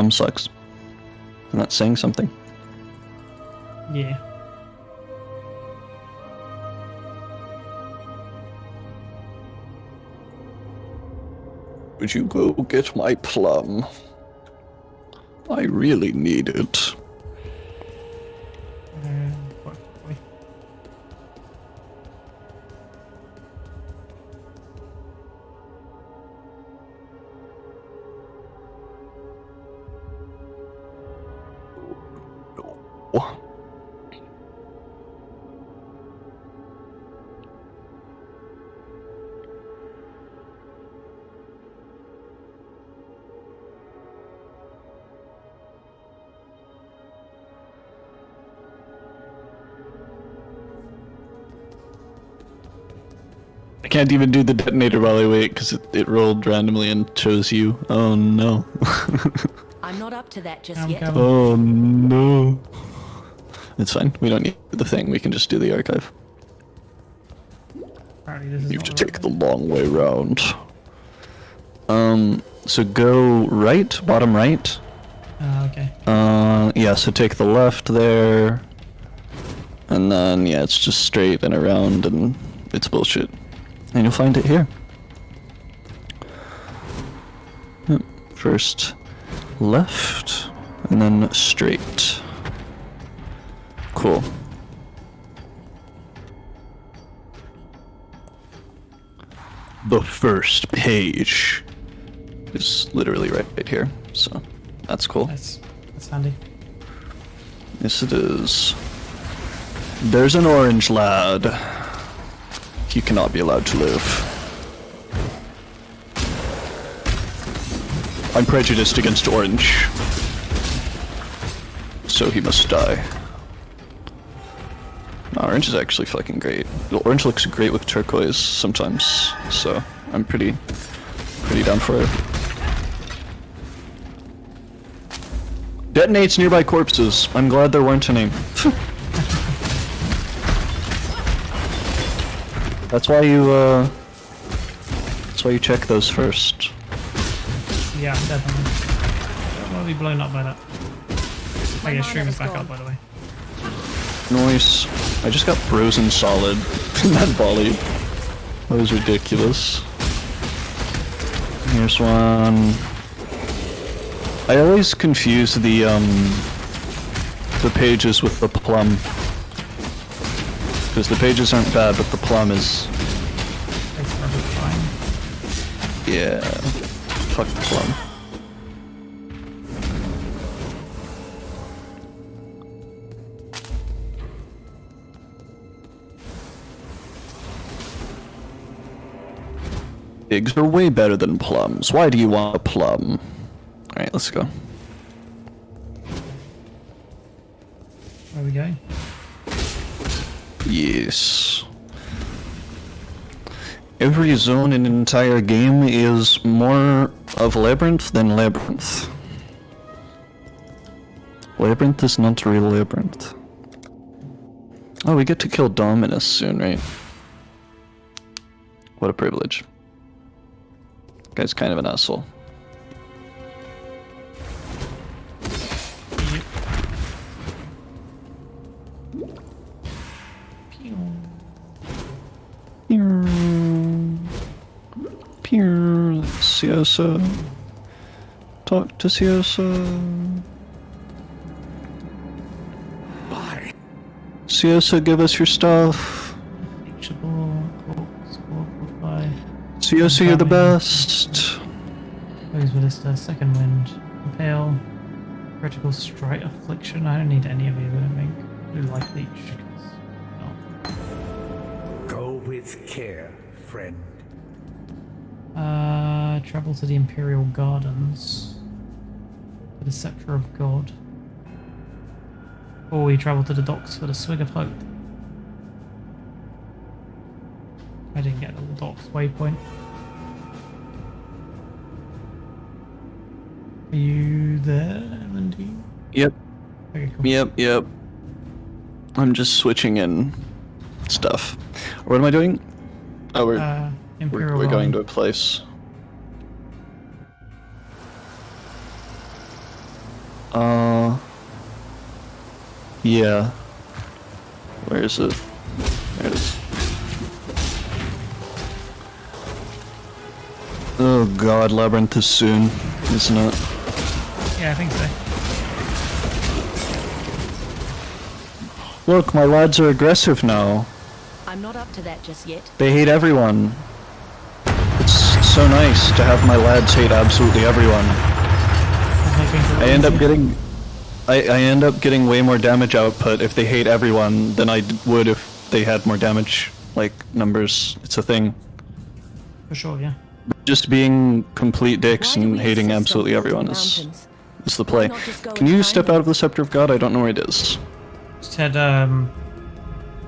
bottom sucks. And that's saying something. Yeah. Would you go get my plum? I really need it. Boy. No. I can't even do the detonator while I wait because it rolled randomly and chose you. Oh no. I'm not up to that just yet. Coming. Oh no. It's fine. We don't need the thing. We can just do the archive. Apparently this is You not have the to right take the way. long way round. So go right, bottom right. Okay. Yeah, so take the left there. And then, yeah, it's just straight and around and it's bullshit. And you'll find it here. Yep. First left, and then straight. Cool. The first page is literally right here, so that's cool. That's handy. Yes, it is. There's an orange lad. He cannot be allowed to live. I'm prejudiced against orange, so he must die. No, orange is actually fucking great. The orange looks great with turquoise sometimes, so I'm pretty down for it. Detonates nearby corpses. I'm glad there weren't any. That's why you check those first. Yeah, definitely. I don't want to be blown up by that. Oh yeah, stream is back up by the way. Nice. I just got frozen solid in that volley. That was ridiculous. Here's one. I always confuse the pages with the plum. Because the pages aren't bad, but the plum is... Takes forever to find. yeah. Fuck the plum. Figs are way better than plums. Why do you want a plum? Alright, let's go. Where we go? Yes. Every zone in an entire game is more of Labyrinth than Labyrinth. Labyrinth is not a real Labyrinth. Oh, we get to kill Dominus soon, right? What a privilege. Guy's kind of an asshole. Pew. Ciosa. Talk to Ciosa. Bye. Ciosa, give us your stuff. Reachable, hooks, qualify. Ciosa, you're the best. Goes with this second wind. Impale. Critical strike affliction. I don't need any of these, I don't think. I do like leech. 'Cause no. Go with care, friend. Travel to the Imperial Gardens. For the Scepter of God. Or we travel to the docks for the Swig of Hope. I didn't get the docks waypoint. Are you there, Amondin? Yep, Okay, cool. yep. I'm just switching in stuff. What am I doing? Oh, Imperial we're going Garden. to a place. Yeah. Where is it? There it is. Oh god, Labyrinth is soon, isn't it? Yeah, I think so. Look, my lads are aggressive now. I'm not up to that just yet. They hate everyone. It's so nice to have my lads hate absolutely everyone. I end up getting... I end up getting way more damage output if they hate everyone than I would if they had more damage, like, numbers. It's a thing. For sure, yeah. Just being complete dicks Why do and we hating insist on absolutely building everyone mountains? is the play. Why not just go Can and you find step them? out of the Scepter of God? I don't know where it is. Just head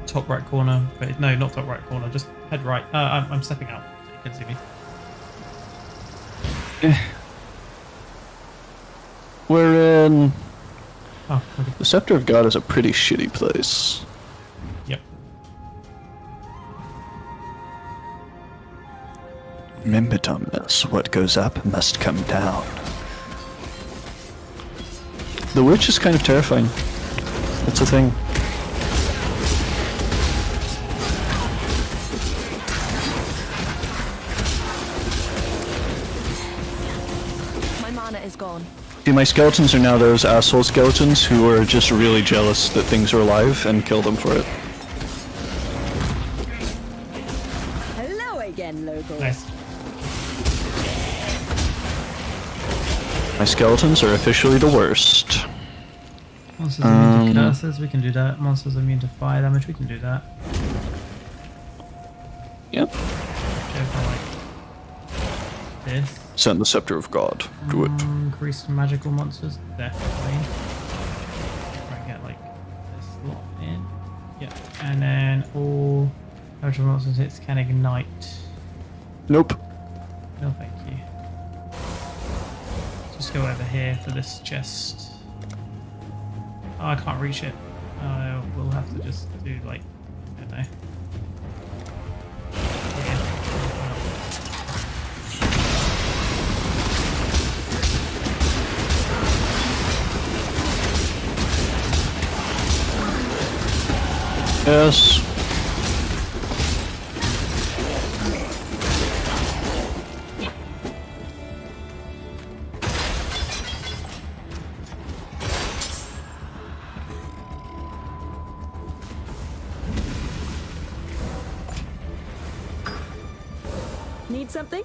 top right corner. Wait, no, not top right corner. Just head right. I'm stepping out so you can see me. We're in... Oh, okay. The Scepter of God is a pretty shitty place. Yep. Remember, Dominus, what goes up must come down. The Witch is kind of terrifying. It's a thing. My mana is gone. See, my skeletons are now those asshole skeletons who are just really jealous that things are alive and kill them for it. Hello again, local. Nice. My skeletons are officially the worst. Monsters immune to curses, we can do that. Monsters immune to fire damage, we can do that. Yep. Go for like this. Send the Scepter of God. Do it. Increased magical monsters, definitely. Try and get like this lot in. Yeah, and then all magical monsters hits can ignite. Nope. No, thank you. Just go over here for this chest. Oh, I can't reach it. We'll have to just do like, I don't know. Yeah. Yes. Need something?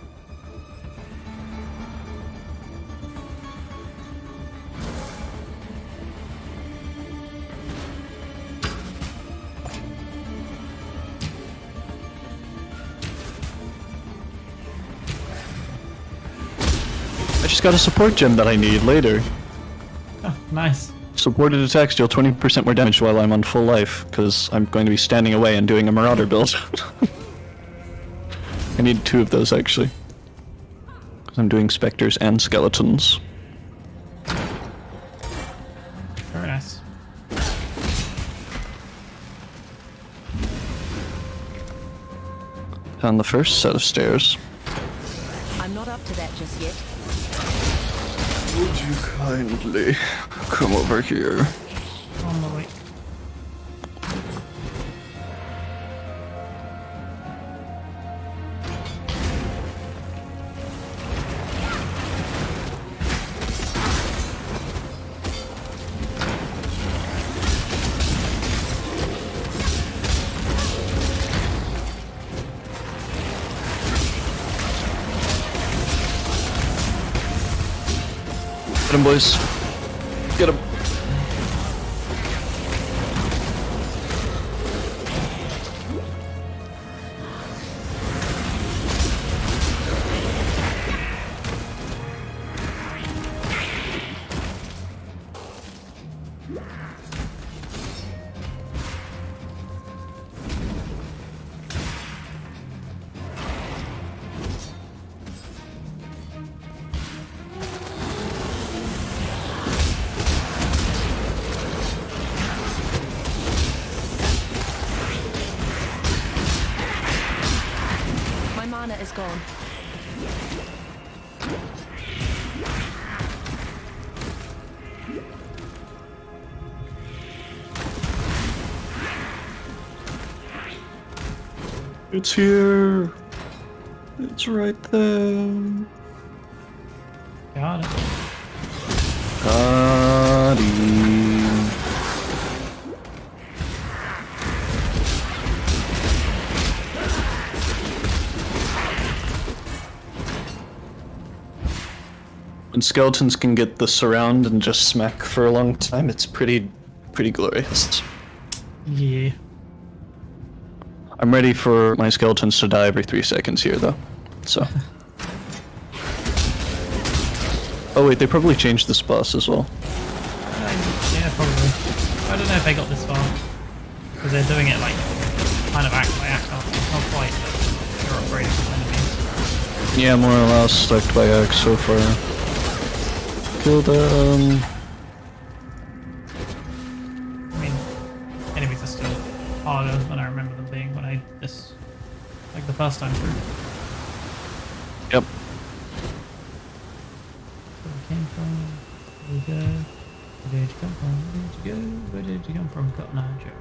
I just got a support gem that I need later. Oh, nice. Supported attacks deal 20% more damage while I'm on full life, because I'm going to be standing away and doing a Marauder build. I need 2 of those, actually. Because I'm doing Spectres and Skeletons. Very nice. On the first set of stairs. I'm not up to that just yet. Would you kindly come over here? On the way. Get him, boys. Get him. My mana is gone. It's here. It's right there. Got it. Got him. When skeletons can get the surround and just smack for a long time, it's pretty glorious. Yeah. I'm ready for my skeletons to die every 3 seconds here, though. So. Oh wait, they probably changed this boss as well. Yeah, probably. I don't know if they got this far. Because they're doing it like kind of act by act, aren't they? Not quite, but they're upgrading some enemies. Yeah, more or less, act by act so far. Kill them. I mean, enemies are still harder than I remember them being when I did this, like the first time through. Yep. Where we came from, where we go, where did you come from, where did you go, where did you come from, Cotton Eye Joe?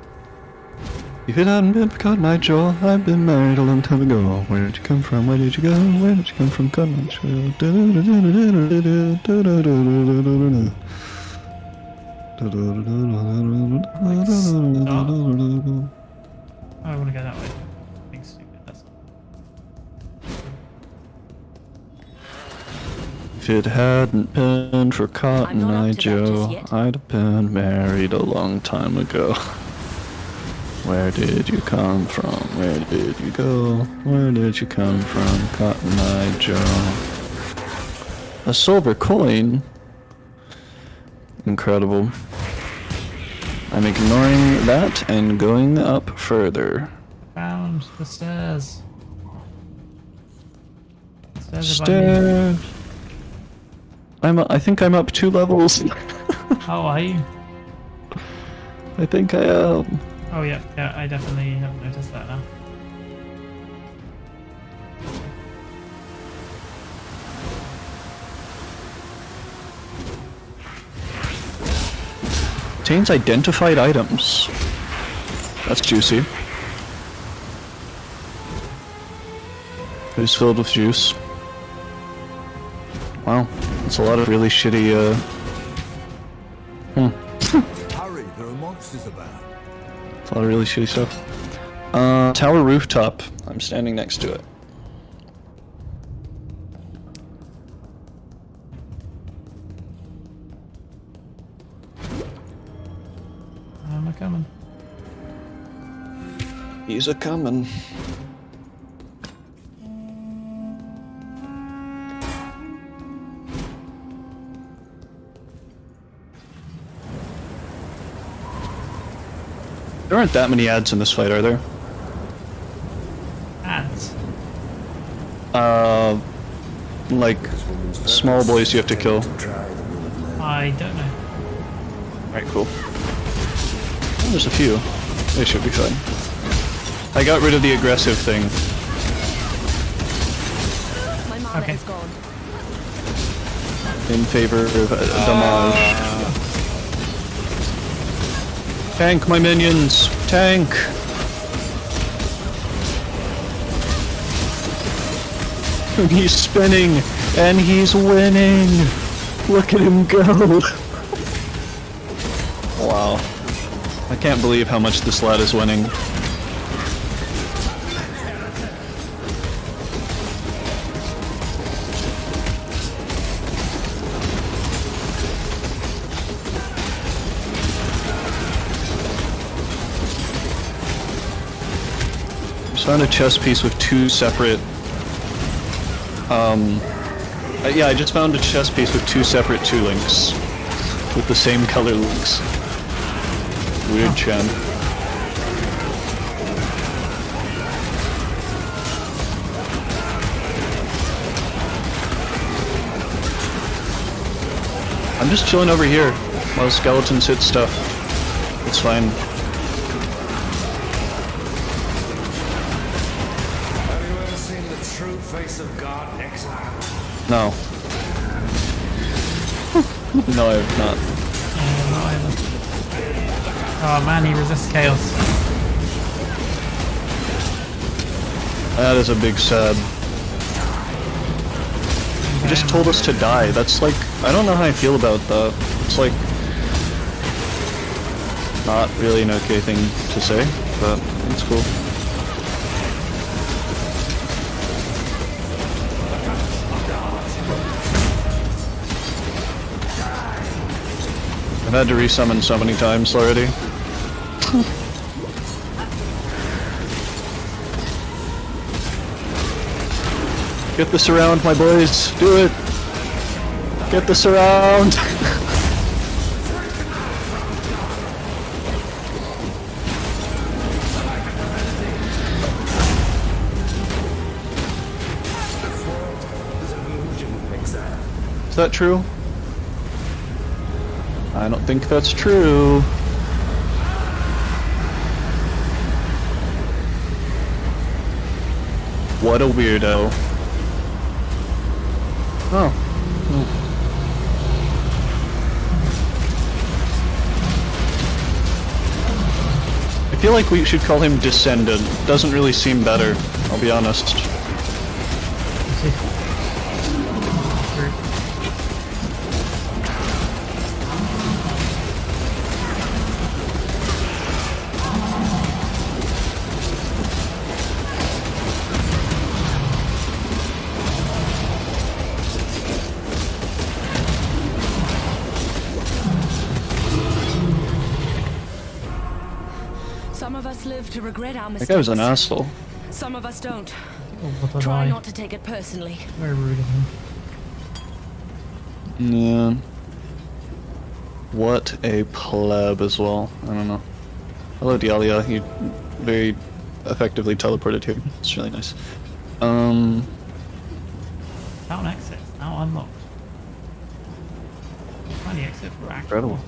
If it hadn't been for Cotton Eye Joe, I'd been married a long time ago. Where did you come from? Where did you go? Where did you come from? Cotton Eye Joe. Oh, I want to go that way. Being stupid, that's If it hadn't been for Cotton I'm not Eye up to that just Joe, yet. I'd have been married a long time ago. Where did you come from? Where did you go? Where did you come from, Cotton Eye Joe? A silver coin? Incredible. I'm ignoring that and going up further. found the stairs. Stairs are by me. Stairs. I think I'm up 2 levels. Oh, are you? I think I am. Oh, yeah, yeah, I definitely have noticed that now. Contains identified items. That's juicy. It's filled with juice. Wow, that's a lot of really shitty, Hurry, there are monsters about. It's a lot of really shitty stuff. Tower rooftop. I'm standing next to it. I'm a coming. He's a coming. There aren't that many ads in this fight, are there? Ads. Like small boys you have to kill. I don't know. Alright, cool. Oh, there's a few. They should be fine. I got rid of the aggressive thing. My mana Okay. is gone. In favor of damage. Tank my minions! Tank! He's spinning and he's winning! Look at him go! Wow. I can't believe how much this lad is winning. I found a chess piece with 2 separate yeah, I just found a chess piece with 2 separate 2 links. With the same color links. Weird Chen. I'm just chilling over here while skeletons hit stuff. It's fine. Have you ever seen the true face of God, Exile? No. No, I have not. Oh man, he resists chaos. That is a big sad. He just told us to die. That's like, I don't know how I feel about that. It's like, not really an okay thing to say, but it's cool. I've had to resummon so many times already. Get this around, my boys. Do it. Get this around. Is that true? I don't think that's true. What a weirdo. Oh. I feel like we should call him Descendant. Doesn't really seem better, I'll be honest. Some of us live to regret our mistakes. That guy was an asshole. Some of us don't. Oh, what did Try I? not to take it personally. Very rude of him. Yeah. What a pleb as well. I don't know. Hello, Dialia. You very effectively teleported here. It's really nice. Town exit now unlocked. Find the exit for actual. Incredible.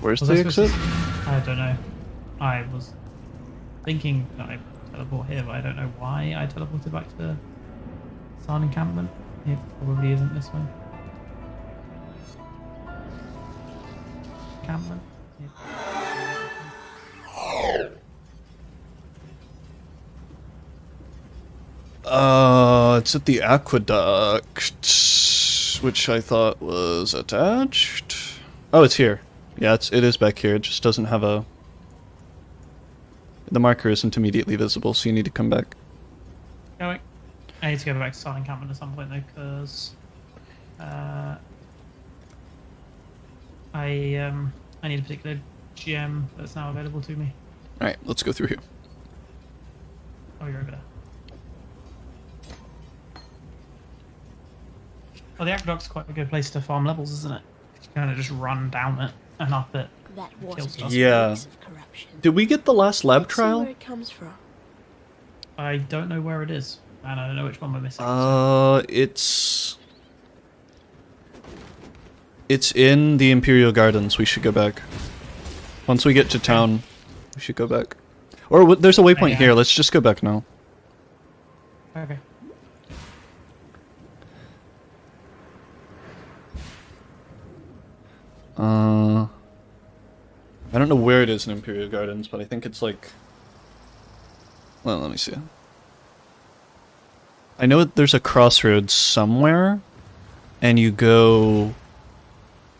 Where's Was the I supposed exit? I don't know. I was thinking that I teleport here, but I don't know why I teleported back to the Sarn encampment. It probably isn't this way. Encampment. It's at the aqueduct, which I thought was attached. Oh, it's here. Yeah, it is back here. It just doesn't have a... The marker isn't immediately visible, so you need to come back. Going. I need to go back to Sarn encampment at some point though, because I need a particular gem that's now available to me. Alright, let's go through here. Oh, you're over there. Well, the aqueduct's quite a good place to farm levels, isn't it? You kind of just run down it and up it. That Kill wasn't stuff. just Yeah. weeks of corruption. Did we get the last lab Let's see trial? where it comes from. I don't know where it is, and I don't know which one we're missing. It's in the Imperial Gardens. We should go back. Once we get to town, we should go back. Or there's a waypoint Yeah. here. Let's just go back now. Okay. I don't know where it is in Imperial Gardens, but I think it's like... Well, let me see. I know there's a crossroads somewhere, and you go...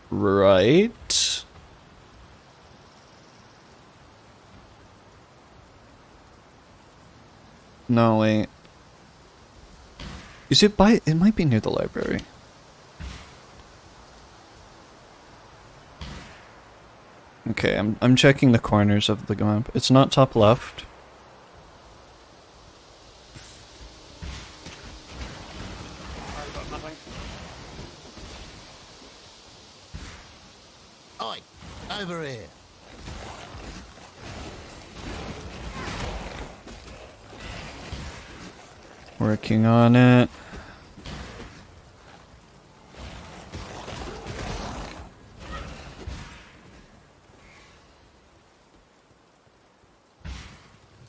right? No, wait. Is it by... It might be near the library. Okay, I'm checking the corners of the map. It's not top left. Oi, over here. Working on it.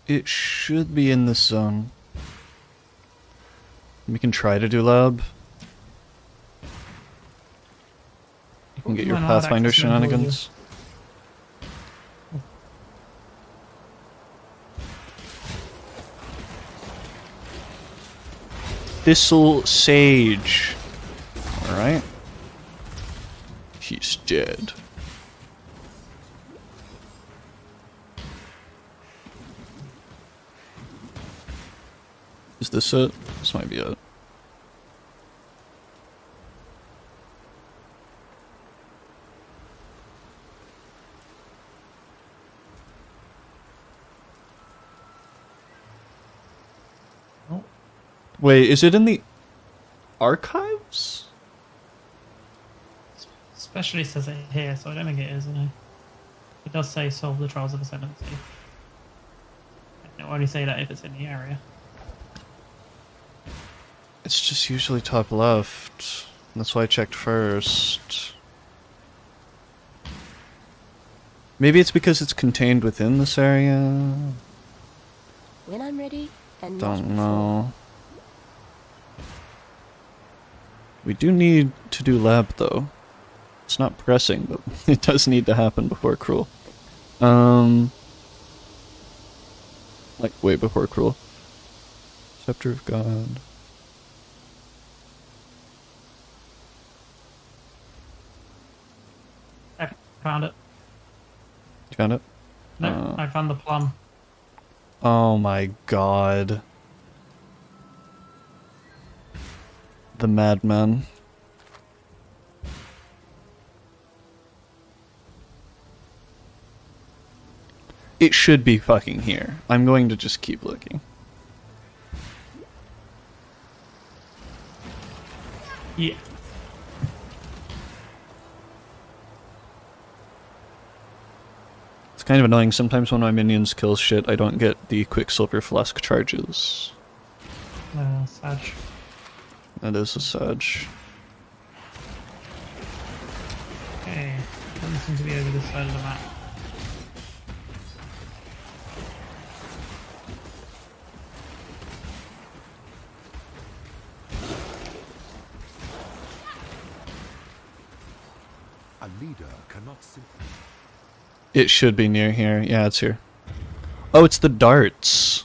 It should be in this zone. We can try to do lab. and get your Might not have Pathfinder access to them for you. shenanigans. Thistle Sage. Alright. He's dead. Is this it? This might be it. Oh, Wait, is it in the archives? especially says it here, so I don't think it is. No. It does say solve the trials of ascendancy. It'll only say that if it's in the area. It's just usually top left. That's why I checked first. Maybe it's because it's contained within this area? When I'm ready, and not Don't before. know. We do need to do lab though. It's not pressing, but it does need to happen before Cruel. Like way before Cruel. Scepter of God. I found it. You found it? No, I found the plum. Oh my god. The madman. It should be fucking here. I'm going to just keep looking. Yeah. It's kind of annoying. Sometimes when my minions kill shit, I don't get the Quicksilver Flask charges. Sag. That is a Sag. Okay. Doesn't seem to be over this side of the map. A leader cannot simply. It should be near here. Yeah, it's here. Oh, it's the darts.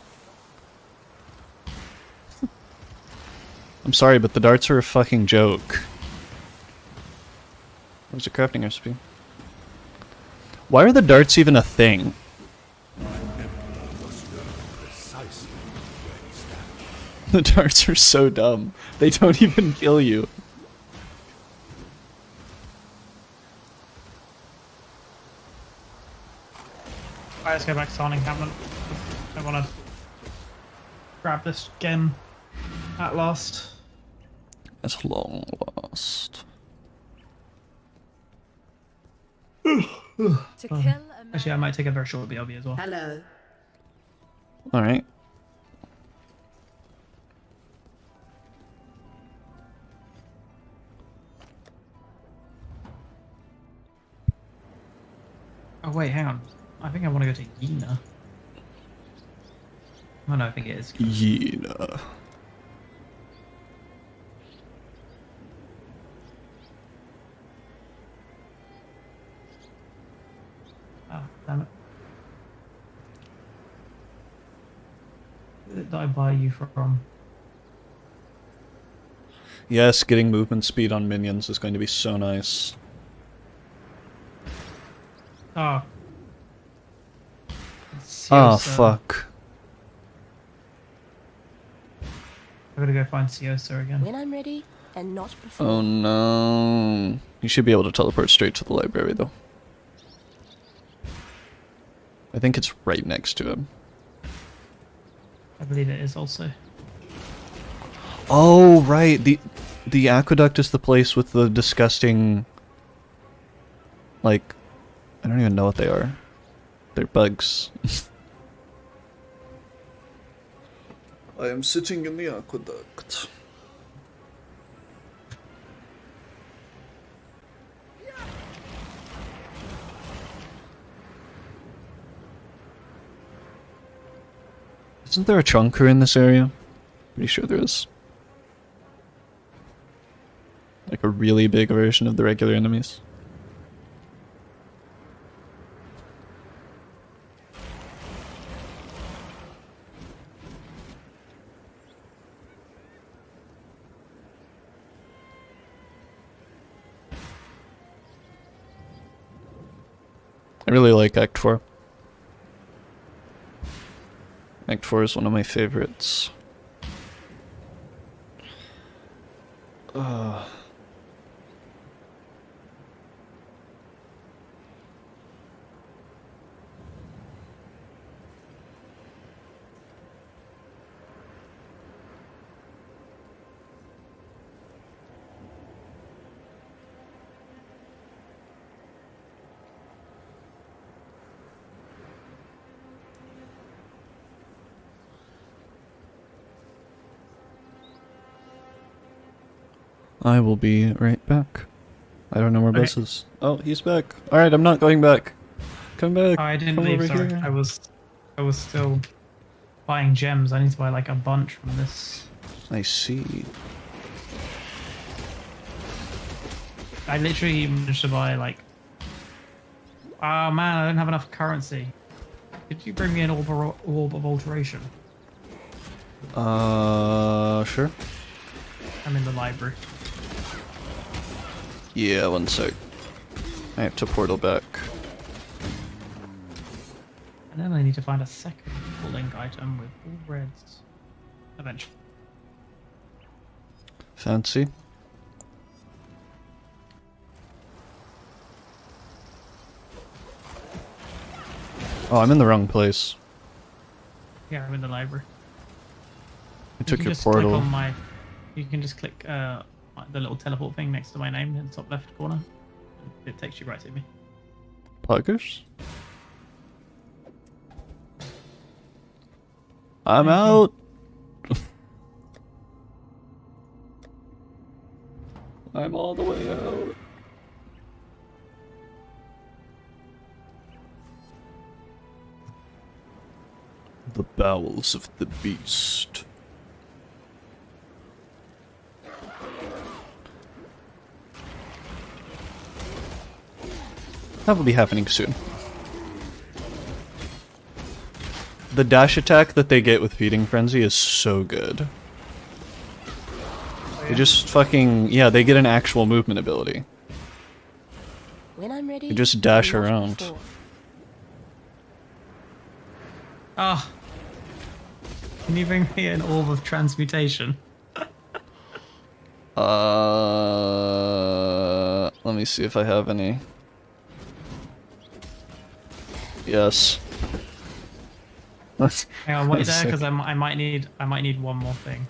I'm sorry, but the darts are a fucking joke. Where's the crafting recipe? Why are the darts even a thing? Precisely where he stands. The darts are so dumb. They don't even kill you. Alright, let's go back to Sarn encampment. I want to grab this gem at last. At long last. To kill a man. Actually, I might take a very short BRB as well. Hello. Alright. Oh wait, hang on. I think I want to go to Yena. Oh no, I think it is. Yena. Oh, damn it. Where did I buy you from? Yes, getting movement speed on minions is going to be so nice. Oh. Ah, Siosa. fuck. I'm gonna go find Siosa again. When I'm ready, and not before. Oh no. You should be able to teleport straight to the library though. I think it's right next to him. I believe it is also. Oh, right. The aqueduct is the place with the disgusting, like, I don't even know what they are. They're bugs. I am sitting in the aqueduct. Isn't there a chunker in this area? Pretty sure there is. Like a really big version of the regular enemies. I really like Act 4. Act 4 is one of my favorites. I will be right back. I don't know where Bess is. Oh, he's back. Alright, I'm not going back. Come back. Oh, I didn't Come leave, over sorry. here. I was still buying gems. I need to buy like a bunch from this. I see. I literally managed to buy like... Oh man, I don't have enough currency. Could you bring me an orb of alteration? Sure. I'm in the library. Yeah, one sec. I have to portal back. And then I need to find a second link item with all reds. Eventually. Fancy. Oh, I'm in the wrong place. Yeah, I'm in the library. I took You can your just click portal. on my... You can just click the little teleport thing next to my name in the top left corner. It takes you right to me. Puggers? I'm out! I'm all the way out. The bowels of the beast. That will be happening soon. The dash attack that they get with Feeding Frenzy is so good. They just fucking... Yeah, they get an actual movement ability. When I'm ready, You just dash and not around. before. Ah! Can you bring me an orb of transmutation? Let me see if I have any. Yes. Hang on, wait there, Sick. because I might need one more thing.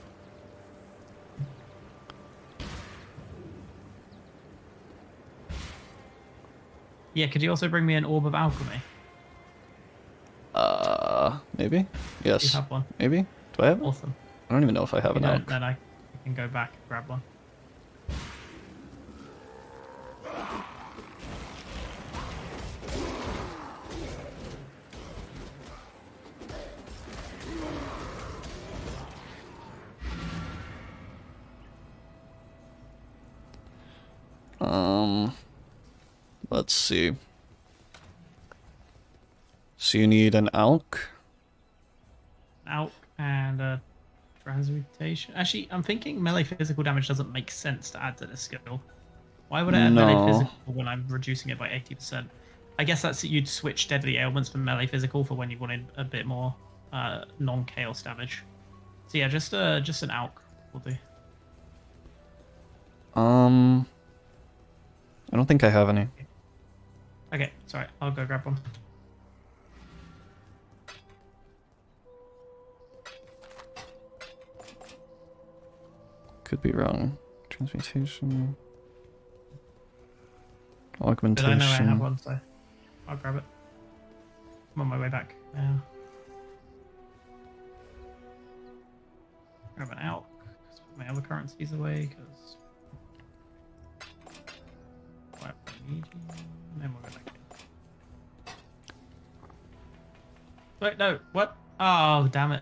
Yeah, could you also bring me an orb of alchemy? Maybe? Yes. You have one. Maybe? Do I have it? Awesome. I don't even know if I have You an don't, elk. then I can go back and grab one. Let's see. So you need an elk? Alch and transmutation. Actually, I'm thinking melee physical damage doesn't make sense to add to this skill. Why would I add melee No. physical when I'm reducing it by 80%? I guess that's you'd switch deadly ailments from melee physical for when you wanted a bit more non-chaos damage. So yeah, just an alch will do. I don't think I have any. Okay, sorry, I'll go grab one. Could be wrong. Transmutation. But Augmentation. I know I have one, so I'll grab it. I'm on my way back now. Grab an alch. Put my other currencies away, because I need you. And then we'll go back in. Wait, no, what? Oh, damn it.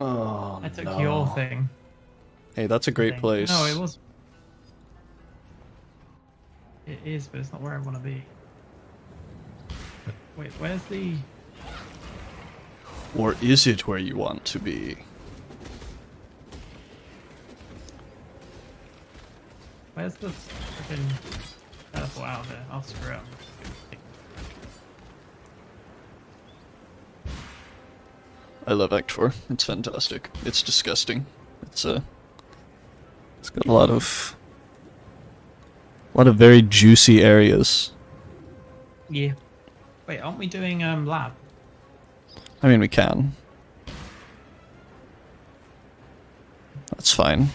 Oh, I took no. your thing. Hey, that's a great place. No, it was. It is, but it's not where I want to be. Wait, where's the... Or is it where you want to be? Where's the freaking teleport out of there? I'll screw it up. I love Act 4. It's fantastic. It's disgusting. It's got a lot of very juicy areas. Yeah. Wait, aren't we doing lab? I mean, we can. That's fine.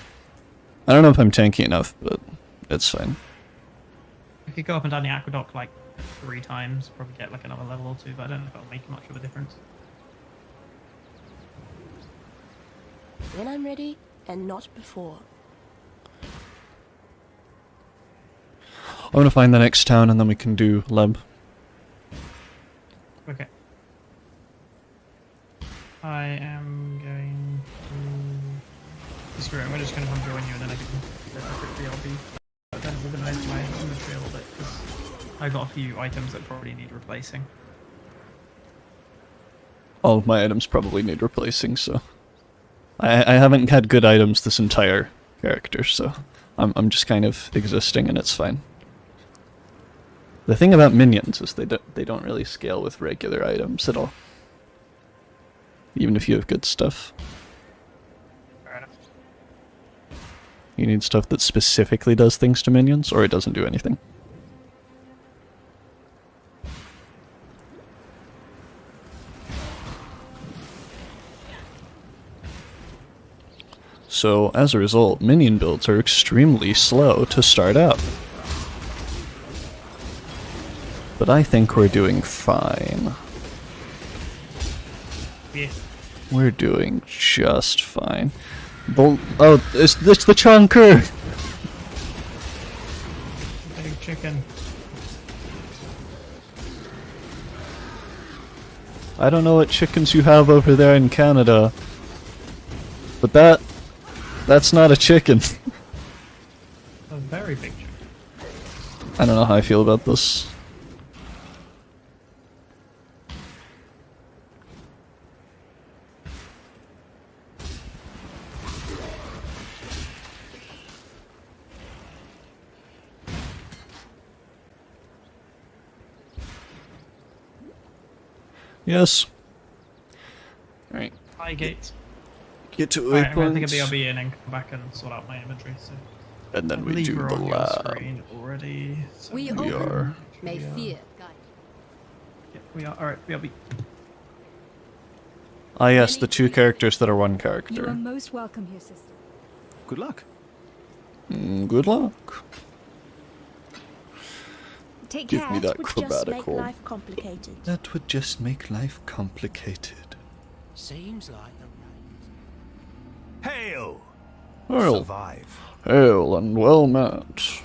I don't know if I'm tanky enough, but it's fine. We could go up and down the aqueduct like 3 times, probably get like another level or 2, but I don't know if it'll make much of a difference. When I'm ready, and not before. I'm gonna find the next town and then we can do lab. Okay. I am going to... Screw it, I'm just going to come join you and then I can get a quick BLB. But then organize my inventory a little bit, because I got a few items that probably need replacing. All of my items probably need replacing, so... I haven't had good items this entire character, so... I'm just kind of existing and it's fine. The thing about minions is they don't really scale with regular items at all. Even if you have good stuff. Fair enough. You need stuff that specifically does things to minions, or it doesn't do anything. So, as a result, minion builds are extremely slow to start out. But I think we're doing fine. Yeah. We're doing just fine. Oh, it's the chunker! Big chicken. I don't know what chickens you have over there in Canada, but that's not a chicken. A very big chicken. I don't know how I feel about this. Yes. Alright. High gate. Get to Alright, I'm gonna waypoints. take a BRB and then come back and sort out my inventory. So And then I we believe do we're the on your lab. screen already. So We We open. are. May fear guide. Yeah, we are. Alright, BRB. Ah yes, the 2 characters that are 1 You are character. most welcome here, sister. Good luck. Good luck. Take Give care. me that Would just make chromatical. life complicated. That would just make life complicated. Seems like the Hail! Hail. Survive. Hail and well met.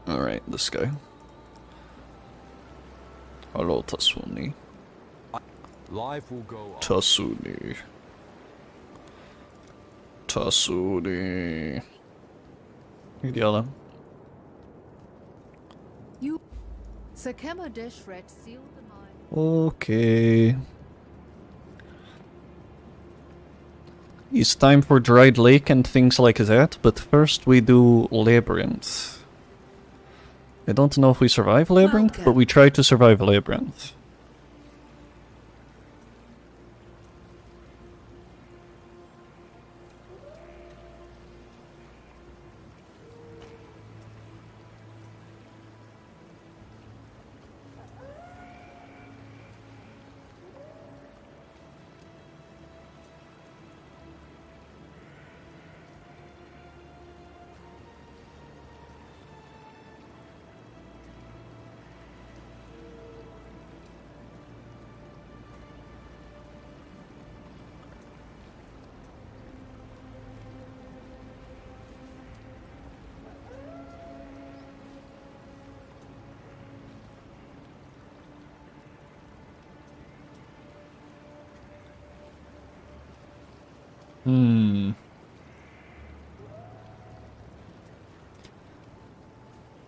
Alright, this guy. Hello, Tasuni. Life will go on. Tasuni. Tasuni. Yellow. You. Sakemo Deshret sealed the mine. Okay. It's time for Dried Lake and things like that, but first we do Labyrinth. I don't know if we survive Labyrinth, but we try to survive Labyrinth.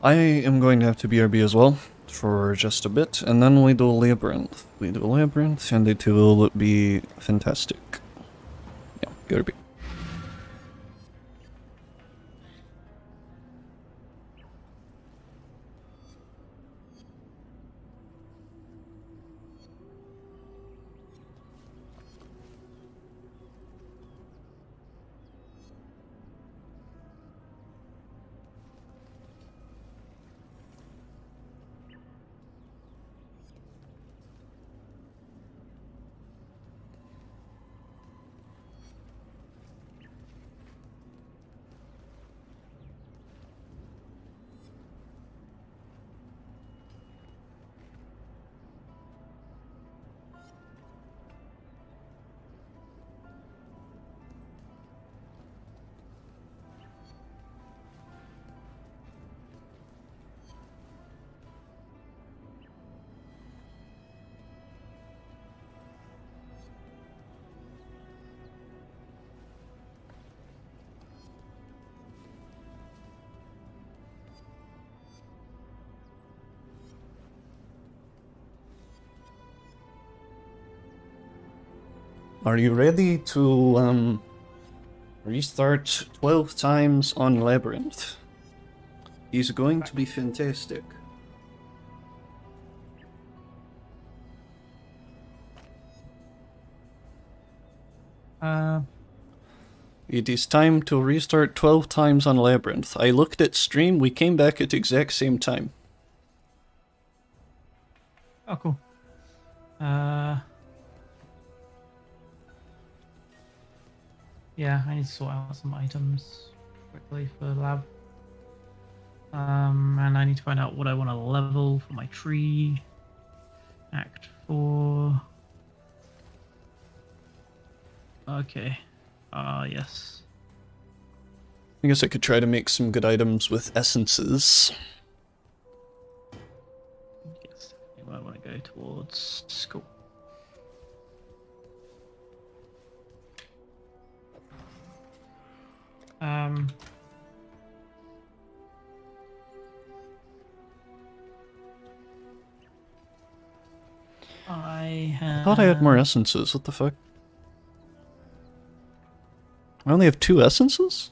I am going to have to BRB as well, for just a bit, and then we do Labyrinth. We do Labyrinth, and it will be fantastic. Yeah, BRB. Are you ready to restart 12 times on Labyrinth? He's going to be fantastic. It is time to restart 12 times on Labyrinth. I looked at stream, we came back at the exact same time. Oh, cool. Yeah, I need to sort out some items quickly for the lab. And I need to find out what I want to level for my tree. Act 4. Okay. Yes. I guess I could try to make some good items with essences. Yes, I might want to go towards school. I thought I had more essences, what the fuck? I only have 2 essences?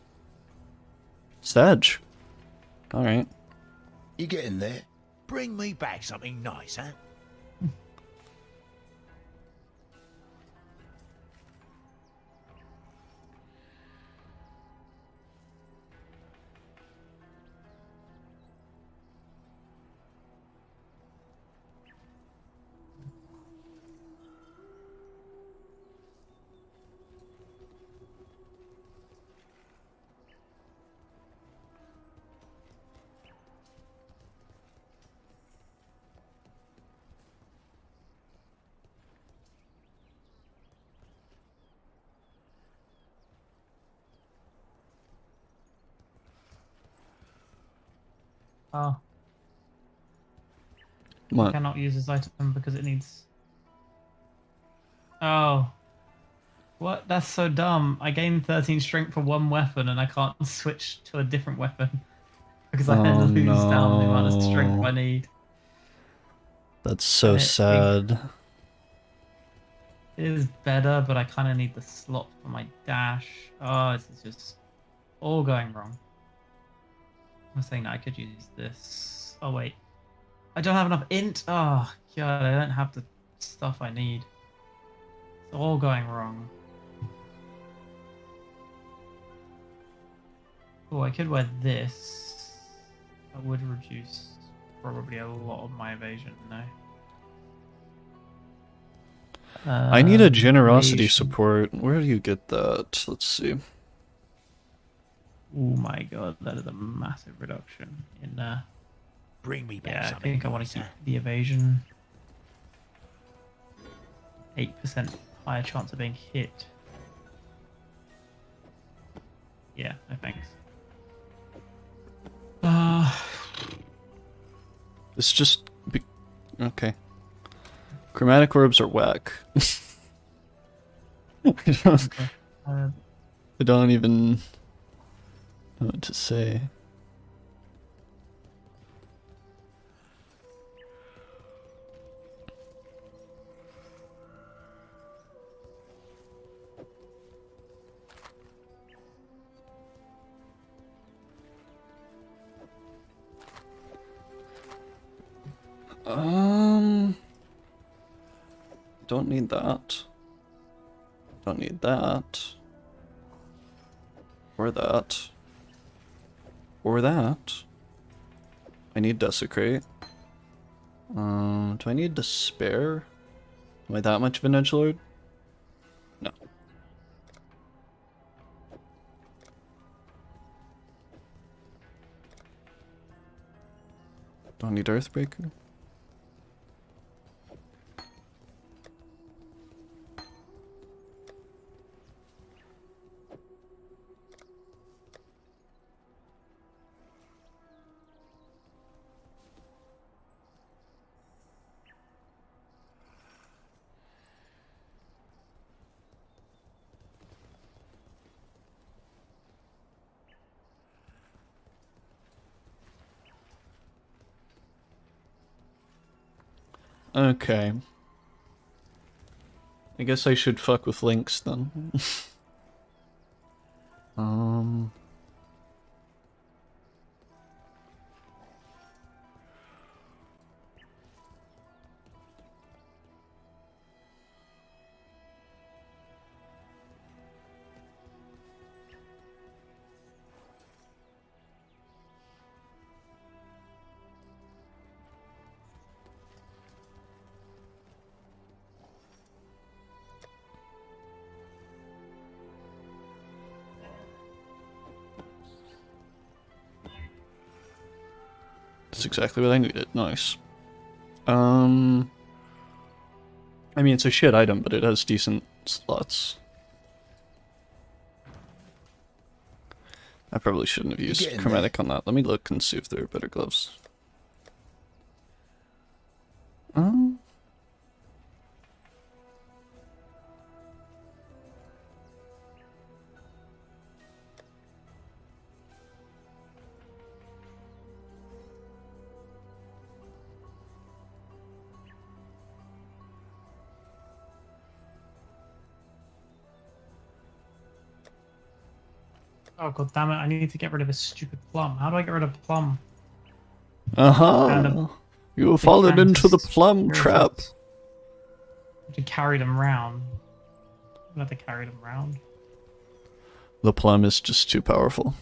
Sag. Alright. You getting there? Bring me back something nice, huh? Oh. What? I cannot use this item because it needs... Oh. What? That's so dumb. I gained 13 strength for one weapon and I can't switch to a different weapon. Because I Oh, lose down the amount of no. strength I need. That's so sad. It is better, but I kind of need the slot for my dash. Oh, this is just all going wrong. I'm saying that I could use this. Oh, wait. I don't have enough int. Oh, God, I don't have the stuff I need. It's all going wrong. Oh, I could wear this. That would reduce probably a lot of my evasion, no? I need a generosity evasion. support. Where do you get that? Let's see. Oh my god, that is a massive reduction in Bring me back yeah, I something think I want nice, to keep huh? the evasion. 8% higher chance of being hit. Yeah, no thanks. It's just... Okay. Chromatic orbs are whack. I don't even know what to say. Don't need that. Don't need that. Or that. Or that. I need Desecrate. Do I need Despair? Am I that much of an edgelord? No. Don't need Earthbreaker. Okay. I guess I should fuck with links then. That's exactly what I needed. Nice. I mean, it's a shit item, but it has decent slots. I probably shouldn't have used chromatic on that. Let me look and see if there are better gloves. Oh god damn it! I need to get rid of this stupid plum. How do I get rid of plum? You have fallen into the plum trap. To carry them round. I'm gonna have to carry them round. The plum is just too powerful.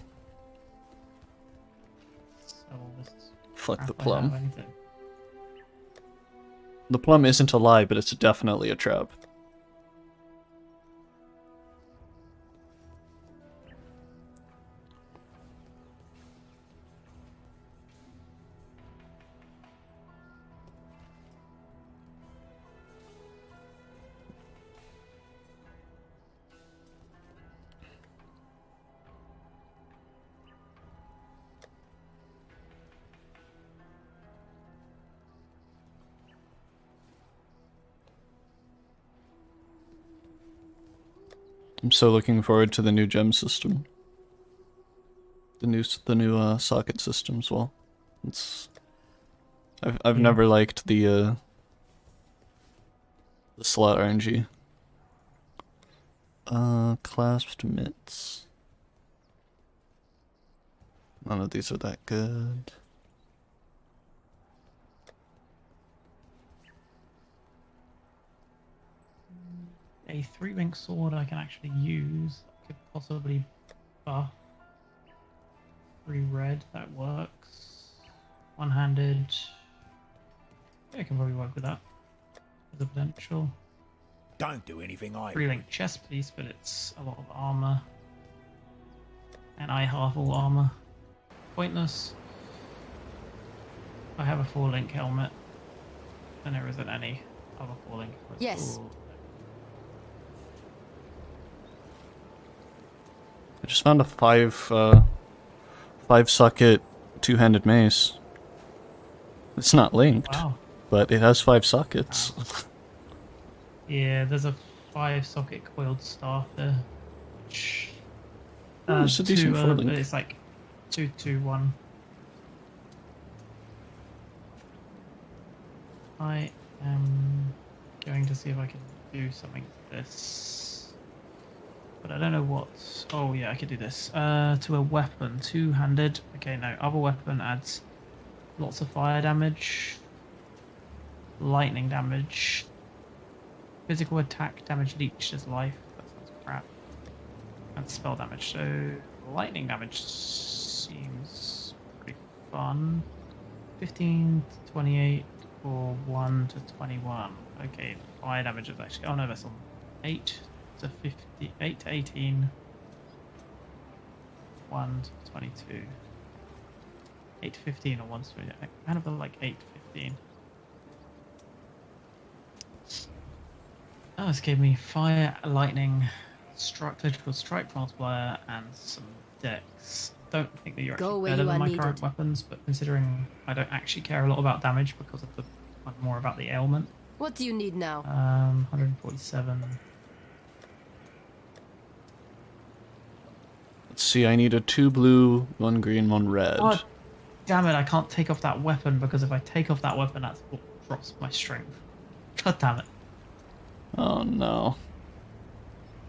So this Fuck the crap I plum. have, I need to- The plum isn't a lie, but it's definitely a trap. I'm so looking forward to the new gem system. The new socket system as well. I've never liked the slot RNG. Clasped mitts. None of these are that good. A 3-link sword I can actually use. Could possibly buff. 3 red, that works. One-handed. Yeah, I can probably work with that. There's a potential. Don't do anything I 3-link chest piece, but it's a lot of armor. And I half all armor. Pointless. I have a 4-link helmet. And there isn't any other 4-link. Yes. I just found a 5 socket 2-handed mace. It's not linked, Wow. but it has 5 sockets. Wow. Yeah, there's a 5-socket coiled staff there. Which, it's a decent 4-link. It's like 2, 2, 1. I am going to see if I can do something with this. But I don't know what. Oh yeah, I could do this. To a weapon, 2-handed. Okay, no. Other weapon adds lots of fire damage, lightning damage, physical attack damage leeches life. That sounds crap. And spell damage. So lightning damage seems pretty fun. 15 to 28 or 1 to 21. Okay, fire damage is actually. Oh no, that's on 8. To 58 to 18, 1 to 22, 8 to 15 or 1 to 20. Kind of like 8 to 15. Oh, this gave me fire, lightning, critical strike multiplier, and some dex. Don't think that you're Go actually where better you than are my needed. current weapons, but considering I don't actually care a lot about damage because of I'm more about the ailment. What do you need now? 147. Let's see, I need a 2 blue, 1 green, 1 red. Oh, damn it, I can't take off that weapon because if I take off that weapon, that's what drops my strength. God damn it. Oh no.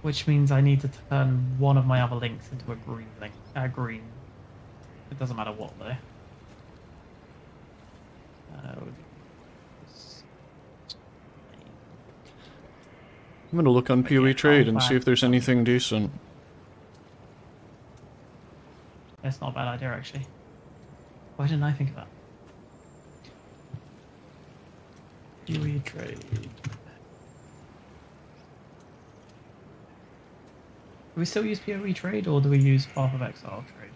Which means I need to turn one of my other links into a green link. Green. It doesn't matter what though. I'm gonna look on PoE Trade and see if there's something. anything decent. That's not a bad idea actually. Why didn't I think of that? PoE Trade. Do we still use PoE Trade or do we use Path of Exile Trade?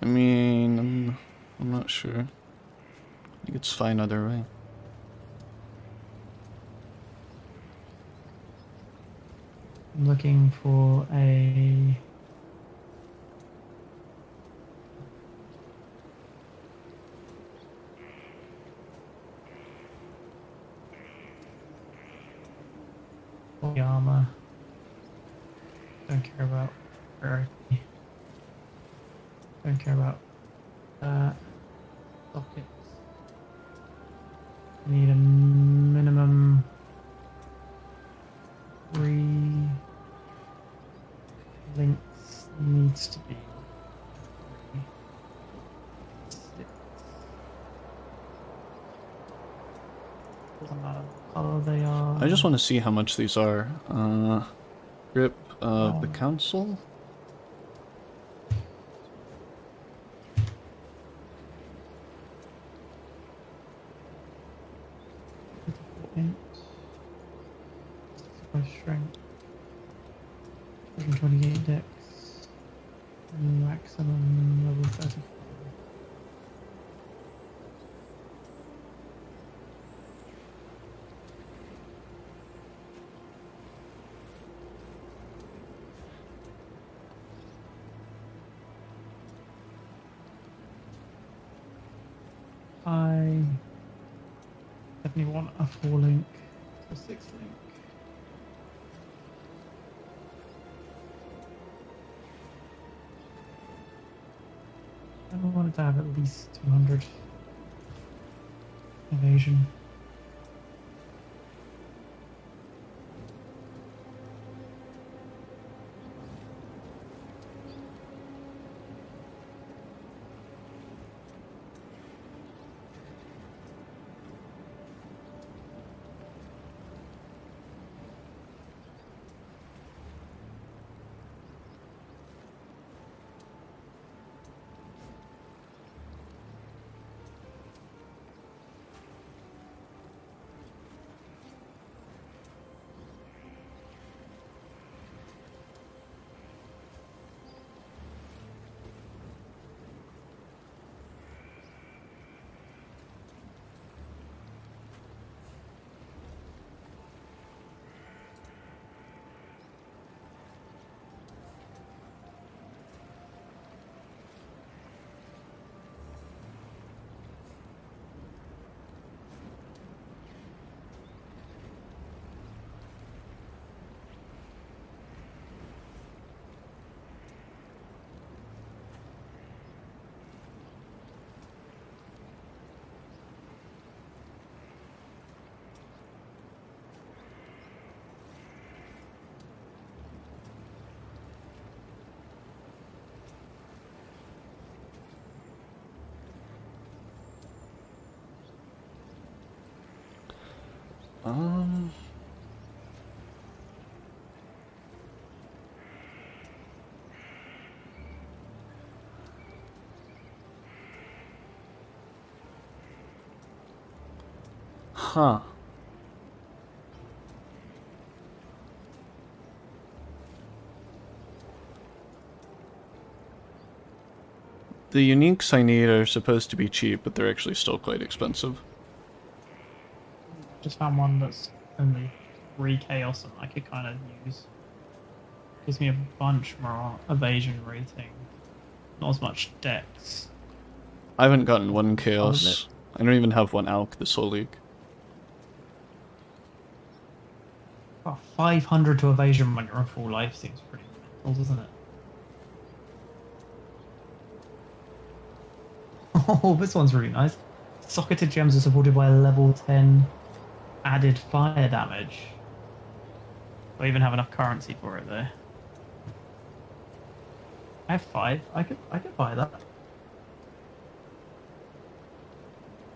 I mean, I'm not sure. I think it's fine either way. I'm looking for a... the armor. Don't care about rarity. Don't care about sockets. Need a minimum 3 links. Needs to be 3. 6. Doesn't matter what color they are. I just want to see how much these are. Grip of the Council? Strength. 128 dex. Maximum level 34. I definitely want a 4 link to a 6 link. I wanted to have at least 200 evasion. Um... Huh. The uniques I need are supposed to be cheap, but they're actually still quite expensive. Just found one that's only 3k or something I could kind of use. Gives me a bunch more evasion rating. Not as much dex. I haven't gotten one chaos. I don't even have one alch this whole league. Oh, 500 to evasion when you're on full life seems pretty mental, doesn't it? Oh, this one's really nice. Socketed gems are supported by a level 10 added fire damage. Do I even have enough currency for it though? I have 5. I could buy that.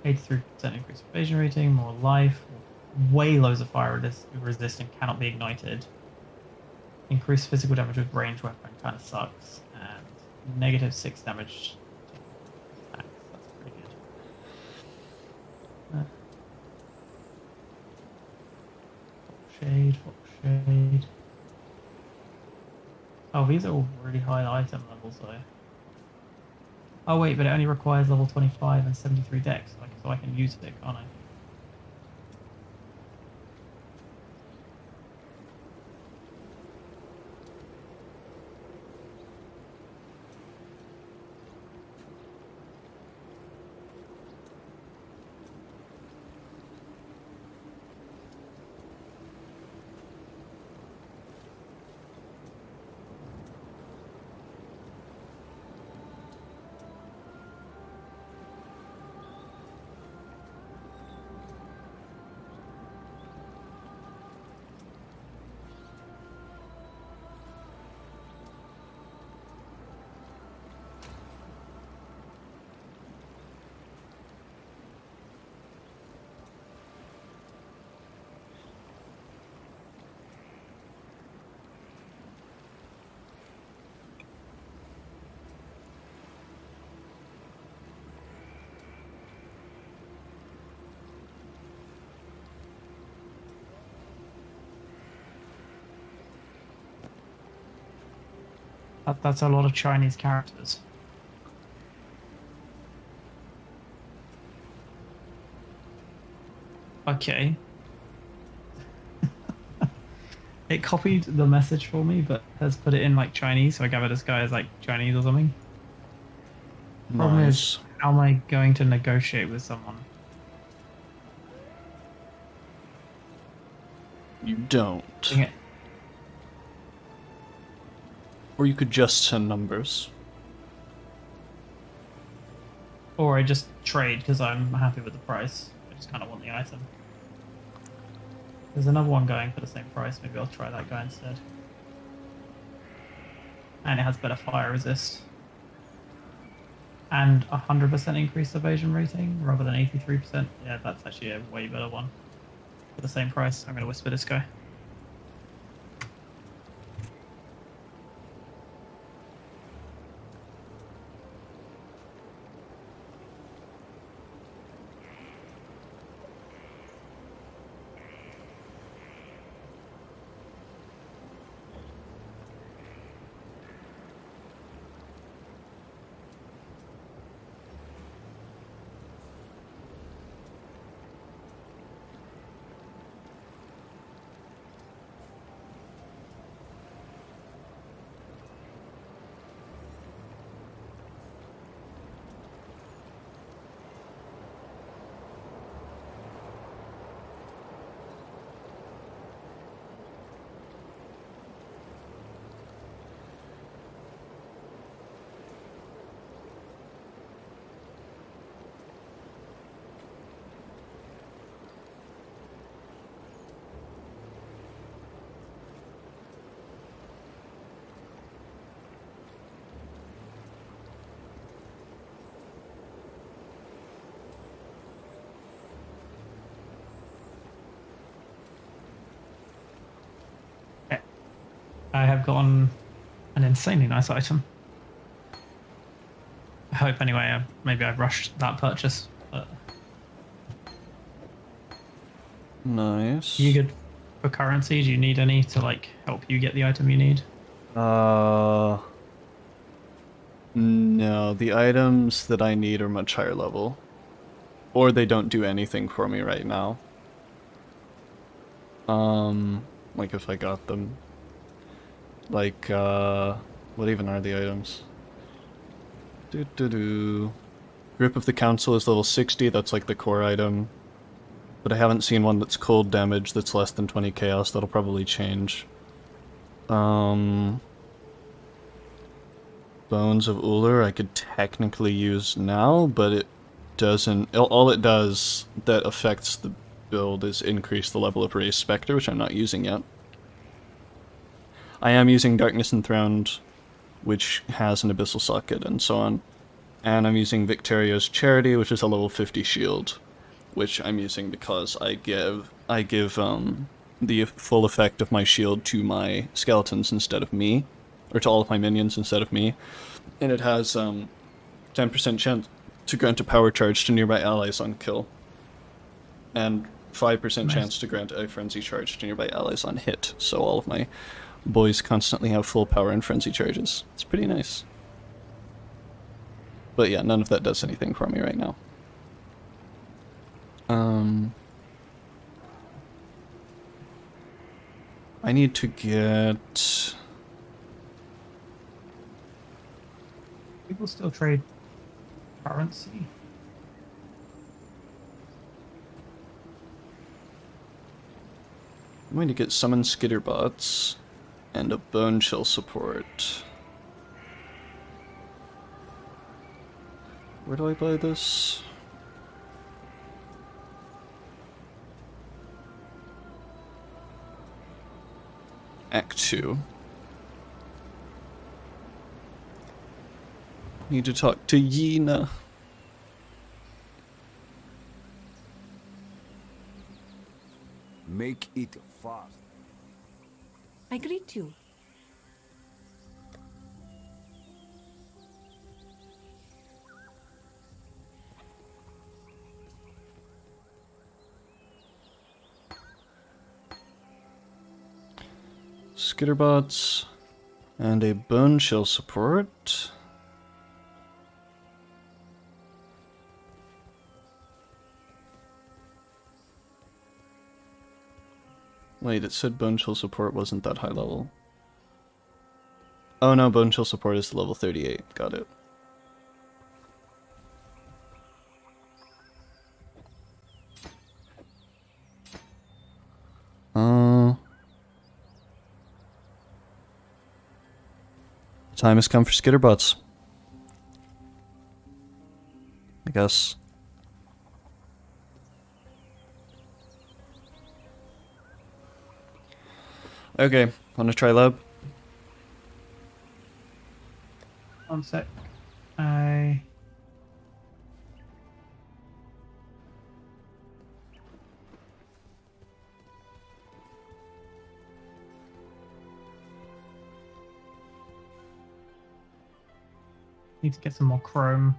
83% increased evasion rating, more life, way loads of fire resist and cannot be ignited. Increased physical damage with ranged weapon kind of sucks, and negative 6 damage. That's pretty good. Shade. Oh, these are all really high item levels though. Oh wait, but it only requires level 25 and 73 dex, so I can use it, can't I? That's a lot of Chinese characters. Okay. It copied the message for me, but has put it in like Chinese, so I gather this guy is like Chinese or something. Problem is, how am I going to negotiate with someone? You don't. Dang it. Or you could just send numbers. Or I just trade because I'm happy with the price. I just kind of want the item. There's another one going for the same price. Maybe I'll try that guy instead. And it has better fire resist. And 100% increased evasion rating rather than 83%. Yeah, that's actually a way better one. For the same price, I'm going to whisper this guy. I have gotten an insanely nice item. I hope anyway, maybe I've rushed that purchase. But... Nice. You good for currency? Do you need any to like help you get the item you need? No, the items that I need are much higher level. Or they don't do anything for me right now. Like if I got them. Like, what even are the items? Grip of the Council is level 60, that's like the core item. But I haven't seen one that's cold damage that's less than 20 chaos, that'll probably change. Bones of Uller I could technically use now, but it doesn't... All it does that affects the build is increase the level of Raised Spectre, which I'm not using yet. I am using Darkness Enthroned, which has an Abyssal Socket and so on. And I'm using Victario's Charity, which is a level 50 shield, which I'm using because I give the full effect of my shield to my skeletons instead of me, or to all of my minions instead of me. And it has 10% chance to grant a power charge to nearby allies on kill, and 5% chance to grant a frenzy charge to nearby allies on hit, so all of my boys constantly have full power and frenzy charges. It's pretty nice. But yeah, none of that does anything for me right now. I need to get... People still trade currency. I'm going to get Summon Skitterbots and a Bone Chill support. Where do I buy this? Act 2. Need to talk to Yena. Make it fast. I greet you. Skitterbots and a Bone Chill support. Wait, it said Bone Chill support wasn't that high level. Oh no, Bone Chill support is level 38. Got it. Time has come for Skitterbots, I guess. Okay, wanna try lab? One sec. I need to get some more chrome.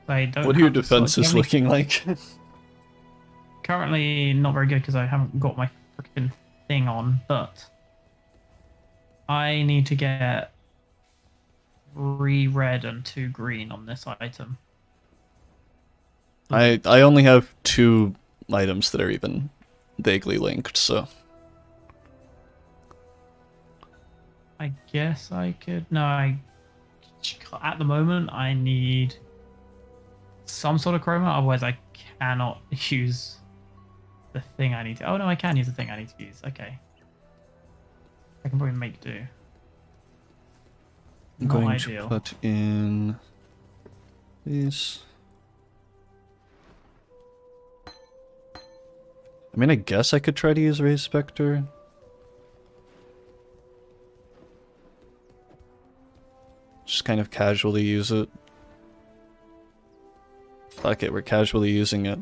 I don't. What are your have the sort of- defenses looking like? Currently not very good because I haven't got my freaking thing on, but I need to get 3 red and 2 green on this item. I only have 2 items that are even vaguely linked, so... I guess I could... No, at the moment I need some sort of chroma, otherwise I cannot use the thing I need to... Oh no, I can use the thing I need to use. Okay. I can probably make do. I'm Not going ideal. to put in these. I mean, I guess I could try to use Raised Spectre. Just kind of casually use it. Fuck it, we're casually using it.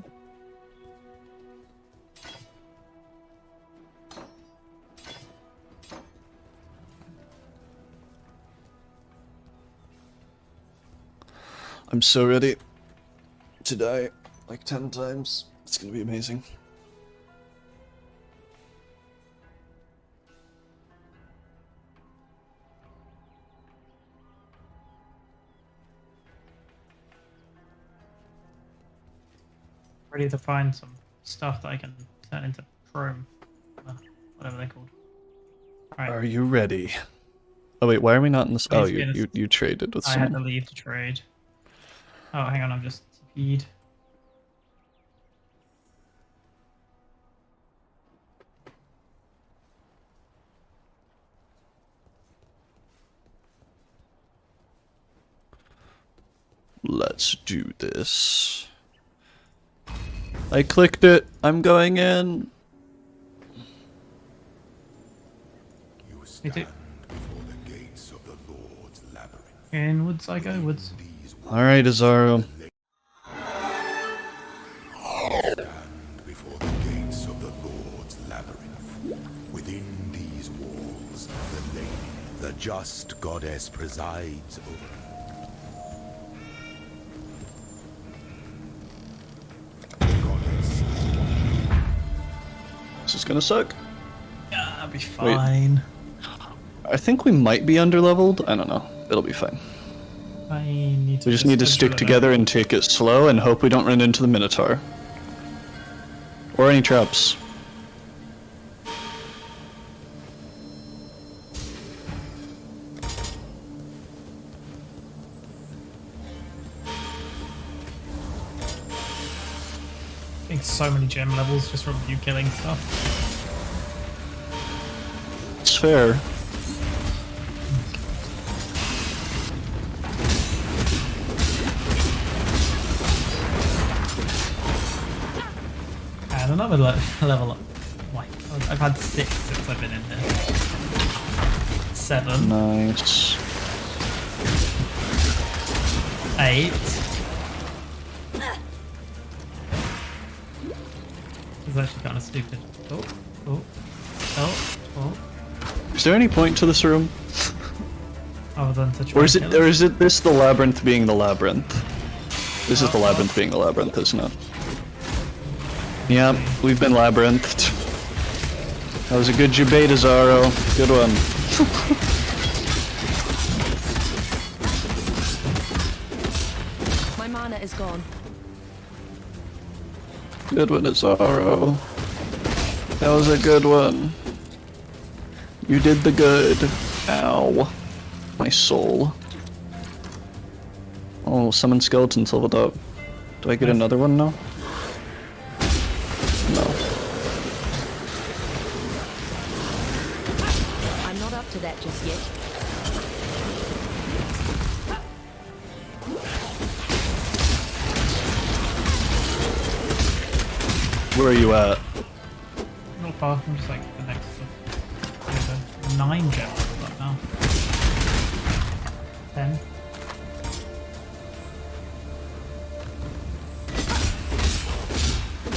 I'm so ready to die like 10 times. It's gonna be amazing. Ready to find some stuff that I can turn into chrome. Whatever they're called. Alright. Are you ready? Oh wait, why are we not in this? Oh, Please be you traded with I had to someone. leave to trade. Oh, hang on, I'm just speed. Let's do this. I clicked it. I'm going in. Me too. Inwards I go, woods. Alright, Azaro. Before the gates of the Lord's labyrinth, within these walls, the lady, the just goddess, presides over. Goddess. This is gonna suck. Yeah, I'll be fine. I think we might be underleveled. I don't know. It'll be fine. I need to We just need to stick together and take it slow and hope we don't run into the Minotaur. Or any traps. Getting so many gem levels just from you killing stuff. It's fair. And another level up. Why? I've had 6 since I've been in here. 7. Nice. 8. It's actually kind of stupid. Oh, oh, oh, oh. Is there any point to this room? Other than to try Or is and it, kill or is it this the labyrinth being the labyrinth? This is the labyrinth being the labyrinth, isn't it? Yeah, we've been labyrinthed. That was a good debate, Azaro. Good one. My mana is gone. Good one, Azaro. That was a good one. You did the good. Ow. My soul. Oh, summon skeletons leveled up. Do I get another one now? No. I'm not up to that just yet. Where are you at? Not far, I'm just like the next stuff. There's a 9 gem level up now. 10.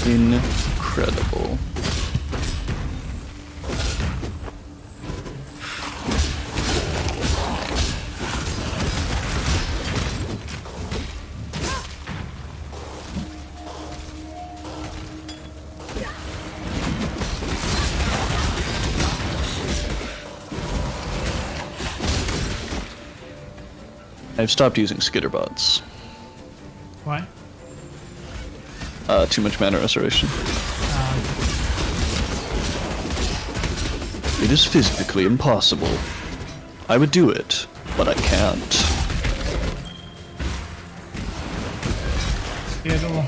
Incredible. I've stopped using skitterbots. Why? Too much mana restoration. It is physically impossible. I would do it, but I can't. Skele.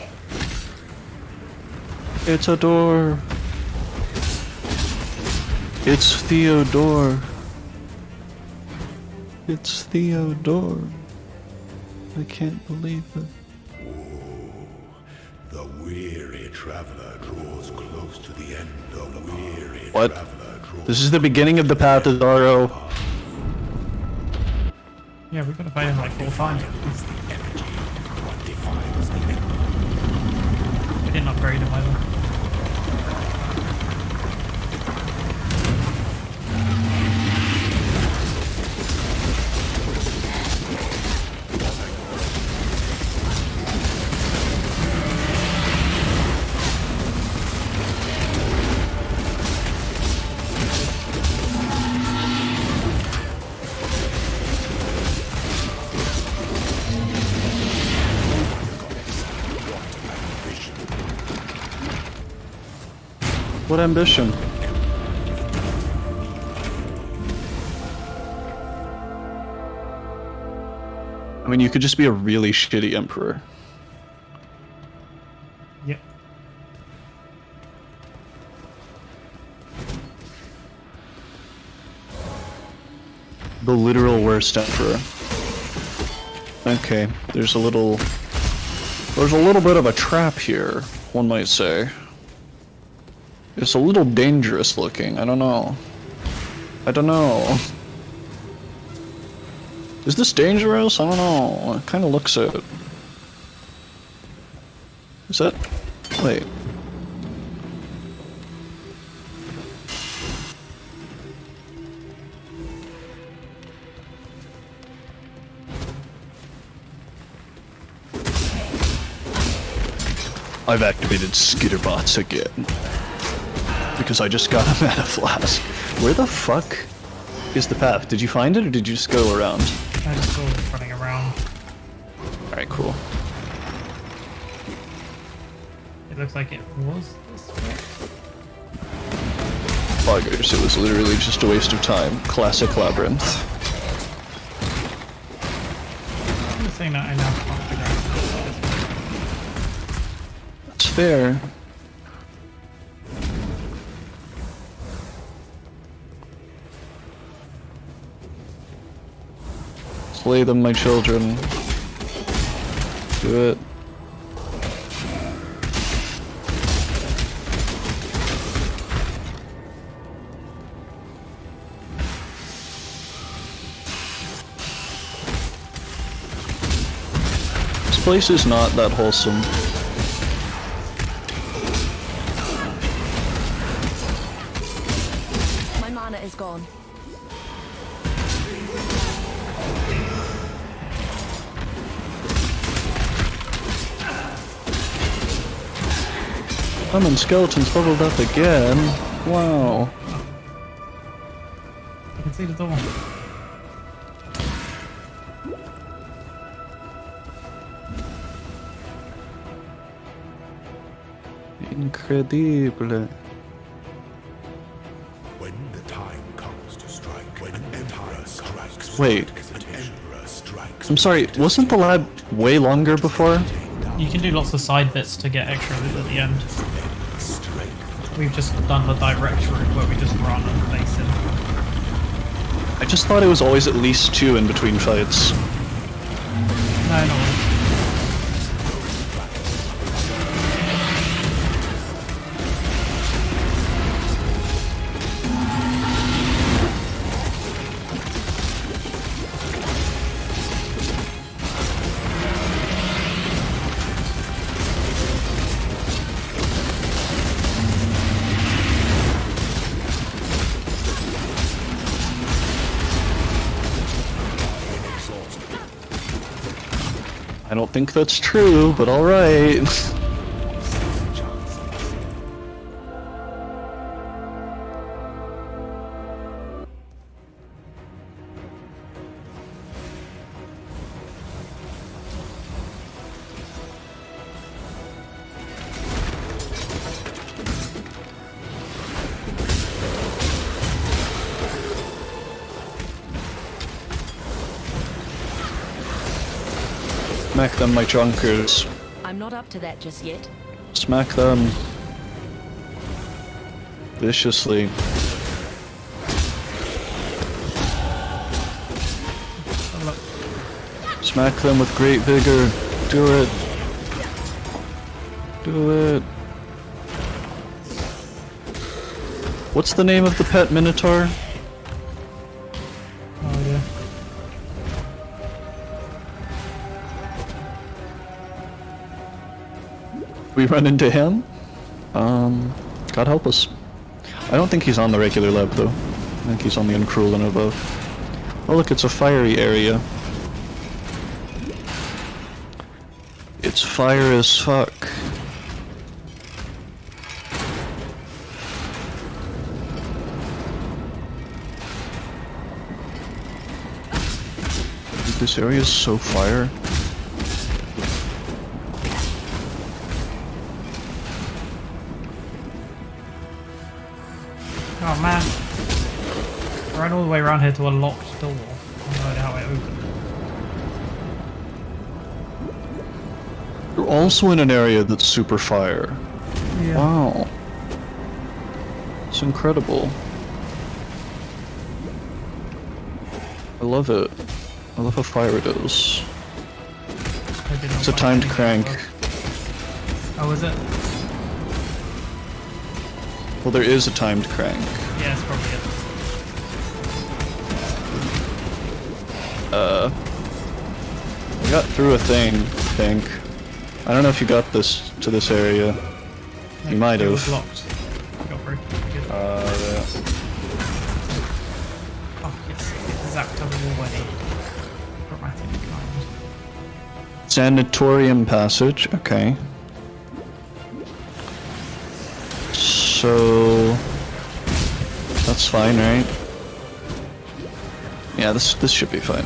It's a door. It's Theodore. It's Theodore. I can't believe it. The weary traveler draws close to the end of the weary What? traveler draws. This is the beginning of the Path of Exile. Yeah, we've got to fight him like 4 times. We didn't upgrade him either. What ambition? I mean, you could just be a really shitty emperor. Yep. The literal worst emperor. Okay, there's a little bit of a trap here. one might say. It's a little dangerous looking, I don't know. I don't know. Is this dangerous? I don't know. It kinda looks it. Is that... wait. I've activated skitterbots again. Because I just got a mana flask. Where the fuck is the path? Did you find it or did you just go around? I just saw it running around. Alright, cool. It looks like it was this way. Buggers, it was literally just a waste of time. Classic labyrinth. I'm just saying that I now can't figure out this way. That's fair. Slay them, my children. Do it. This place is not that wholesome. My mana is gone. Amondin skeletons bubbled up again. Wow. I can see the door. Incredible. When the time comes to strike, when an emperor strikes, Wait. an emperor strikes. I'm sorry, wasn't the lab way longer before? You can do lots of side bits to get extra loot at the end. We've just done the direct route where we just run and face him. I just thought it was always at least 2 in between fights. No, no. I don't think that's true, but alright. Smack them, my drunkers. I'm not up to that just yet. Smack them. Viciously. Smack them with great vigor. Do it. Do it. What's the name of the pet minotaur? Oh yeah. We run into him? God help us. I don't think he's on the regular lab though. I think he's on the uncruel and above. Oh look, it's a fiery area. It's fire as fuck. Dude, this area is so fire. Oh man. I ran all the way around here to a locked door. I have no idea how it opened. You're also in an area that's super fire. Yeah. Wow. It's incredible. I love it. I love how fire it is. I did not It's a find timed anything crank. else. Oh, is it? Well, there is a timed crank. Yeah, it's probably it. We got through a thing, I think. I don't know if you got this to this area. You might It have. was locked. Got through. Good. Yeah. Oh, yes. It's zapped out of the way. Dramatic kind. Sanatorium passage, okay. So that's fine, right? Yeah, this should be fine.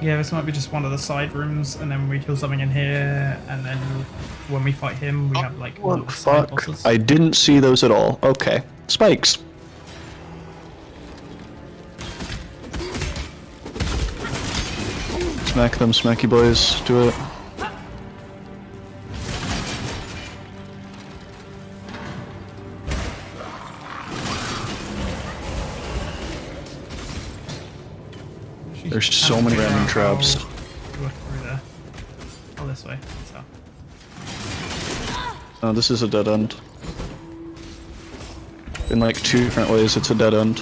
Yeah, this might be just one of the side rooms, and then we kill something in here, and then when we fight him, we have like one of the side Fuck. bosses. I didn't see those at all. Okay. Spikes. Smack them, smacky boys. Do it. There's so many random traps. Go through there. Oh, this way. So. Oh, this is a dead end. In like 2 different ways, it's a dead end.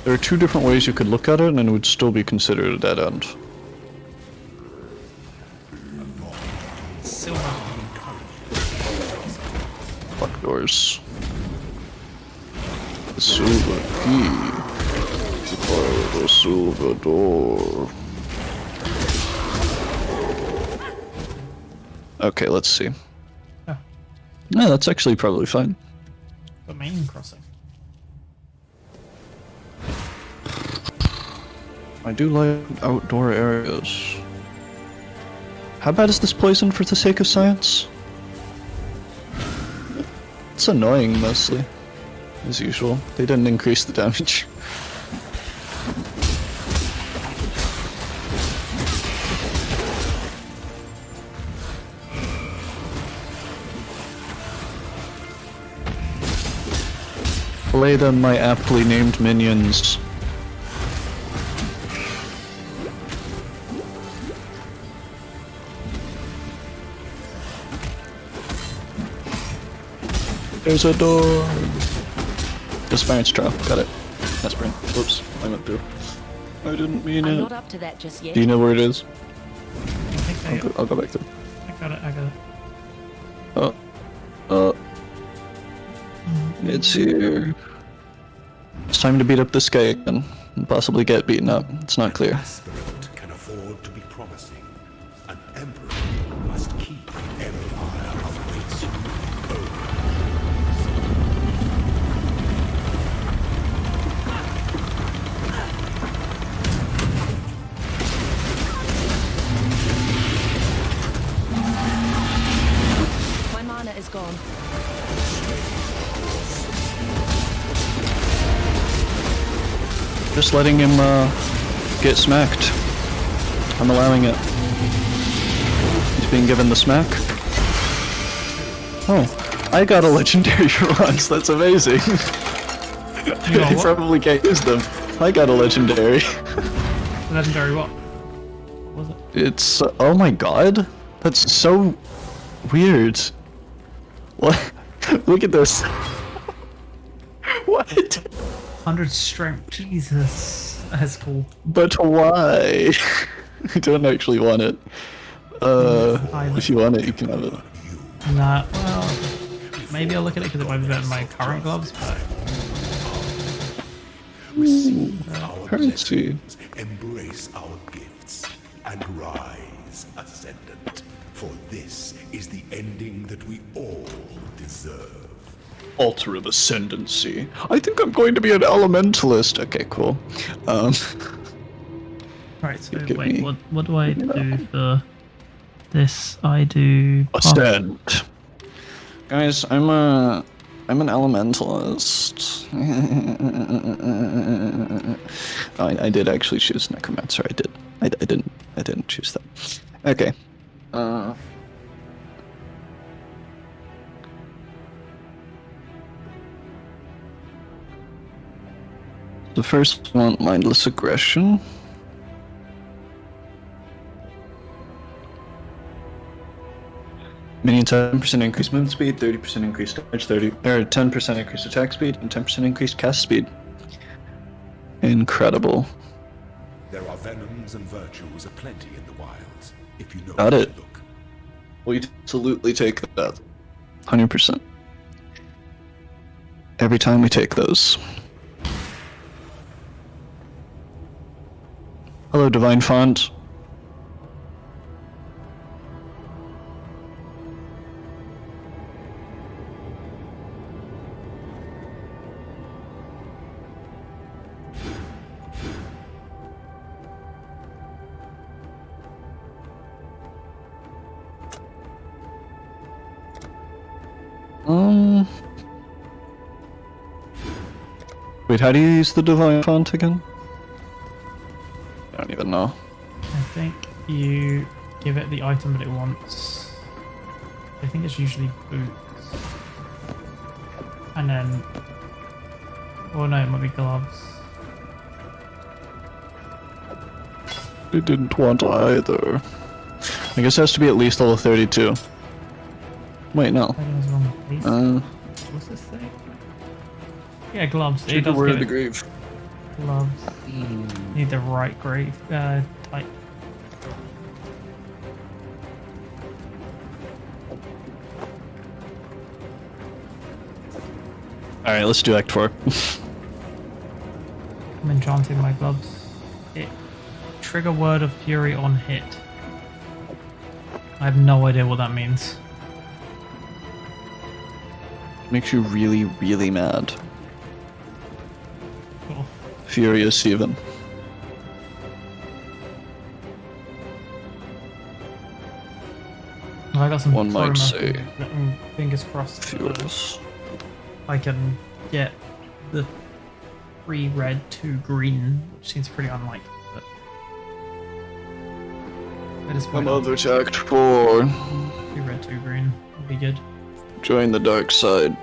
There are 2 different ways you could look at it, and it would still be considered a dead end. Silver. Fuck doors. The silver key. Oh, the silver door. Okay, let's see. Oh, No, that's actually probably fine. the main crossing. I do like outdoor areas. How bad is this poison for the sake of science? It's annoying, mostly. As usual. They didn't increase the damage. Play them, my aptly named minions. There's a door. Aspirant's trial. Got it. Aspirant. Whoops. I went through. I didn't mean I'm it. not up to that just yet. Do you know where it is? I think I'll go back through. I got it, I got it. It's here. It's time to beat up this guy again. And possibly get beaten up. It's not clear. Aspirant can afford to be promising. An emperor must keep the empire awaits you. My mana is gone. Just letting him get smacked. I'm allowing it. He's being given the smack. Oh, I got a legendary for once. That's amazing. You got I what? probably can't use them. I got a legendary. Legendary what? What was it? It's oh my god, that's so weird. What? Look at this. What? 100 strength. Jesus. That's cool. But why? I don't actually want it. If you want it, you can have it. Nah, well, maybe I'll look at it because it might be better than my current gloves, but Our Currency. blessings, embrace our gifts, and rise, ascendant. For this is the ending that we all deserve. Altar of Ascendancy. I think I'm going to be an elementalist. Okay, cool. right. So Give wait, me- what do I do for this? I do Ascend. Guys, I'm an elementalist. I did actually choose necromancer. I did. I didn't choose that. Okay. The first one, mindless aggression. means 10% increased movement speed, 30% increased damage, 10% increased attack speed, and 10% increased cast speed. Incredible. There are venoms and virtues aplenty in the wilds, if you know Got where it. to look. We absolutely take that. 100%. Every time we take those. Hello, Divine Font. Wait, how do you use the Divine Font again? I don't even know. I think you give it the item that it wants. I think it's usually boots. And then... Oh no, it might be gloves. It didn't want either. I guess it has to be at least level 32. Wait, no. I think it was wrong place. What's this thing? Yeah, gloves. It does Word give of the it grave. gloves. Need the right grave type. Alright, let's do Act 4. I'm enchanting my gloves. It trigger word of fury on hit. I have no idea what that means. Makes you really, really mad. Cool. Furious even. I got some One might promo say. and fingers crossed. Furious. I can get the 3 red, 2 green, which seems pretty unlikely. But at this point, Another to Act 4. 2 red, 2 green would be good. Join the dark side.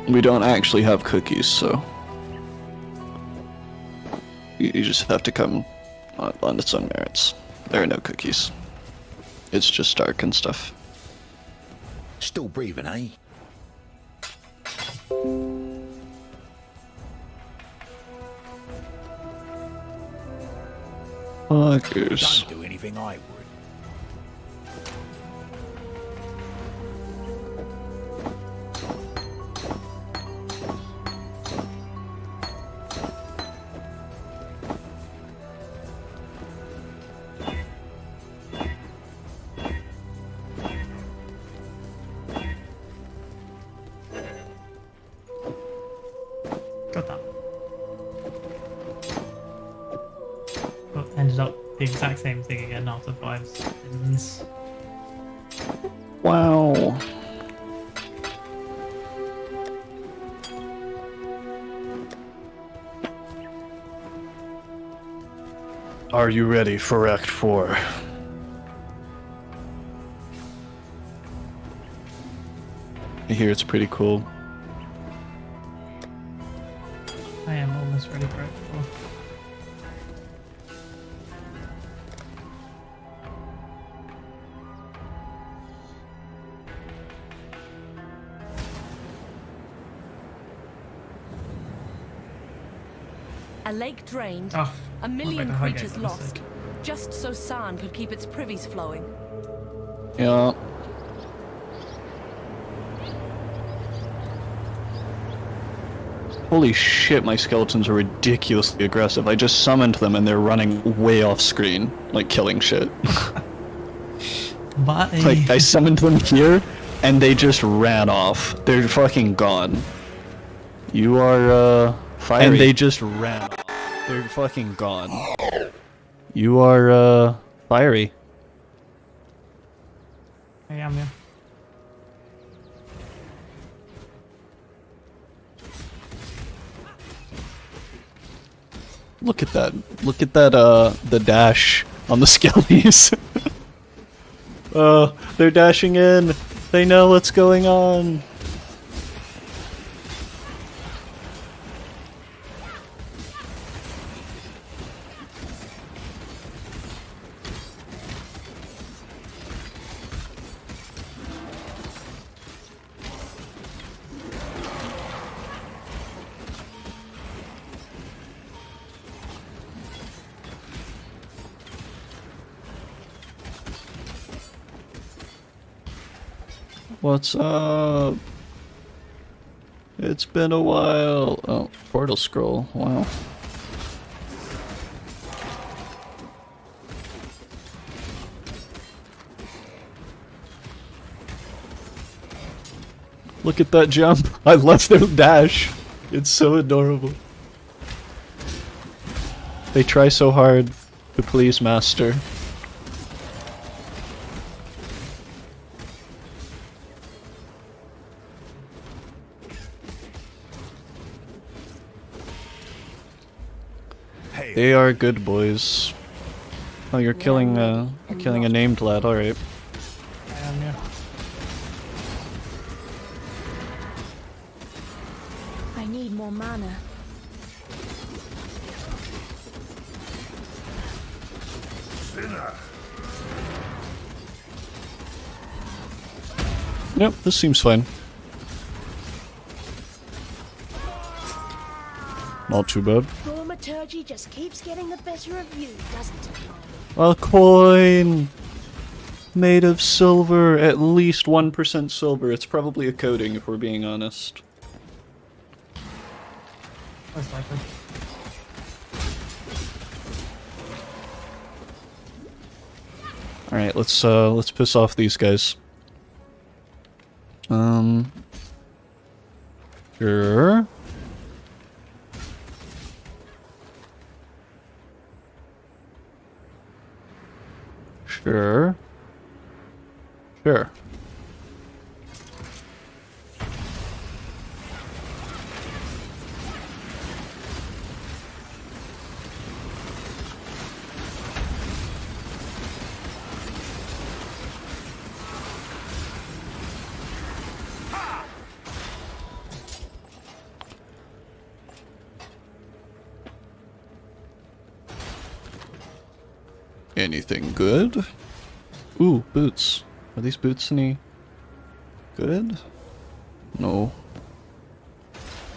We don't actually have cookies, so you just have to come on its own merits. There are no cookies. It's just dark and stuff. Still breathing, eh? Fuckers. Don't do anything I would. Got that. But ended up the exact same thing again after 5 seconds. Wow. Are you ready for Act 4? I hear it's pretty cool. I am almost ready for it. Cool. A lake drained, Oh, a million the high creatures gate, lost, honestly. just so San could keep its privies flowing. Yeah. Holy shit, my skeletons are ridiculously aggressive. I just summoned them and they're running way off screen, like killing shit. But Like, I summoned them here and they just ran off. They're fucking gone. You are, fiery. And they just ran off. They're fucking gone. You are, fiery. I am, yeah. Look at that. Look at that, the dash on the skellies. They're dashing in. They know what's going on. What's up? It's been a while. Oh, portal scroll. Wow. Look at that jump. I love their dash. It's so adorable. They try so hard to please Master. They are good boys. Oh, you're killing a named lad. All right. Yeah. I need more mana. Yep, this seems fine. Not too bad. Thaumaturgy just keeps getting the better of you, doesn't it? A coin! Made of silver, at least 1% silver. It's probably a coating if we're being honest. Most likely. Alright, let's piss off these guys. Sure. Sure. Sure. Anything good? Ooh, boots. Are these boots any good? No.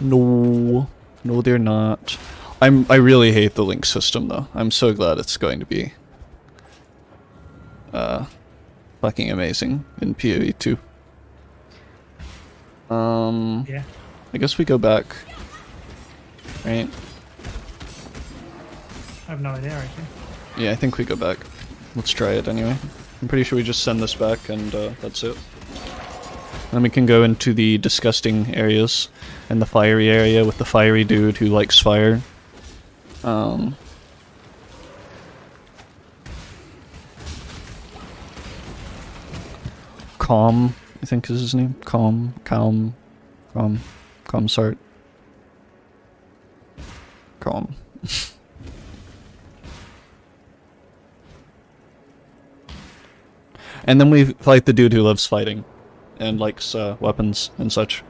No. No, they're not. I really hate the link system though. I'm so glad it's going to be fucking amazing in PoE 2. Yeah. I guess we go back. Right? I have no idea actually. Yeah, I think we go back. Let's try it anyway. I'm pretty sure we just send this back and that's it. Then we can go into the disgusting areas and the fiery area with the fiery dude who likes fire. Calm, I think is his name. Calm Sart. Calm. And then we fight the dude who loves fighting and likes weapons and such.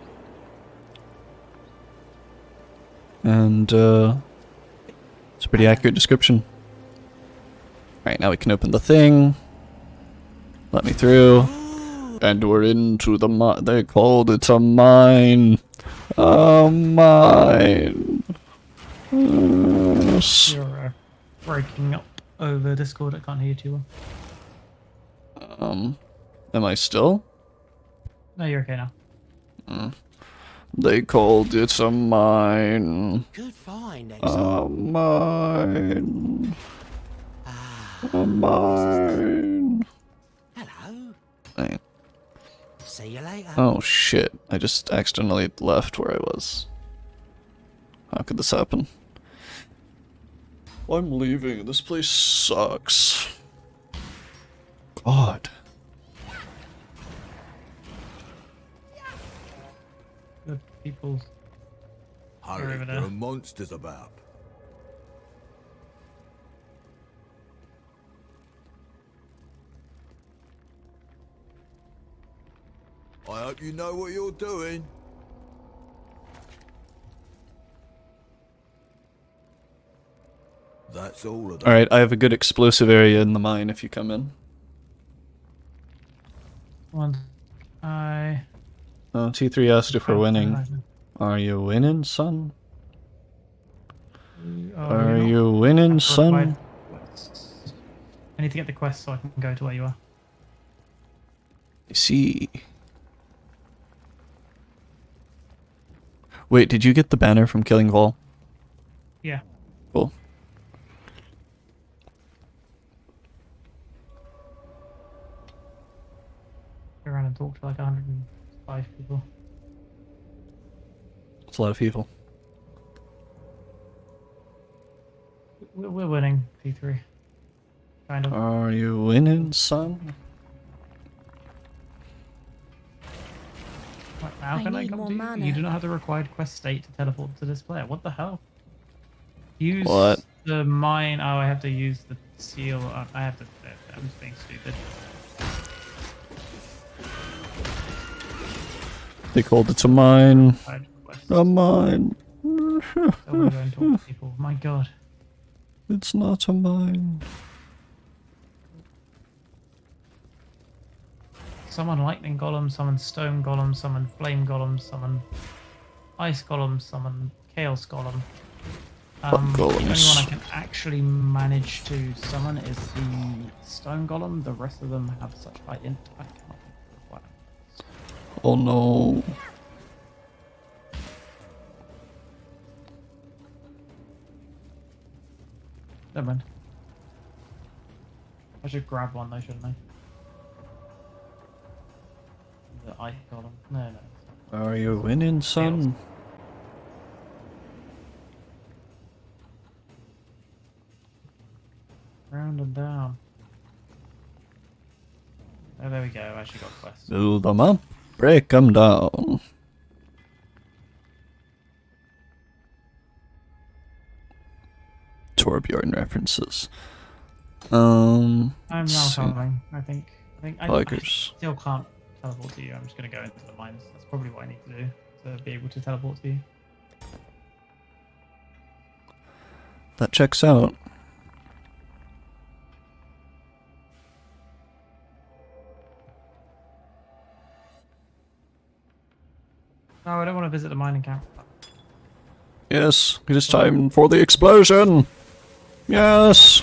And it's a pretty accurate description. Alright, now we can open the thing. Let me through. And we're into the mine. They called it a mine. A mine. You're breaking up over Discord. I can't hear you too well. Am I still? No, you're okay now. They called it a mine. Good find, A mine. A mine. Hello. Hey. See you later. Oh shit, I just accidentally left where I was. How could this happen? I'm leaving, this place sucks. God. Good people. Hurry, over there there. are monsters about. I hope you know what you're doing. That's all of them. Alright, I have a good explosive area in the mine if you come in. One. I. Oh, T3 asked if we're winning. Are you winning, son? Are you winning, son? I need to get the quest so I can go to where you are. I see. Wait, did you get the banner from killing Vol? Yeah. Cool. Go around and talk to like 105 people. It's a lot of people. We're winning P3. Kind of. Are you winning, son? What, how I can I need come more to you? mana. You do not have the required quest state to teleport to this player. What the hell? Use What? the mine. Oh, I have to use the seal. I have to. I'm just being stupid. They called it a mine. Required quest. A mine. I want to go and talk to people. My god. It's not a mine. Summon lightning golem, summon stone golem, summon flame golem, summon ice golem, summon chaos golem. The only one I can actually manage to summon is the stone golem. The rest of them have such high int. I cannot require. Oh no. Never mind. I should grab one though, shouldn't I? The ice golem. No. Are you winning, son? Round and down. Oh, there we go. I actually got quests. Build them up, break them down. Torbjorn references. I'm now coming. I think I Tigers. still can't teleport to you. I'm just gonna go into the mines. That's probably what I need to do to be able to teleport to you. That checks out. No, I don't want to visit the mining camp. Yes, it is time for the explosion. Yes.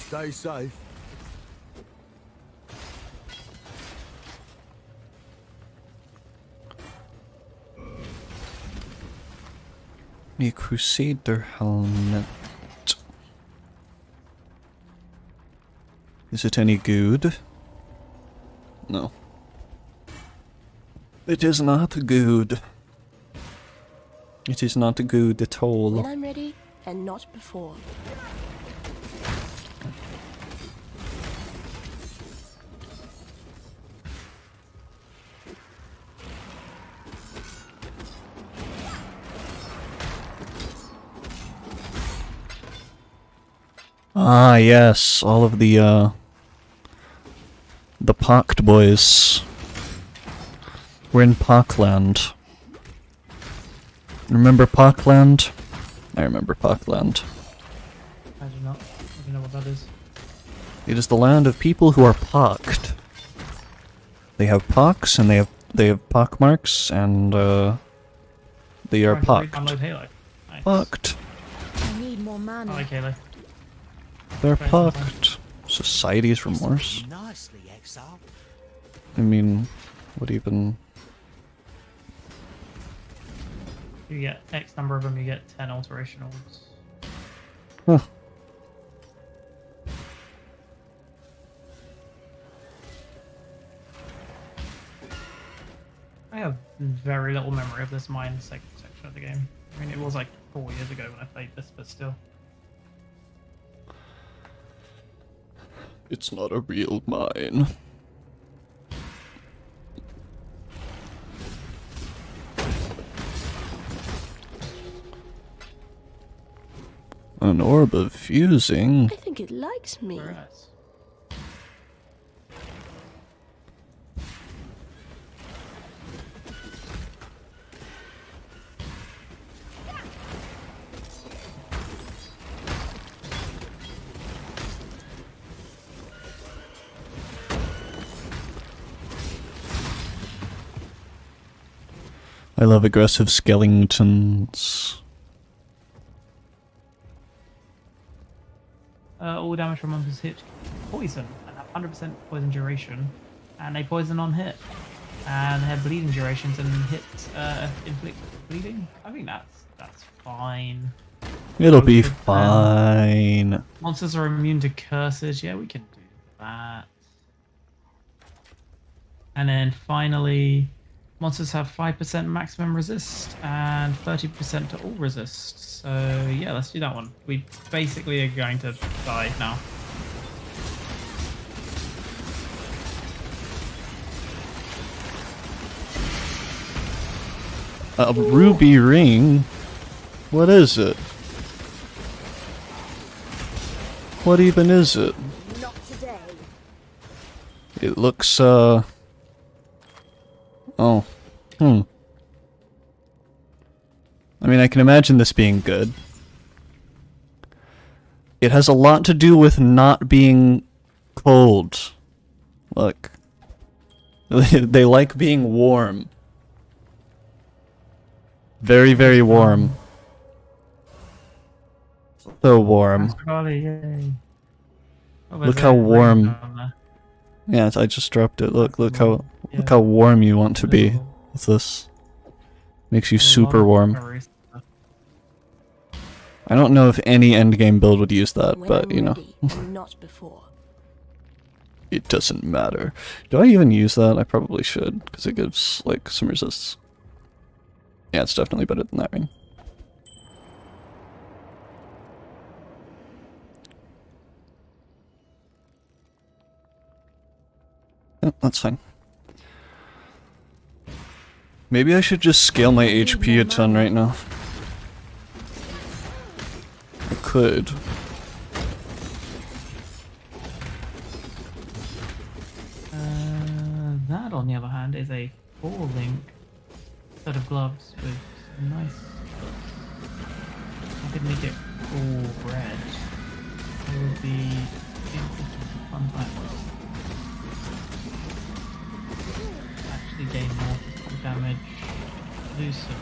Stay safe. A Crusader helmet. Is it any good? No. It is not good. It is not good at all. When I'm ready, and not before. Ah, yes, all of the Pocked boys. We're in Pockland. Remember Pockland? I remember Pockland. I do not. I don't know what that is. It is the land of people who are pocked. They have pocks, and they have pock marks, and they are pocked. Unload Halo. Nice. Pocked. I need more I mana. like Halo. They're Right, pocked. Society's remorse. Nicely, Exile. I mean, what even? You get X number of them, you get 10 alterationals. Huh. I have very little memory of this mine section of the game. I mean, it was like 4 years ago when I played this, but still. It's not a real mine. An orb of fusing. I think it likes me. Very nice. I love aggressive skeletons. all damage from monsters hit poison and have 100% poison duration, and a poison on hit, and they have bleeding durations and hit inflict bleeding. I think that's fine. It'll be Both of them. fine. Monsters are immune to curses. Yeah, we can do that. And then finally, monsters have 5% maximum resist and 30% to all resist. So yeah, let's do that one. We basically are going to die now. A ruby ring? What is it? What even is it? Not today. It looks, oh. I mean, I can imagine this being good. It has a lot to do with not being cold. Look. They like being warm. Very, very warm. So warm. Yay. Oh, Look there's how a ring warm. down there. Yeah, I just dropped it. Look how Yeah. warm you want to be with this. Makes you super warm. I don't know if any endgame build would use that, When but I'm you know, ready, and not before. it doesn't matter. Do I even use that? I probably should, because it gives like some resists. Yeah, it's definitely better than that ring. Oh, that's fine. Maybe I should just scale my HP a ton right now. I could. That, on the other hand, is a 4-link set of gloves with nice. I could make it all red. It would be fun times. Actually gain more damage, lose some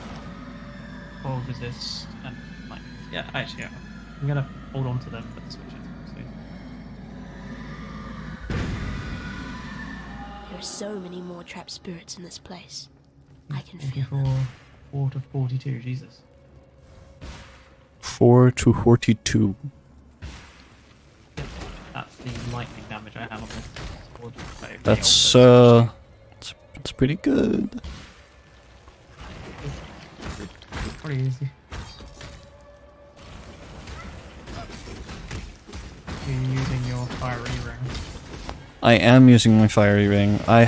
cold resist, and like, yeah, actually, yeah, I'm gonna hold on to them for the switches. There are so many more trapped spirits in this place. I can feel 44, them. 4 to 42, Jesus. 4 to 42. That's the lightning damage I have on this sword. That's it's pretty good. Pretty easy. You're using your fiery ring. I am using my fiery ring. I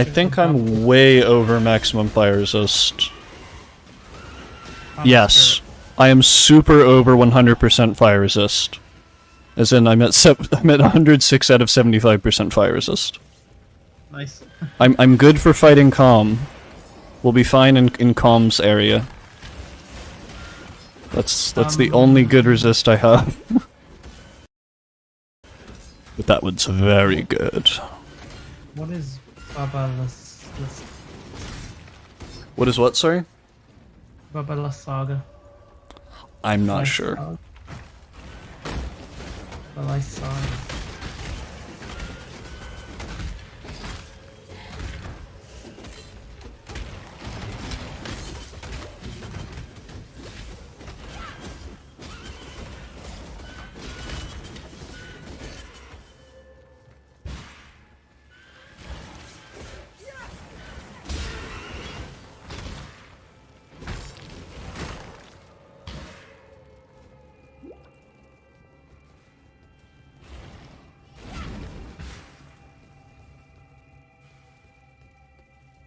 think I'm way over maximum fire resist. Yes. I am super over 100% fire resist. As in, I'm at 106 out of 75% fire resist. Nice. I'm good for fighting calm. We'll be fine in calm's area. That's the only good resist I have. But that one's very good. What is Babalas What is what, sorry? Saga? I'm not sure. Babalas Saga.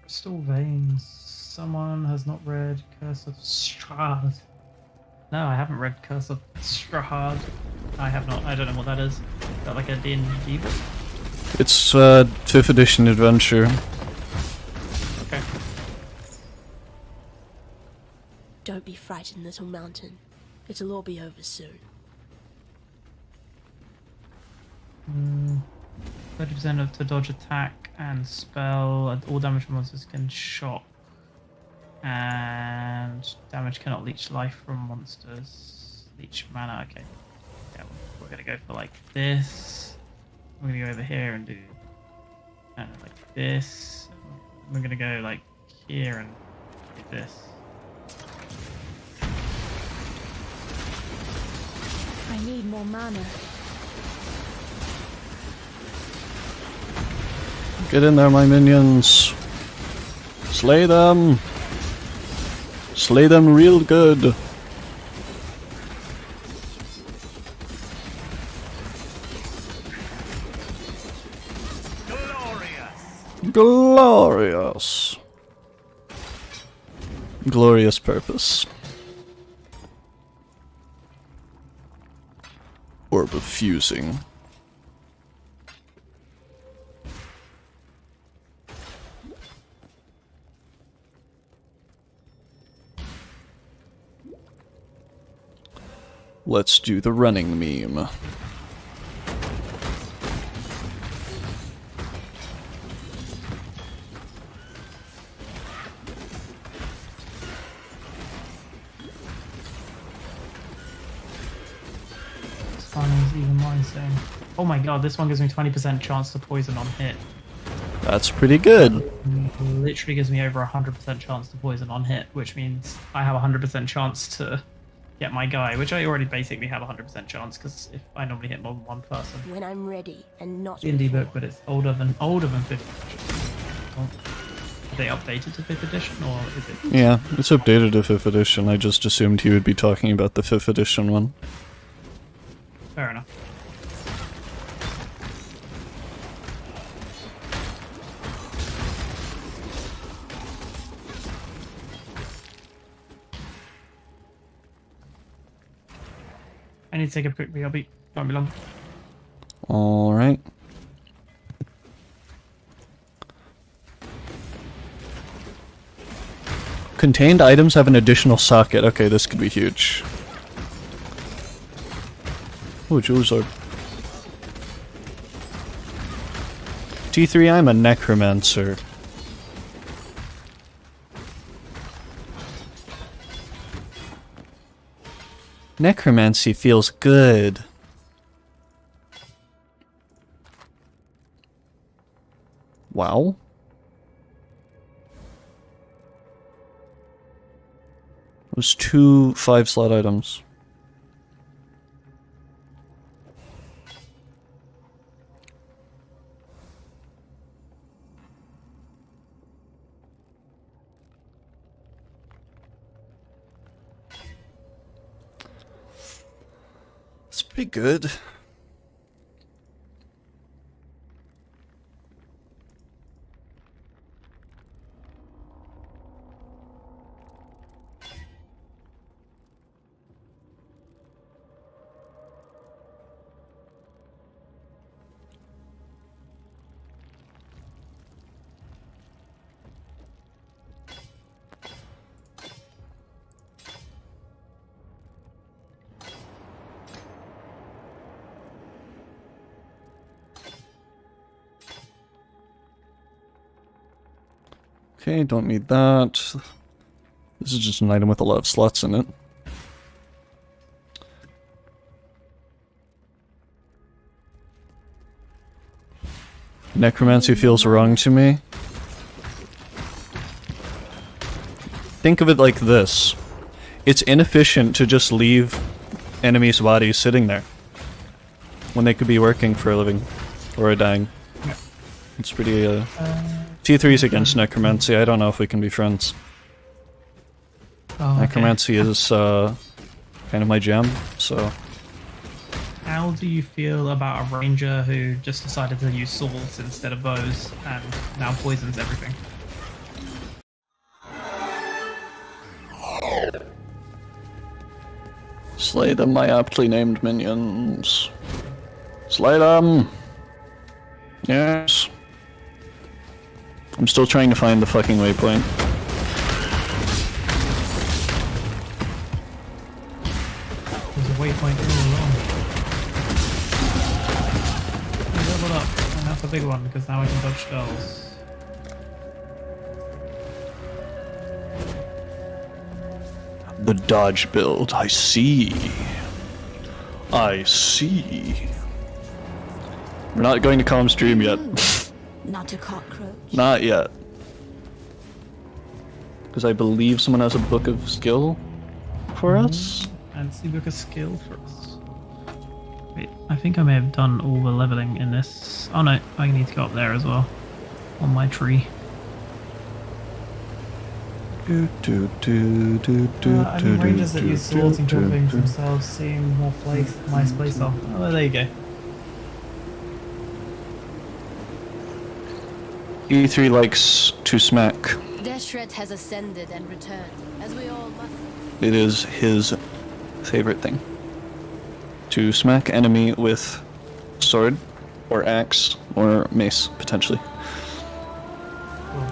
Crystal Veins. Someone has not read Curse of Strahd. No, I haven't read Curse of Strahd. I have not. I don't know what that is. Is that like a D&D book? It's 5th edition adventure. Okay. Don't be frightened, little mountain. It'll all be over soon. 30% to dodge attack and spell. All damage from monsters can shock. And damage cannot leech life from monsters. Leech mana, okay. Yeah, we're gonna go for like this. We're gonna go over here and do like this. We're gonna go like here and do this. I need more mana. Get in there, my minions. Slay them. Slay them real good. Glorious. Glorious purpose. Orb of fusing. Let's do the running meme. Even mine saying, oh my god, this one gives me 20% chance to poison on hit. That's pretty good. Literally gives me over 100% chance to poison on hit, which means I have 100% chance to get my guy, which I already basically have 100% chance because if I normally hit more than one person. When I'm ready and not Indie before. book, but it's older than 5th edition. Are they updated to 5th edition or is it? Yeah, it's updated to 5th edition. I just assumed he would be talking about the 5th edition one. Fair enough. I need to take a quick BRB. Won't be long. Alright. Contained items have an additional socket. Okay, this could be huge. Ooh, Jewel's Orb. T3, I'm a necromancer. Necromancy feels good. Wow. Those 2 5-slot items. It's pretty good. Okay, don't need that. This is just an item with a lot of slots in it. Necromancy feels wrong to me. Think of it like this. It's inefficient to just leave enemies' bodies sitting there when they could be working for a living or dying. It's pretty, T3's against Necromancy. I don't know if we can be friends. Oh, okay. Necromancy is, kind of my jam, so... How do you feel about a ranger who just decided to use swords instead of bows and now poisons everything? Slay them, my aptly named minions. Slay them! Yes. I'm still trying to find the fucking waypoint. There's a waypoint all along. I leveled up, and that's a big one because now I can dodge spells. The dodge build, I see. I see. We're not going to calm stream yet. Not a cockroach. Not yet. Because I believe someone has a book of skill for us. Fancy book of skill for us. Wait, I think I may have done all the leveling in this. Oh no, I need to go up there as well. On my tree. Rangers that use swords and kill things themselves seem more nice playstyle. Oh, there you go. E3 likes to smack. Deshret has ascended and returned, as we all must. It is his favorite thing. To smack enemy with sword, or axe, or mace, potentially.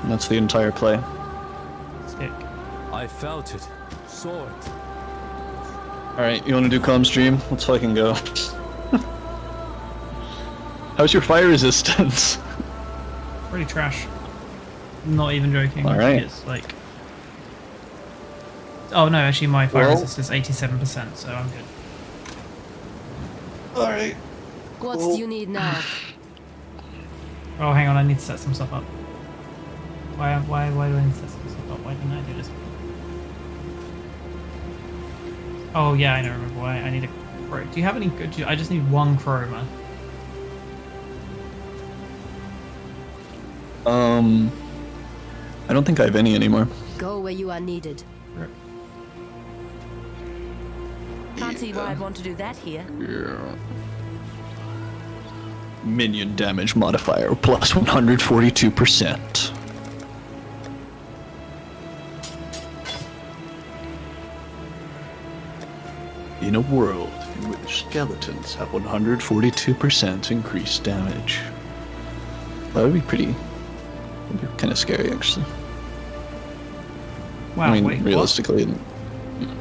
And that's the entire play. Stick. I felt it. Saw it. Alright, you wanna do calm stream? Let's fucking go. How's your fire resistance? Pretty trash. Not even joking. Alright. It's like... Oh no, actually my fire resistance is 87%, so I'm good. Alright. What do you need now? Oh, hang on, I need to set some stuff up. Why do I need to set some stuff up? Why didn't I do this? Oh yeah, I don't remember why. I need a crow. Do you have any good... I just need one chroma. I don't think I have any anymore. Go where you are needed. Can't see why I'd want to do that here. Yeah. Minion damage modifier plus 142%. In a world in which skeletons have 142% increased damage. That would be pretty... That'd be kind of scary, actually. Wow, I mean, wait, realistically...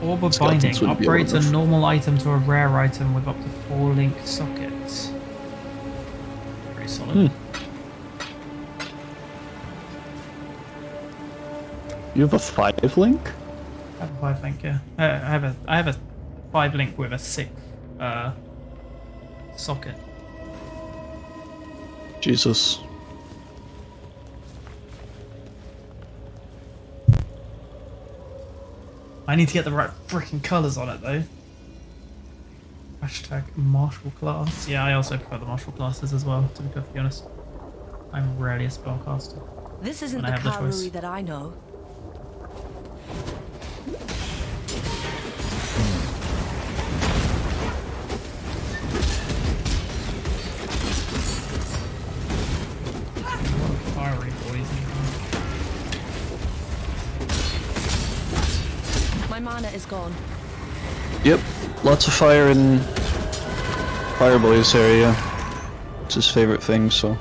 Orb of Skeletons Binding wouldn't be upgrades a enough. normal item to a rare item with up to 4 link sockets. Pretty solid. You have a 5 link? I have a 5 link, yeah. I have a 5 link with a 6 socket. Jesus. I need to get the right freaking colours on it though. Hashtag martial class. Yeah, I also prefer the martial classes as well, to be perfectly honest. I'm rarely a spellcaster. This isn't When the I have the choice. Karui that I know. Fiery poison. My mana is gone. Yep, lots of fire in Fireboy's area. It's his favorite thing, so...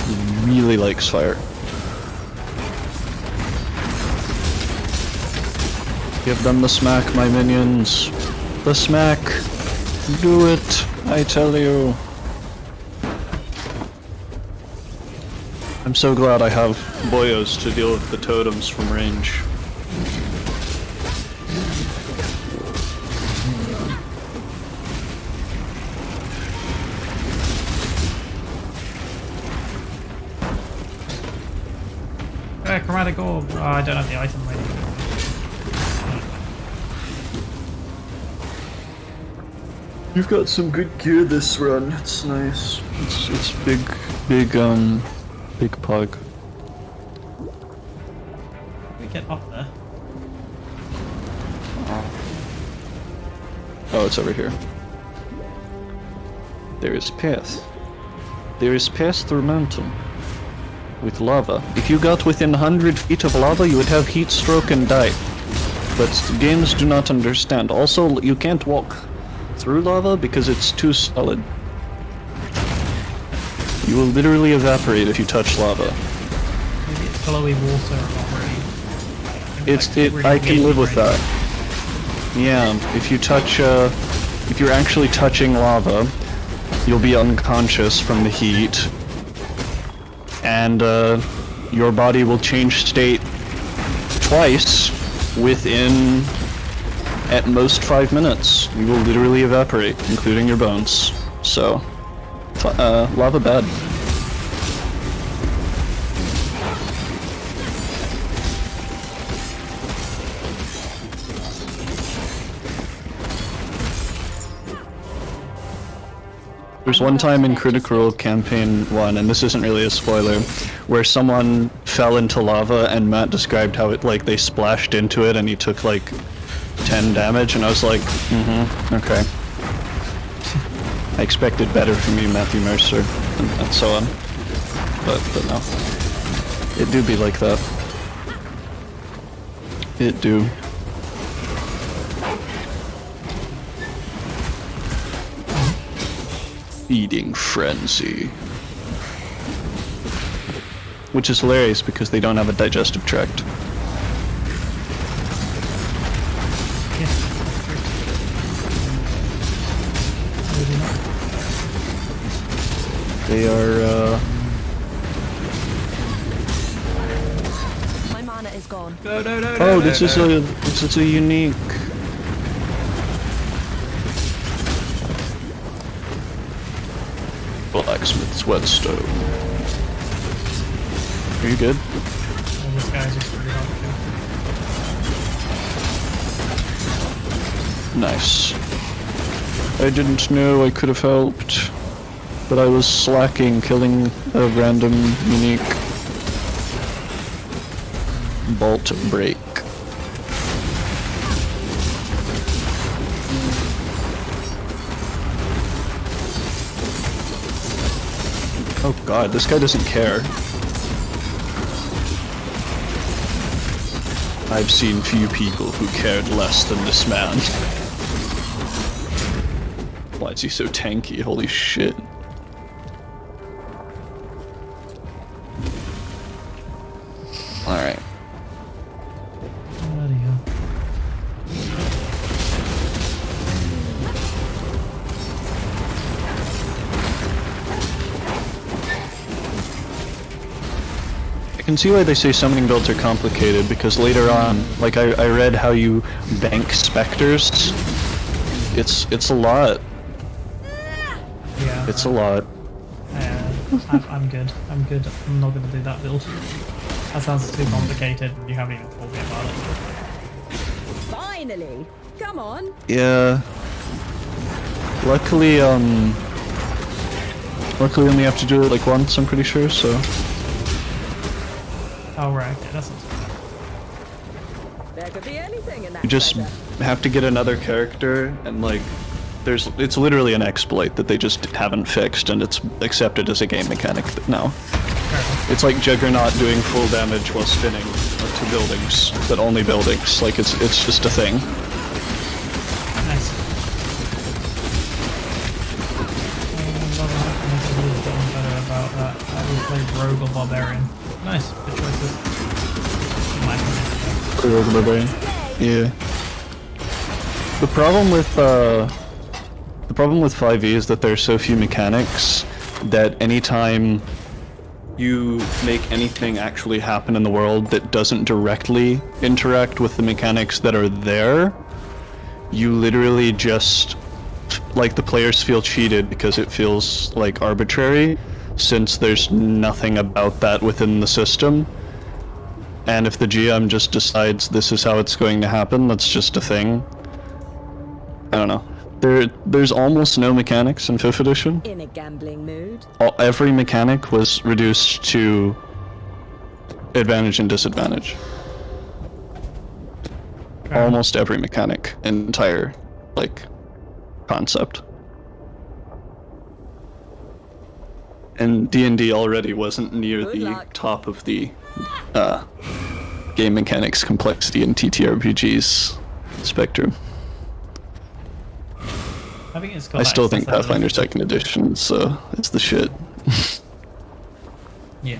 He really likes fire. Give them the smack, my minions. The smack. Do it, I tell you. I'm so glad I have boyos to deal with the totems from range. Chromatic orb. Oh, I don't have the item ready. You've got some good gear this run. It's nice. It's big pug. We get up there. Oh, it's over here. There is path. There is path through mountain. With lava. If you got within 100 feet of lava, you would have heat stroke and die. But games do not understand. Also, you can't walk through lava because it's too solid. You will literally evaporate if you touch lava. Maybe it's glowy water already. I can live with that. Yeah, if you touch, if you're actually touching lava, you'll be unconscious from the heat. And, your body will change state twice within at most 5 minutes. You will literally evaporate, including your bones. So, lava bad. There's one time in Critical Role Campaign 1, and this isn't really a spoiler, where someone fell into lava and Matt described how it, like, they splashed into it and he took, like, 10 damage, and I was like, okay. I expected better from you, Matthew Mercer, and so on. But no. It do be like that. It do. Eating frenzy. Which is hilarious because they don't have a digestive tract. Yeah, that's true. Maybe not. They are, My mana is gone. oh, this is a unique. Blacksmith's whetstone. Are you good? Well, this guy's just pretty hard to kill. Nice. I didn't know I could have helped, but I was slacking, killing a random unique bolt break. Oh god, this guy doesn't care. I've seen few people who cared less than this man. Why is he so tanky? Holy shit. Alright. Bloody hell. I can see why they say summoning builds are complicated, because later on, like I read how you bank specters. It's a lot. Yeah. It's a lot. I'm good. I'm good. I'm not gonna do that build. That sounds too complicated. You haven't even told me about it. Finally! Come on! Yeah. Luckily, luckily only have to do it like once, I'm pretty sure, so. Oh right, okay, that's not so bad. There could be anything in that. You just have to get another character, and like, it's literally an exploit that they just haven't fixed, and it's accepted as a game mechanic now. It's like Juggernaut doing full damage while spinning to buildings, but only buildings. Like, it's just a thing. Nice. Better about that. I will play Rogue or Barbarian. Nice, good choices. Rogue Barbarian. Yeah. The problem with 5e is that there are so few mechanics that anytime you make anything actually happen in the world that doesn't directly interact with the mechanics that are there, you literally just, like, the players feel cheated because it feels like arbitrary, since there's nothing about that within the system. And if the GM just decides this is how it's going to happen, that's just a thing. I don't know. There's almost no mechanics in 5th edition. In a gambling mood. Every mechanic was reduced to advantage and disadvantage. Almost every mechanic, entire, like, concept. And D&D already wasn't near the top of the game mechanics complexity in TTRPG's spectrum. I still think Pathfinder 2nd edition, so it's the shit. Yeah.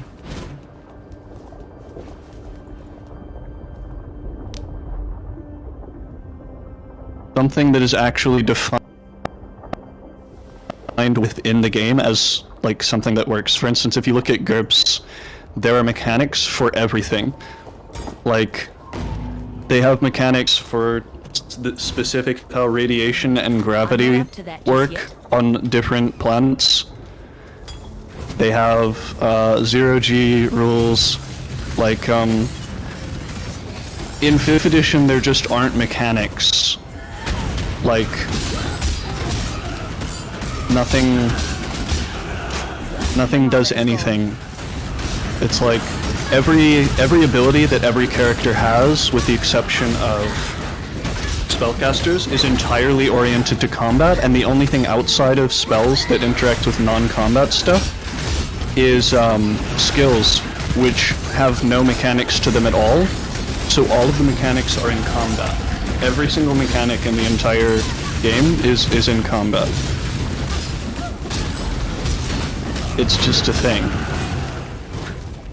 Something that is actually defined within the game as, like, something that works. For instance, if you look at GURPS, there are mechanics for everything. Like, they have mechanics for specific how radiation and gravity work on different planets. They have 0G rules, like in 5th edition there just aren't mechanics. Like nothing does anything. It's like every ability that every character has, with the exception of spellcasters, is entirely oriented to combat, and the only thing outside of spells that interact with non-combat stuff is skills, which have no mechanics to them at all. So all of the mechanics are in combat. Every single mechanic in the entire game is in combat. It's just a thing.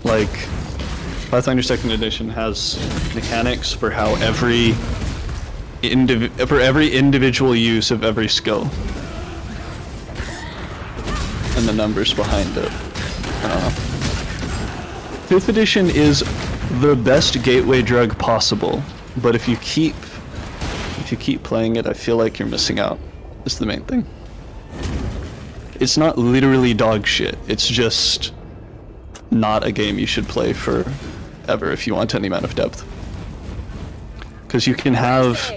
Like, Pathfinder 2nd Edition has mechanics for how every individual use of every skill. And the numbers behind it. 5th Edition is the best gateway drug possible, but if you keep playing it, I feel like you're missing out. Is the main thing. It's not literally dog shit. It's just not a game you should play forever if you want any amount of depth. Because you can have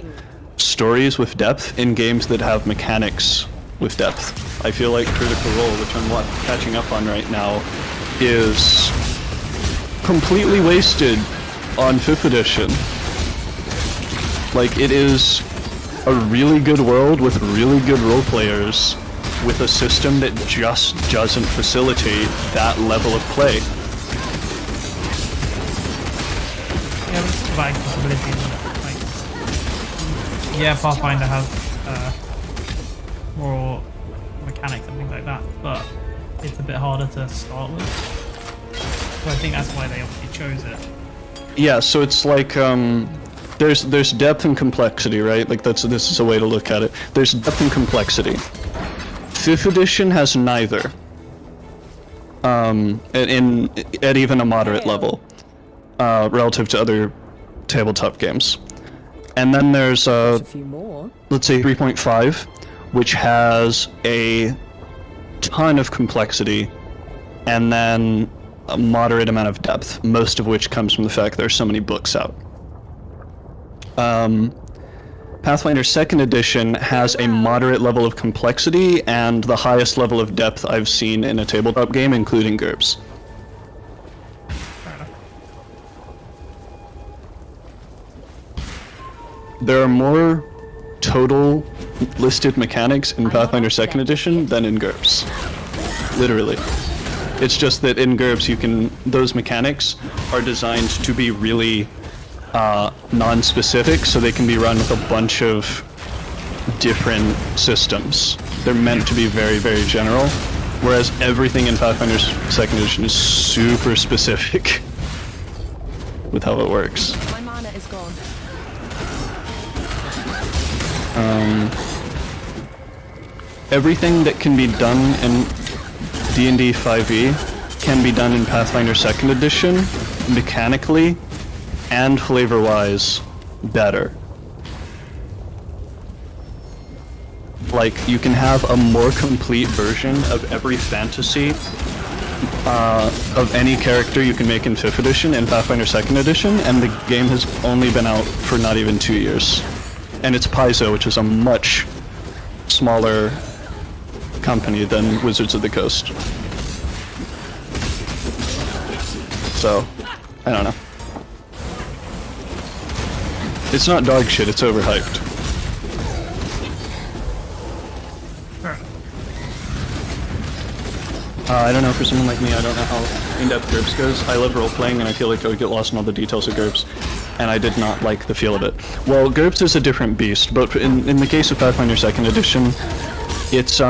stories with depth in games that have mechanics with depth. I feel like Critical Role, which I'm catching up on right now, is completely wasted on 5th edition. Like, it is a really good world with really good role players, with a system that just doesn't facilitate that level of play. Yeah, it's providing possibilities. Like, yeah, Pathfinder has more mechanics and things like that, but it's a bit harder to start with. So I think that's why they obviously chose it. Yeah, so it's like there's depth and complexity, right? Like this is a way to look at it. There's depth and complexity. 5th edition has neither. At even a moderate level, relative to other tabletop games. And then there's let's say 3.5, which has a ton of complexity, and then a moderate amount of depth, most of which comes from the fact there are so many books out. Pathfinder 2nd Edition has a moderate level of complexity and the highest level of depth I've seen in a tabletop game, including GURPS. There are more total listed mechanics in Pathfinder 2nd Edition than in GURPS. Literally. It's just that in GURPS those mechanics are designed to be really non-specific, so they can be run with a bunch of different systems. They're meant to be very, very general, whereas everything in Pathfinder 2nd Edition is super specific with how it works. My mana is gone. Everything that can be done in D&D 5e can be done in Pathfinder 2nd Edition, mechanically and flavor-wise better. Like, you can have a more complete version of every fantasy of any character you can make in 5th edition and Pathfinder 2nd edition, and the game has only been out for not even 2 years. And it's Paizo, which is a much smaller company than Wizards of the Coast. So, I don't know. It's not dog shit, it's overhyped. I don't know, for someone like me, I don't know how in-depth GURPS goes. I love role-playing and I feel like I would get lost in all the details of GURPS, and I did not like the feel of it. Well, GURPS is a different beast, but in the case of Pathfinder 2nd edition, it's,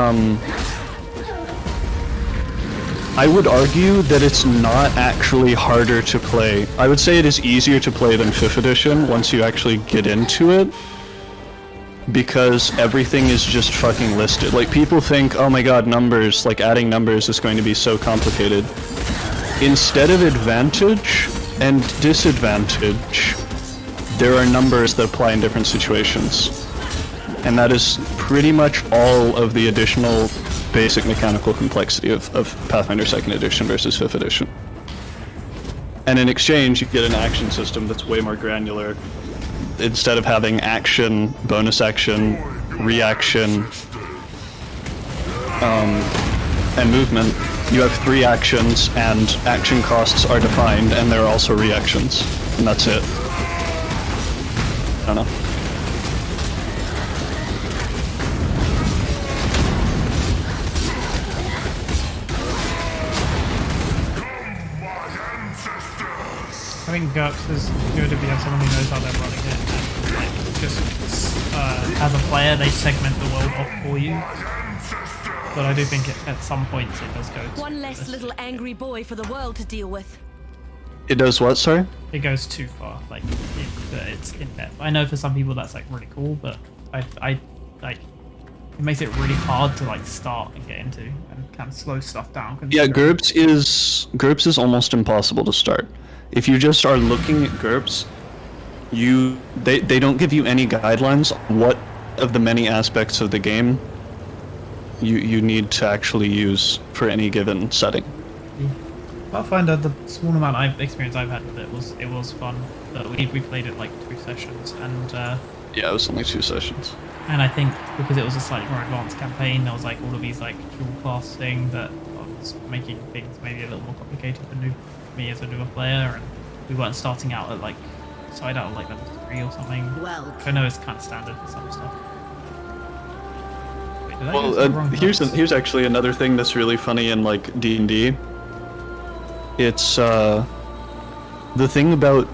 I would argue that it's not actually harder to play. I would say it is easier to play than 5th edition once you actually get into it, because everything is just fucking listed. Like, people think, oh my god, numbers, like adding numbers is going to be so complicated. Instead of advantage and disadvantage, there are numbers that apply in different situations. And that is pretty much all of the additional basic mechanical complexity of Pathfinder 2nd Edition versus 5th Edition. And in exchange, you get an action system that's way more granular. Instead of having action, bonus action, reaction, and movement, you have 3 actions, and action costs are defined, and there are also reactions. And that's it. I don't know. I think GURPS is good if you have someone who knows how they're running it, and like just as a player they segment the world off for you. But I do think at some points it does go to One less little angry boy for the world to deal with. It does what, sorry? it goes too far. Like it's in depth. I know for some people that's like really cool, but I like it makes it really hard to like start and get into and kind of slow stuff down. Yeah, GURPS is almost impossible to start. If you just are looking at GURPS, they don't give you any guidelines on what of the many aspects of the game you need to actually use for any given setting. Pathfinder, the small amount of experience I've had with it was fun. But we played it like 2 sessions, and Yeah, it was only 2 sessions. and I think because it was a slightly more advanced campaign, there was like all of these like dual class thing that was making things maybe a little more complicated for me as a newer player, and we weren't starting out at like like level 3 or something. Well, Which I know is kind of standard for some stuff. Wait, did I Well, go to the wrong place? here's actually another thing that's really funny in like D&D. It's the thing about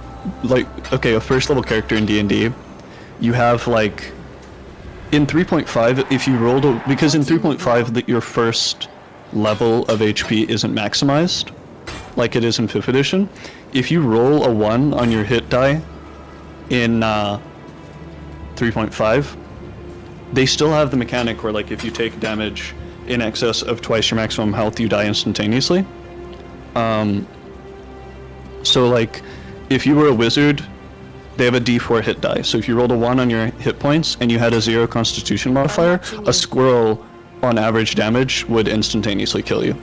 like a first level character in D&D, you have like in 3.5 if you rolled because in 3.5 that your first level of HP isn't maximized like it is in 5th edition. If you roll a 1 on your hit die in 3.5, they still have the mechanic where like if you take damage in excess of twice your maximum health, you die instantaneously. So like if you were a wizard, they have a d4 hit die. So if you rolled a 1 on your hit points and you had a 0 constitution modifier, a squirrel on average damage would instantaneously kill you.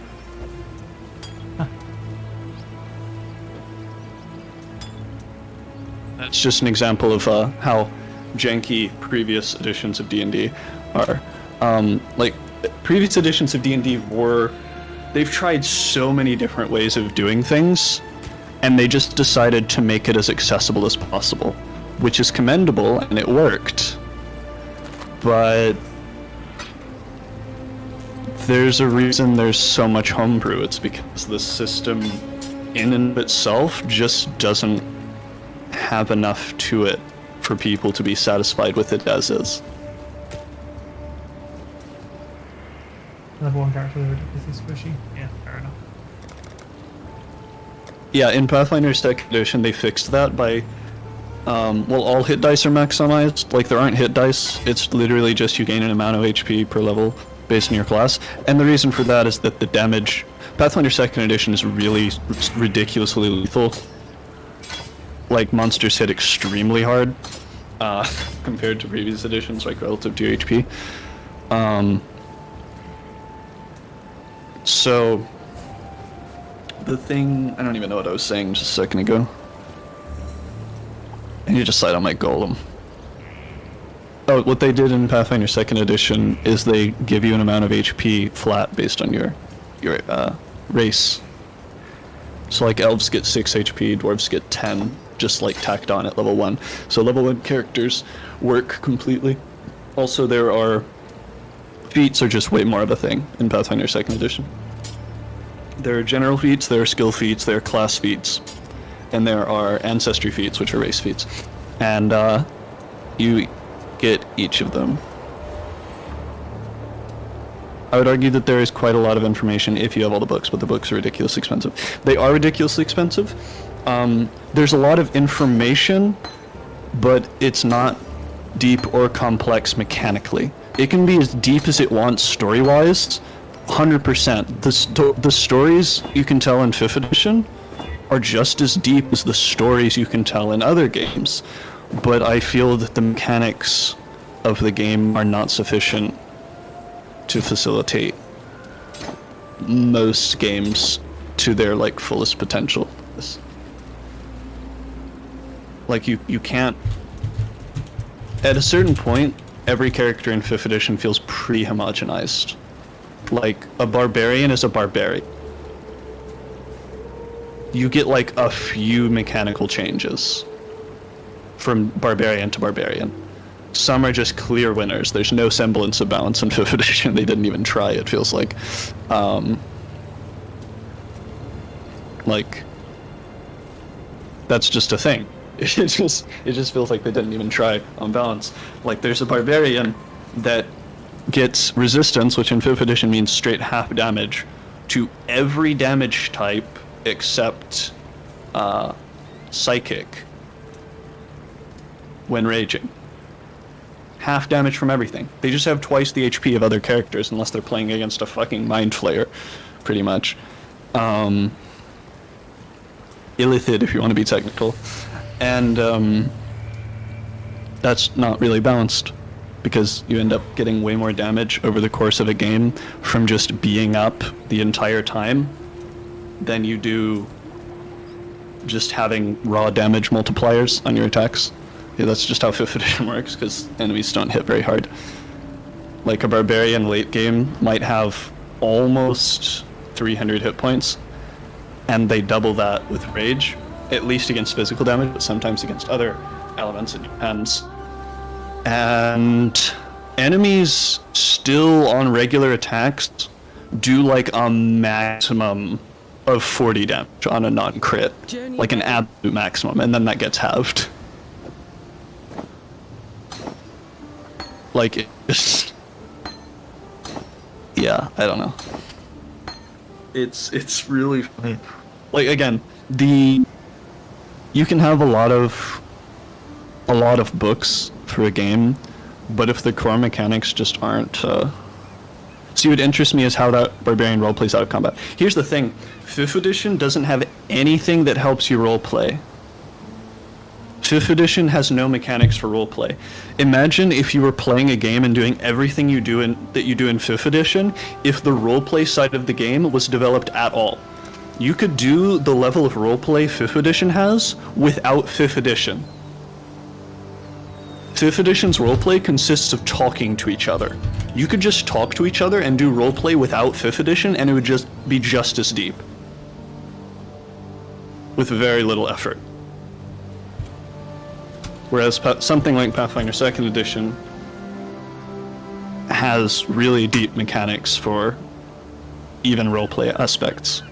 That's just an example of how janky previous editions of D&D are. Like previous editions of D&D they've tried so many different ways of doing things, and they just decided to make it as accessible as possible, which is commendable, and it worked. But there's a reason there's so much homebrew. It's because the system in and of itself just doesn't have enough to it for people to be satisfied with it as is. Level 1 character is ridiculously squishy. Yeah, fair enough. Yeah, in Pathfinder 2nd Edition they fixed that by all hit dice are maximized. Like there aren't hit dice, it's literally just you gain an amount of HP per level based on your class. And the reason for that is that the damage Pathfinder 2nd Edition is really ridiculously lethal. Like monsters hit extremely hard compared to previous editions, like relative to your HP. So the thing, I don't even know what I was saying just a second ago. I need to decide on my golem. Oh, what they did in Pathfinder 2nd Edition is they give you an amount of HP flat based on your race. So like elves get 6 HP, dwarves get 10, just like tacked on at level 1. So level 1 characters work completely. Also there are feats are just way more of a thing in Pathfinder 2nd Edition. There are general feats, there are skill feats, there are class feats, and there are ancestry feats, which are race feats. And you get each of them. I would argue that there is quite a lot of information if you have all the books, but the books are ridiculously expensive. They are ridiculously expensive. There's a lot of information, but it's not deep or complex mechanically. It can be as deep as it wants story-wise, 100%. The stories you can tell in 5th edition are just as deep as the stories you can tell in other games. but I feel that the mechanics of the game are not sufficient to facilitate most games to their like fullest potential. Like you can't, at a certain point, every character in 5th edition feels pretty homogenized. Like a barbarian is a barbarian. You get like a few mechanical changes from barbarian to barbarian. Some are just clear winners. There's no semblance of balance in 5th edition. They didn't even try, it feels like. Like, that's just a thing. It just feels like they didn't even try on balance. Like, there's a barbarian that gets resistance, which in 5th edition means straight half damage, to every damage type except psychic when raging. Half damage from everything. They just have twice the HP of other characters unless they're playing against a fucking Mind Flayer, pretty much. Illithid, if you want to be technical. And that's not really balanced, because you end up getting way more damage over the course of a game from just being up the entire time than you do just having raw damage multipliers on your attacks. Yeah, that's just how 5th edition works, because enemies don't hit very hard. Like a barbarian late game might have almost 300 hit points, and they double that with rage, at least against physical damage, but sometimes against other elements, it depends. And enemies still on regular attacks do like a maximum of 40 damage on a non-crit, like an absolute maximum, and then that gets halved. Like, it just... yeah, I don't know. It's really funny. Like, again, you can have a lot of books for a game, but if the core mechanics just aren't see, what interests me is how that barbarian role plays out of combat. Here's the thing, 5th edition doesn't have anything that helps you roleplay. 5th edition has no mechanics for roleplay. Imagine if you were playing a game and doing everything that you do in 5th edition, if the roleplay side of the game was developed at all. You could do the level of roleplay 5th edition has without 5th edition. 5th edition's roleplay consists of talking to each other. You could just talk to each other and do roleplay without 5th edition, and it would just be just as deep. With very little effort. Whereas something like Pathfinder 2nd edition has really deep mechanics for even roleplay aspects.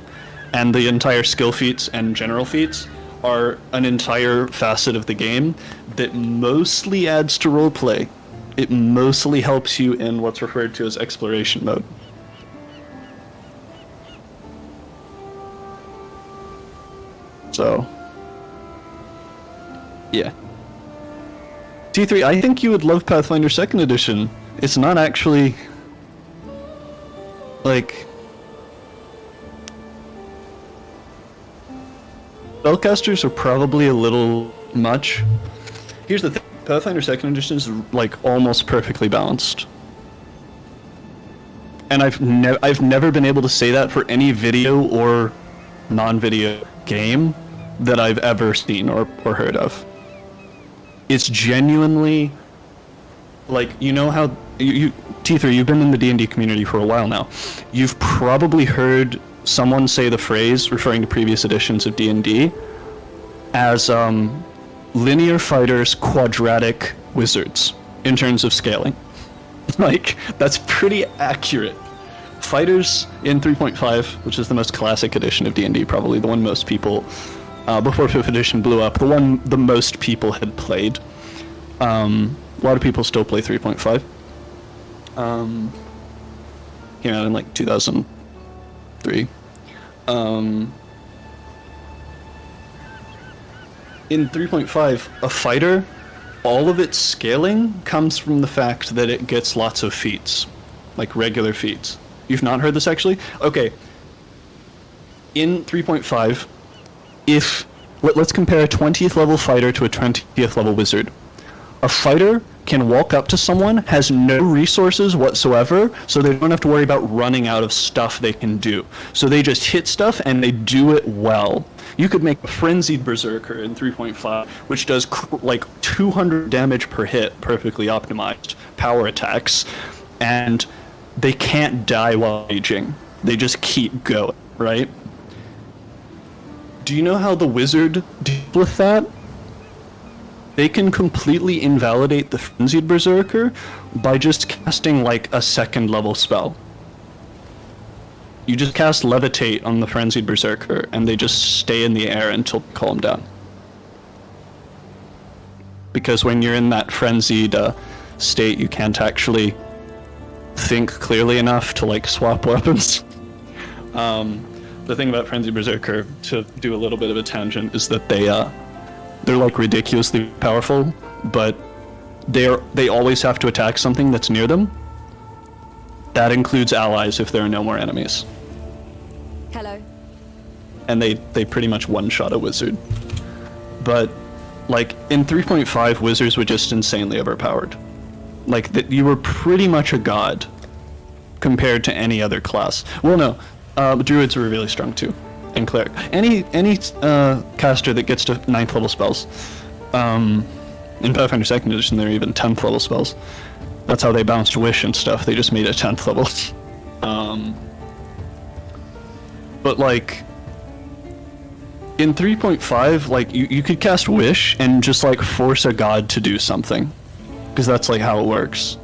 And the entire skill feats and general feats are an entire facet of the game that mostly adds to roleplay. It mostly helps you in what's referred to as exploration mode. So, yeah. T3, I think you would love Pathfinder 2nd edition. It's not actually, like... Spellcasters are probably a little much. Here's the thing, Pathfinder 2nd edition is like almost perfectly balanced. And I've never been able to say that for any video or non-video game that I've ever seen or heard of. It's genuinely, like, you know how, T3, you've been in the D&D community for a while now. You've probably heard someone say the phrase, referring to previous editions of D&D, as linear fighters, quadratic wizards, in terms of scaling. Like, that's pretty accurate. Fighters in 3.5, which is the most classic edition of D&D, probably the one most people, before 5th edition blew up, the most people had played. A lot of people still play 3.5. Came out in like 2003. In 3.5, a fighter, all of its scaling comes from the fact that it gets lots of feats, like regular feats. You've not heard this actually? Okay. In 3.5, if let's compare a 20th level fighter to a 20th level wizard. A fighter can walk up to someone, has no resources whatsoever, so they don't have to worry about running out of stuff they can do. So they just hit stuff and they do it well. You could make a frenzied berserker in 3.5, which does like 200 damage per hit, perfectly optimized power attacks, and they can't die while raging. They just keep going, right? Do you know how the wizard deals with that? They can completely invalidate the Frenzied Berserker by just casting like a second level spell. You just cast Levitate on the Frenzied Berserker and they just stay in the air until you calm down. Because when you're in that frenzied state, you can't actually think clearly enough to like swap weapons. The thing about Frenzied Berserker, to do a little bit of a tangent, is that they're like ridiculously powerful, but they always have to attack something that's near them. That includes allies if there are no more enemies. Hello. And they pretty much one-shot a wizard. But like in 3.5, wizards were just insanely overpowered. Like that, you were pretty much a god compared to any other class. Well, no, druids were really strong too. And cleric. Any caster that gets to 9th level spells. In Pathfinder 2nd Edition, they're even 10th level spells. That's how they bounced Wish and stuff. They just made it 10th level. But like in 3.5, like you could cast Wish and just like force a god to do something, because that's like how it works.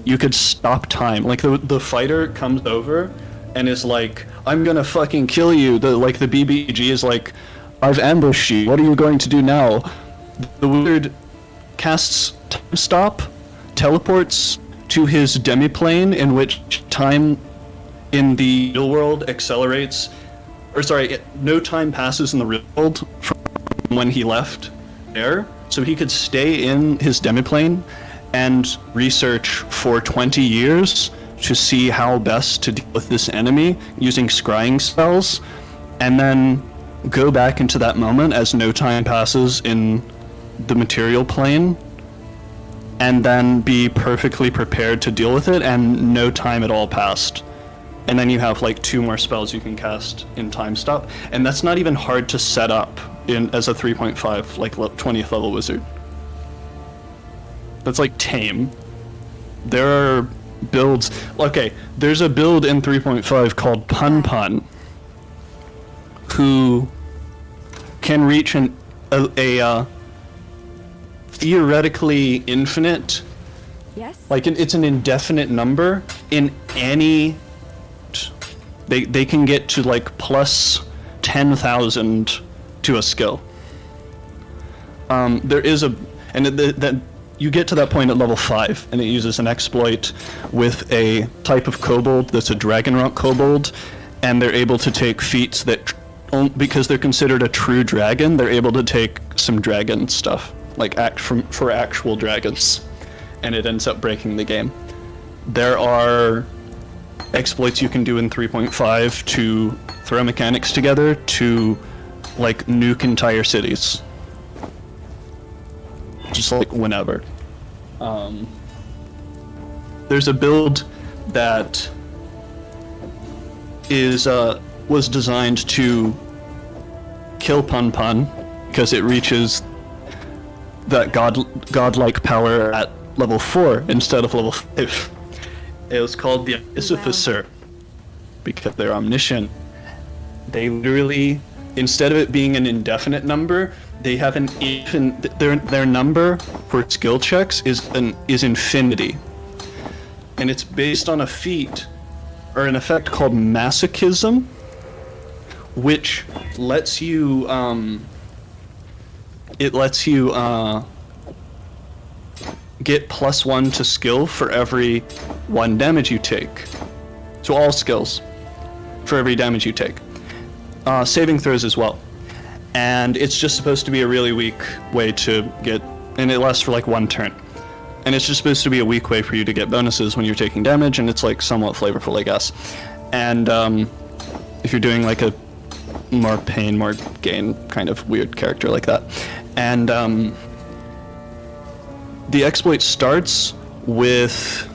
You could stop time. Like the fighter comes over and is like, I'm gonna fucking kill you. The BBG is like, I've ambushed you. What are you going to do now? The wizard casts time stop, teleports to his demiplane, in which time in the real world accelerates, or sorry, no time passes in the real world from when he left there, so he could stay in his demiplane and research for 20 years to see how best to deal with this enemy using scrying spells, and then go back into that moment as no time passes in the material plane, and then be perfectly prepared to deal with it, and no time at all passed. And then you have like 2 more spells you can cast in time stop, and that's not even hard to set up in as a 3.5 like 20th level wizard. That's like tame. There are builds. Okay, there's a build in 3.5 called Pun Pun, who can reach a theoretically infinite, Yes? like it's an indefinite number in any. They can get to like plus 10,000 to a skill. There is a, and that you get to that point at level 5, and it uses an exploit with a type of kobold that's a dragon rock kobold, and they're able to take feats that, because they're considered a true dragon, they're able to take some dragon stuff, like for actual dragons, and it ends up breaking the game. There are exploits you can do in 3.5 to throw mechanics together to like nuke entire cities. Just like whenever. There's a build that was designed to kill Pun Pun because it reaches that godlike power at level 4 instead of level 5. It was called the Isophicer because they're omniscient. They literally, instead of it being an indefinite number, they have an their number for skill checks is infinity, and it's based on a feat or an effect called masochism, which lets you get +1 to skill for every 1 damage you take. So all skills for every damage you take. Saving throws as well. And it's just supposed to be a really weak way to get, and it lasts for like 1 turn. And it's just supposed to be a weak way for you to get bonuses when you're taking damage, and it's like somewhat flavorful, I guess. And if you're doing like a more pain, more gain kind of weird character like that. And the exploit starts with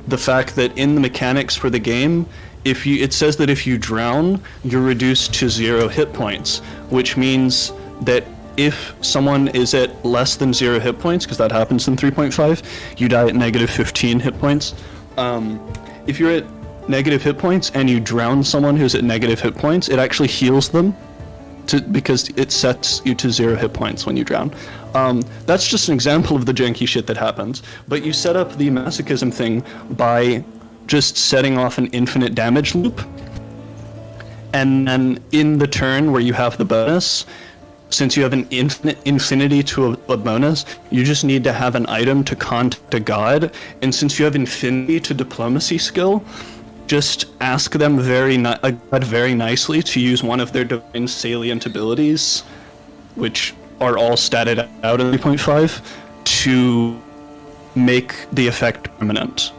the fact that in the mechanics for the game, it says that if you drown, you're reduced to 0 hit points, which means that if someone is at less than 0 hit points, because that happens in 3.5, you die at negative 15 hit points. If you're at negative hit points and you drown someone who's at negative hit points, it actually heals them because it sets you to 0 hit points when you drown. That's just an example of the janky shit that happens. But you set up the masochism thing by just setting off an infinite damage loop. And then in the turn where you have the bonus, since you have an infinity to a bonus, you just need to have an item to contact a god. And since you have infinity to diplomacy skill, just ask them very nicely to use one of their divine salient abilities, which are all statted out in 3.5, to make the effect permanent.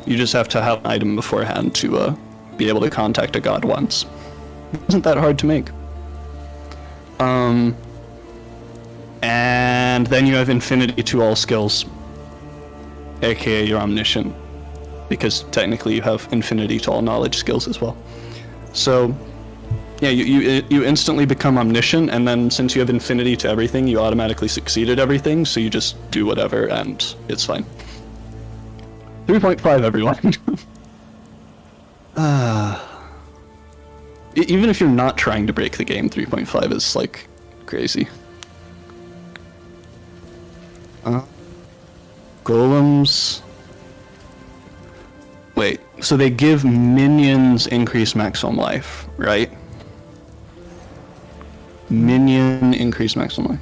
You just have to have an item beforehand to be able to contact a god once. It isn't that hard to make. And then you have infinity to all skills, aka you're omniscient, because technically you have infinity to all knowledge skills as well. So yeah, you instantly become omniscient, and then since you have infinity to everything, you automatically succeed at everything, so you just do whatever and it's fine. 3.5 everyone. Even if you're not trying to break the game, 3.5 is like crazy. Golems. Wait, so they give minions increased maximum life, right? Minion increased maximum life.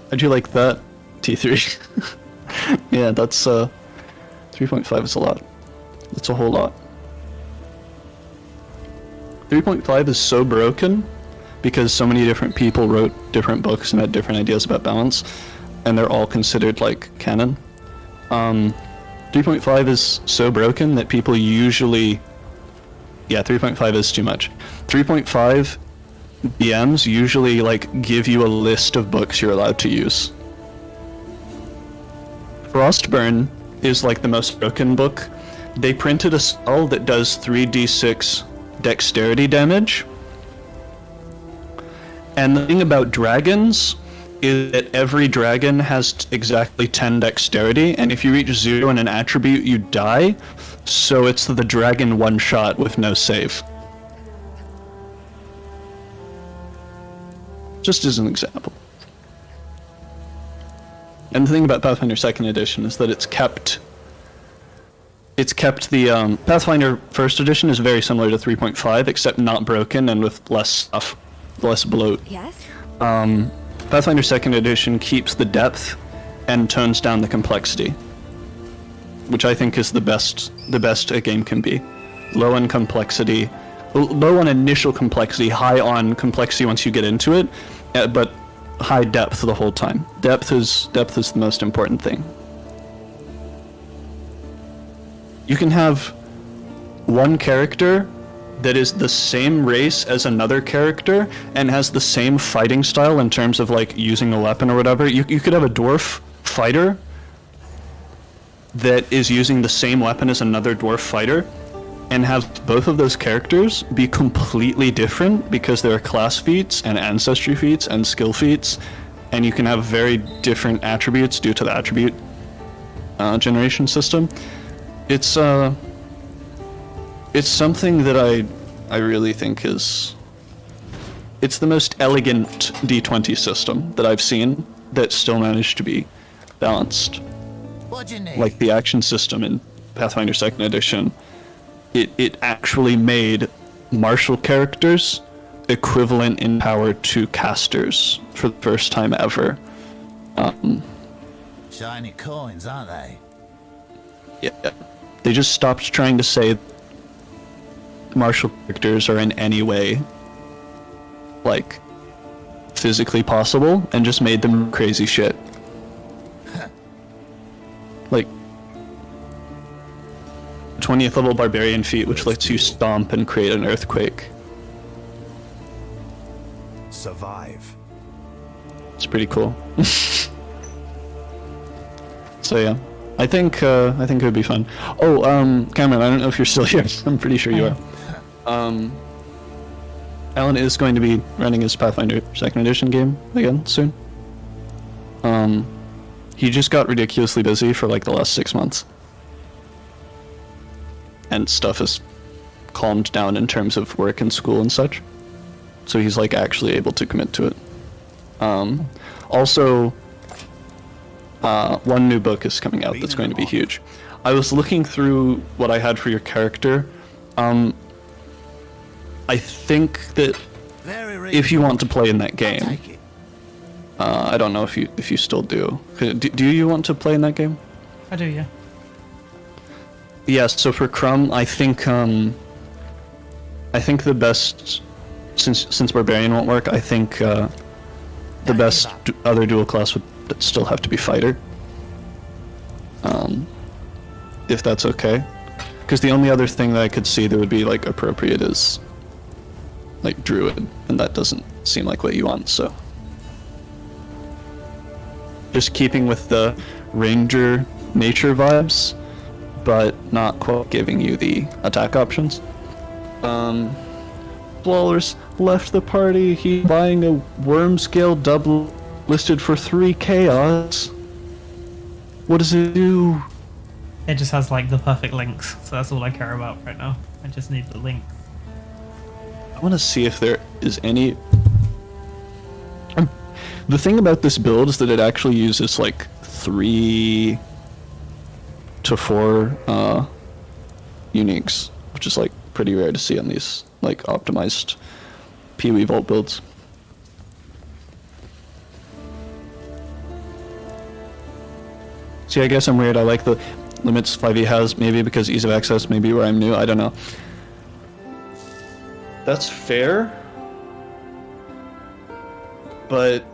How'd you like that, T3? Yeah, that's 3.5 is a lot. That's a whole lot. 3.5 is so broken because so many different people wrote different books and had different ideas about balance, and they're all considered like canon. 3.5 is so broken that people usually... Yeah, 3.5 is too much. 3.5 DMs usually like give you a list of books you're allowed to use. Frostburn is like the most broken book. They printed a spell that does 3d6 dexterity damage. And the thing about dragons is that every dragon has exactly 10 dexterity, and if you reach 0 in an attribute, you die. So it's the dragon one shot with no save. Just as an example. And the thing about Pathfinder 2nd Edition is that it's kept the Pathfinder 1st Edition is very similar to 3.5, except not broken and with less stuff, less bloat. Yes? Pathfinder 2nd Edition keeps the depth and tones down the complexity, which I think is the best a game can be. Low on complexity, low on initial complexity, high on complexity once you get into it, but high depth the whole time. Depth is the most important thing. You can have one character that is the same race as another character and has the same fighting style in terms of like using a weapon or whatever. You could have a dwarf fighter that is using the same weapon as another dwarf fighter and have both of those characters be completely different because there are class feats and ancestry feats and skill feats, and you can have very different attributes due to the attribute generation system. It's something that I really think it's the most elegant D20 system that I've seen that still managed to be balanced. What do you need? Like the action system in Pathfinder 2nd Edition, it actually made martial characters equivalent in power to casters for the first time ever. Shiny coins, aren't they? Yeah. They just stopped trying to say martial characters are in any way like physically possible and just made them crazy shit. 20th level barbarian feat, which lets you stomp and create an earthquake. Survive. It's pretty cool. So yeah, I think it would be fun. Oh, Cameron, I don't know if you're still here. I'm pretty sure you are. Alan is going to be running his Pathfinder 2nd edition game again soon. He just got ridiculously busy for like the last 6 months. And stuff has calmed down in terms of work and school and such. So he's like actually able to commit to it. Also, one new book is coming out that's going to be huge. I was looking through what I had for your character. I think that if you want to play in that game, I don't know if you still do. Do you want to play in that game? I do, yeah. Yes. So for Crumb, I think the best, since Barbarian won't work, I think the best other dual class would still have to be Fighter. If that's okay, because the only other thing that I could see that would be like appropriate is like Druid, and that doesn't seem like what you want. So just keeping with the Ranger nature vibes, but not quite giving you the attack options. Walrus left the party. He's buying a worm scale double listed for 3 chaos. What does it do? It just has like the perfect links, so that's all I care about right now. I just need the link. I want to see if there is any... The thing about this build is that it actually uses like 3 to 4 uniques, which is like pretty rare to see on these like optimized Pee-wee Vault builds. See, I guess I'm weird. I like the limits 5e has, maybe because ease of access, maybe where I'm new, I don't know. That's fair. But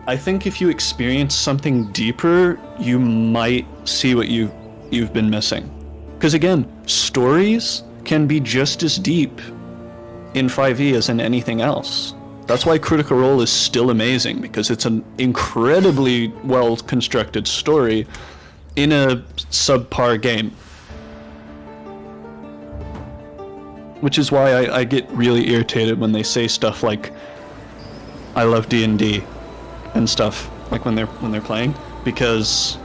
I think if you experience something deeper, you might see what you've been missing. Because again, stories can be just as deep in 5e as in anything else. That's why Critical Role is still amazing, because it's an incredibly well-constructed story in a subpar game. Which is why I get really irritated when they say stuff like, I love D&D and stuff, like when they're playing, because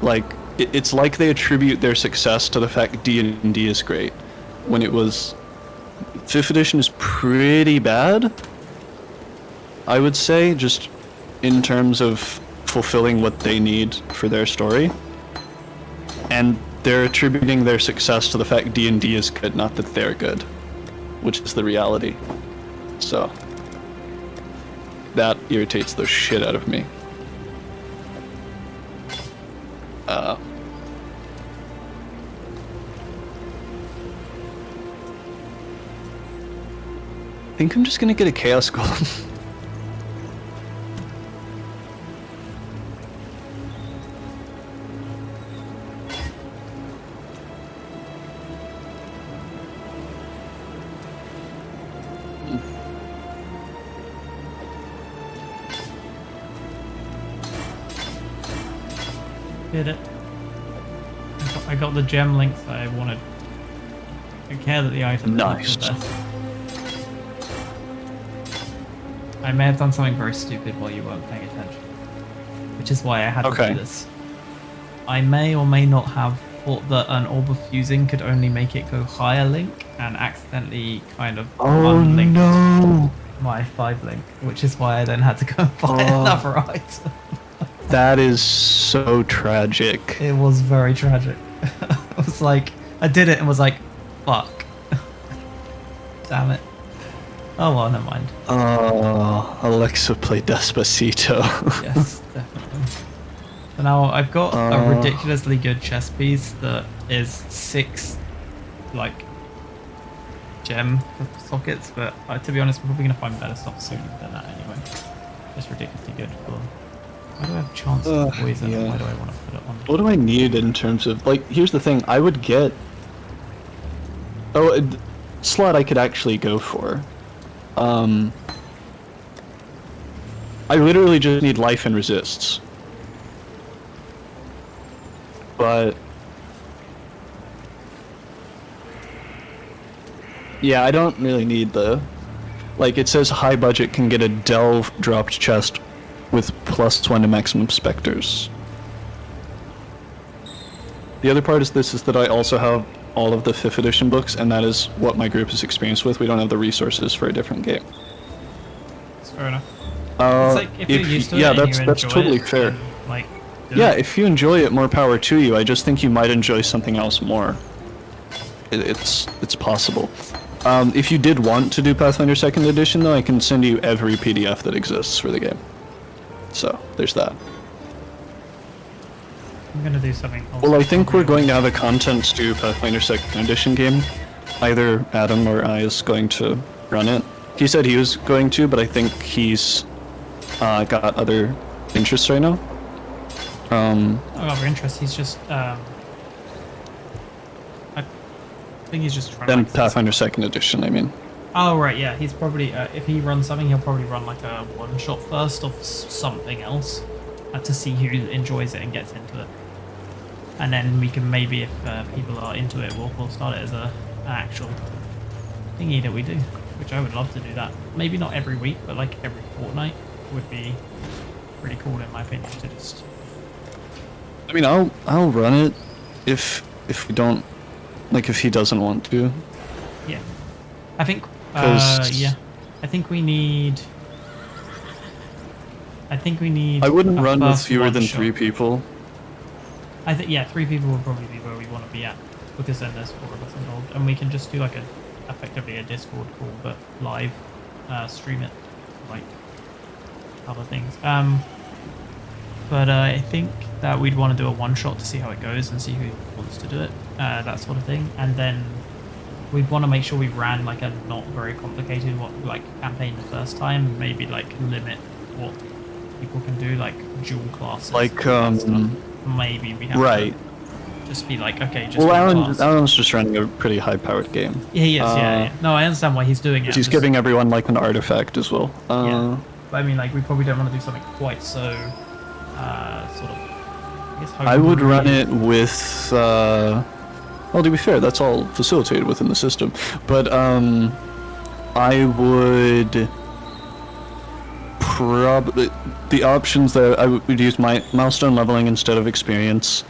like it's like they attribute their success to the fact D&D is great, when it was 5th edition is pretty bad, I would say, just in terms of fulfilling what they need for their story. And they're attributing their success to the fact D&D is good, not that they're good, which is the reality. So that irritates the shit out of me. I think I'm just gonna get a Chaos Golem. Did it. I got the gem links I wanted. I care that the item Nice. is the best. I may have done something very stupid while you weren't paying attention, which is why I had to do this. I may or may not have thought that an Orb of Fusing could only make it go higher link, and accidentally kind of unlinked my 5 link, which is why I then had to go and buy another item. That is so tragic. It was very tragic. I was like, I did it and was like, fuck. Damn it. Oh well, never mind. Oh, Alexa played Despacito. Yes, definitely. So now I've got a ridiculously good chess piece that is 6, like, gem sockets, but to be honest, we're probably going to find better stuff soon than that anyway. Just ridiculously good for Why do I have chance of poison? And why do I want to put it on? What do I need in terms of, like, here's the thing, I would get... Oh, slot I could actually go for. I literally just need life and resists. But... yeah, I don't really need the... like, it says high budget can get a delve dropped chest with +1 to maximum specters. The other part is that I also have all of the 5th edition books, and that is what my group is experienced with. We don't have the resources for a different game. That's fair enough. It's like if you're used to it and that's you totally enjoy it, fair. then, like, Yeah, if you enjoy it, more power to you. I just think you might enjoy something else more. It's possible. If you did want to do Pathfinder 2nd edition, though, I can send you every PDF that exists for the game. So, there's that. I'm gonna do something else. Well, I think we're going to have a content to do Pathfinder 2nd edition game. Either Adam or I is going to run it. He said he was going to, but I think he's got other interests right now. I got other interests. He's just I think he's just trying Then to... Pathfinder 2nd edition, I mean. Oh, right, yeah. He's probably... if he runs something, he'll probably run like a one-shot first of something else to see who enjoys it and gets into it. And then we can maybe, if people are into it, we'll start it as an actual thingy that we do. Which I would love to do that. Maybe not every week, but like every fortnight would be pretty cool in my opinion to just... I mean, I'll run it if we don't... like, if he doesn't want to. Yeah. I think, 'Cause- yeah. I think we need... I wouldn't a run with first fewer than one-shot. 3 people. I think, yeah, 3 people would probably be where we want to be at, because then there's 4 of us involved, and we can just do like effectively a Discord call, but live, stream it, like other things. But I think that we'd want to do a one-shot to see how it goes and see who wants to do it, that sort of thing, and then we'd want to make sure we ran like a not very complicated campaign the first time, maybe like limit what people can do, like dual classes. Like, maybe we have right. to just be like, okay, just Well, one class. Alan's just running a pretty high-powered game. Yeah, he is, yeah. No, I understand why he's doing it. He's giving everyone, like, an artifact as well. Yeah. But I mean, like, we probably don't want to do something quite so, sort of, I guess, I would homebrew-y. run it with, well, to be fair, that's all facilitated within the system. But, I would probably... the options that I would use my milestone leveling instead of experience.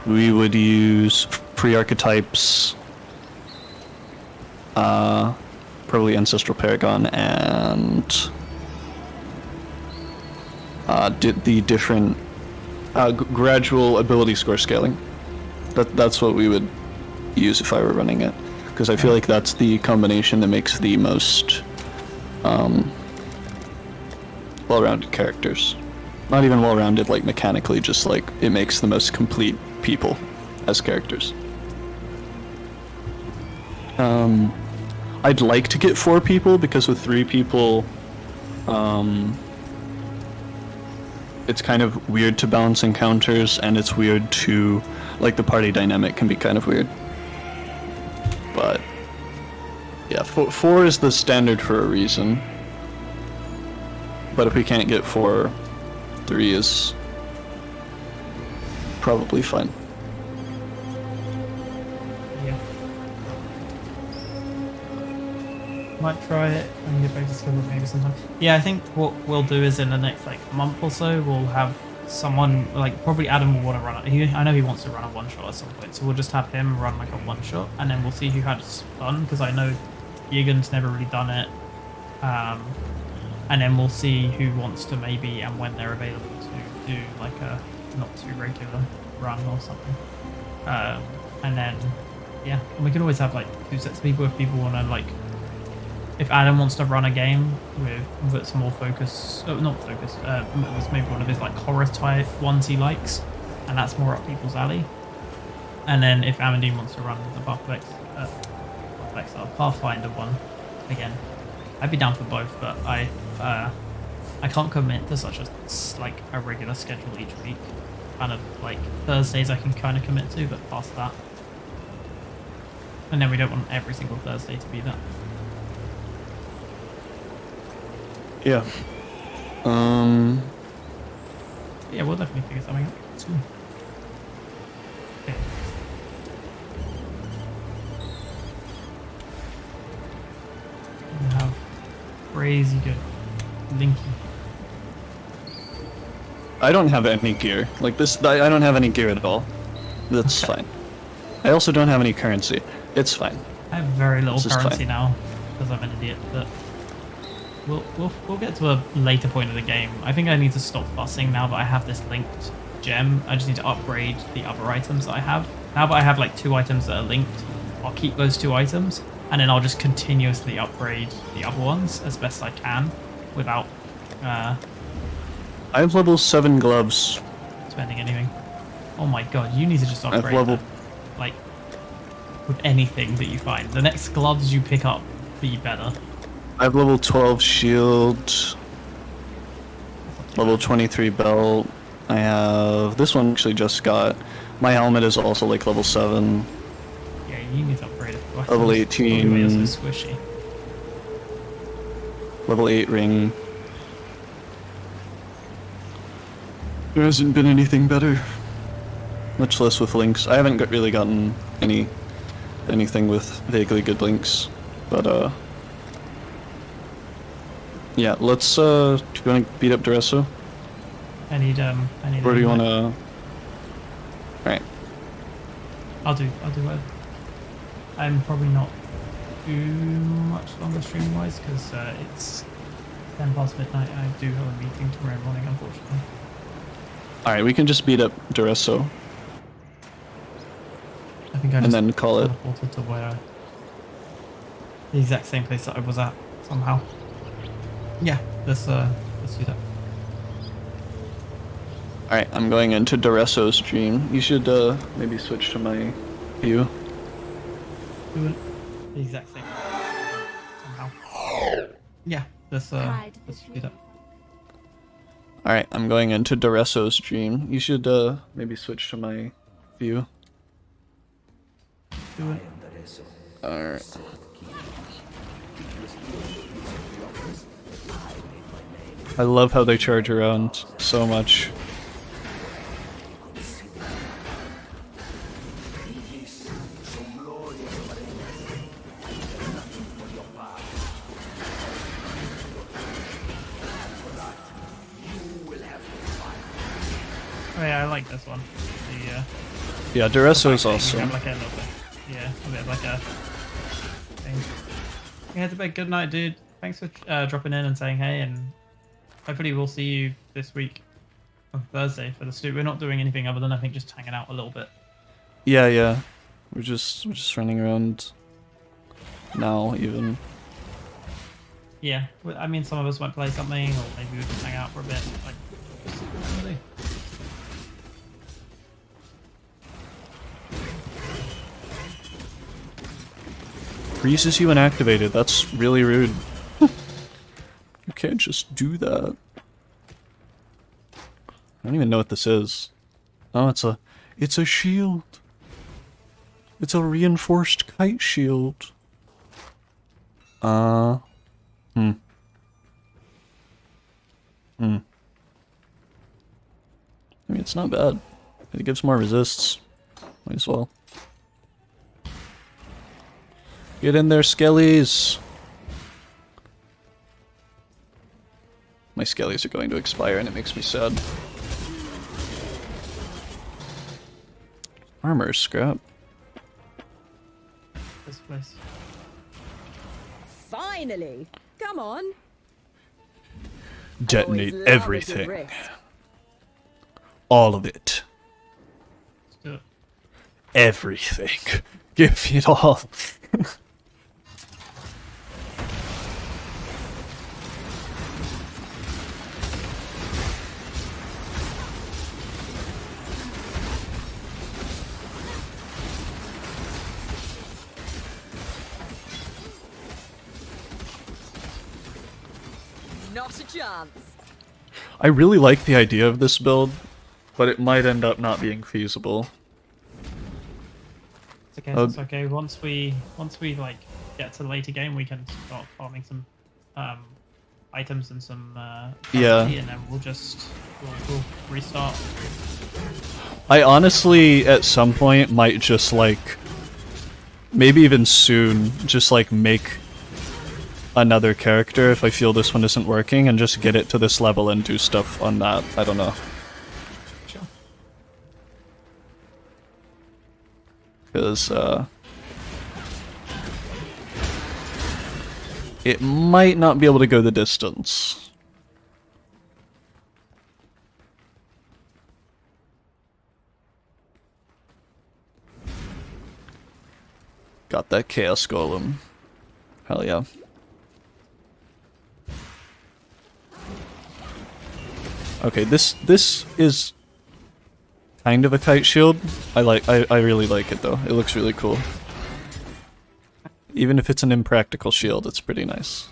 We would use free archetypes, probably Ancestral Paragon, and the different gradual ability score scaling. That's what we would use if I were running it, because I feel like that's the combination that makes the most well-rounded characters. Not even well-rounded, like, mechanically, just, like, it makes the most complete people as characters. I'd like to get 4 people, because with 3 people, it's kind of weird to balance encounters, and it's weird to... like, the party dynamic can be kind of weird. But, yeah, 4 is the standard for a reason. But if we can't get 4, 3 is probably fine. Yeah. Might try it and get back to Skele maybe sometime. Yeah, I think what we'll do is in the next like month or so, we'll have someone, like probably Adam will want to run it. I know he wants to run a one-shot at some point, so we'll just have him run like a one-shot, and then we'll see who has fun, because I know Yegan's never really done it. And then we'll see who wants to maybe, and when they're available, to do like a not too regular run or something. And then, yeah, and we can always have like 2 sets of people if people want to, like, if Adam wants to run a game with some more focus, not focus, with maybe one of his like horror type ones he likes, and that's more up people's alley. And then if Amondin wants to run the Pathfinder one, again, I'd be down for both, but I can't commit to such a regular schedule each week. Kind of like Thursdays I can kind of commit to, but past that. And then we don't want every single Thursday to be that. Yeah. Yeah, we'll definitely figure something out. Soon. Okay. We have crazy good Linky. I don't have any gear. Like this, I don't have any gear at all. That's fine. I also don't have any currency. It's fine. I have very little This is currency fine. now because I'm an idiot, but we'll get to a later point of the game. I think I need to stop fussing now that I have this linked gem. I just need to upgrade the other items that I have. Now that I have like 2 items that are linked, I'll keep those 2 items and then I'll just continuously upgrade the other ones as best I can without I have level 7 gloves. spending anything. Oh my god, you need to just upgrade level- them. Like with anything that you find. The next gloves you pick up be better. I have level 12 shield. Level 23 belt. I have this one actually just got. My helmet is also like level 7. Yeah, you need to upgrade it. Level 18. Everybody else is squishy. Level 8 ring. There hasn't been anything better. Much less with links. I haven't really gotten anything with vaguely good links. But yeah, let's do you wanna beat up Duresso? I need Or do you a- wanna Alright. I'll do whatever. I'm probably not too much longer streaming wise because it's 10 past midnight and I do have a meeting tomorrow morning, unfortunately. Alright, we can just beat up Duresso I think I and just then call it. teleported to where the exact same place that I was at somehow. Yeah, let's do that. Alright, I'm going into Duresso's stream. You should maybe switch to my view. Do it the exact same somehow. Yeah, let's do that. Alright, I'm going into Duresso's stream. You should maybe switch to my view. Do it. Alright. I love how they charge around so much. Oh yeah, I like this one. The Yeah, Duresso's You awesome. have like a little bit, yeah, a bit of like a thing. Yeah, it's a bit good night, dude. Thanks for dropping in and saying hey, and hopefully we'll see you this week on Thursday for the stew. We're not doing anything other than I think just hanging out a little bit. Yeah. We're just running around now even. Yeah, I mean some of us might play something, or maybe we'll just hang out for a bit. Like, just see what we do. Freezes you when activated. That's really rude. You can't just do that. I don't even know what this is. Oh, it's a shield. It's a reinforced kite shield. I mean, it's not bad. It gives more resists. Might as well. Get in there, Skellies! My Skellies are going to expire and it makes me sad. Armor scrap. This place. Finally! Come on! Detonate Always love a good everything. risk. All of it. Let's do it. Everything. Give it all. Not a chance. I really like the idea of this build, but it might end up not being feasible. It's okay. It's okay. Once we like get to the later game, we can start farming some items and some currency, and then we'll restart. I honestly, at some point, might just like, maybe even soon, just like make another character if I feel this one isn't working, and just get it to this level and do stuff on that. I don't know. Sure. Because, it might not be able to go the distance. Got that Chaos Golem. Hell yeah. Okay, this is kind of a kite shield. I really like it though. It looks really cool. Even if it's an impractical shield, it's pretty nice.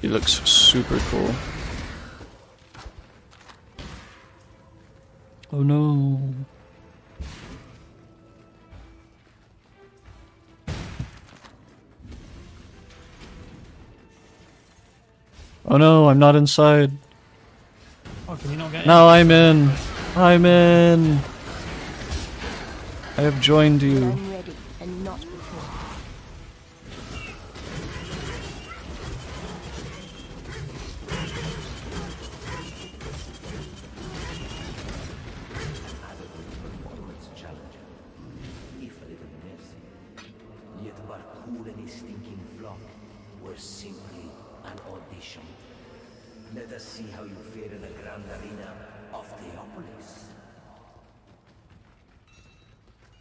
It looks super cool. Oh no. Oh no, I'm not inside. Oh, can you not get in? No, I'm in. I'm in. I have joined you. I'm ready, and not before. Performance challenger. If a little mercy, yet but cool any stinking flock were simply an audition. Let us see how you fare in the grand arena of Theopolis.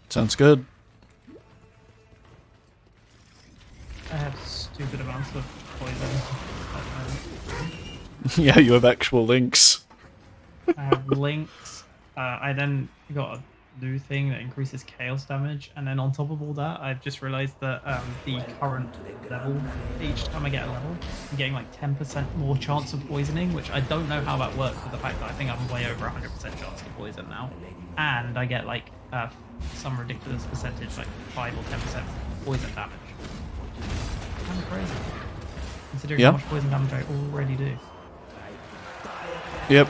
Sounds good. I have stupid amounts of poison. Yeah, you have actual links. I have links. I then got a new thing that increases chaos damage, and then on top of all that, I've just realized that the current level, each time I get a level, I'm getting like 10% more chance of poisoning, which I don't know how that works with the fact that I think I'm way over 100% chance to poison now, and I get like some ridiculous percentage, like 5 or 10% poison damage. Kind of crazy, considering how much poison damage I already do. Yep.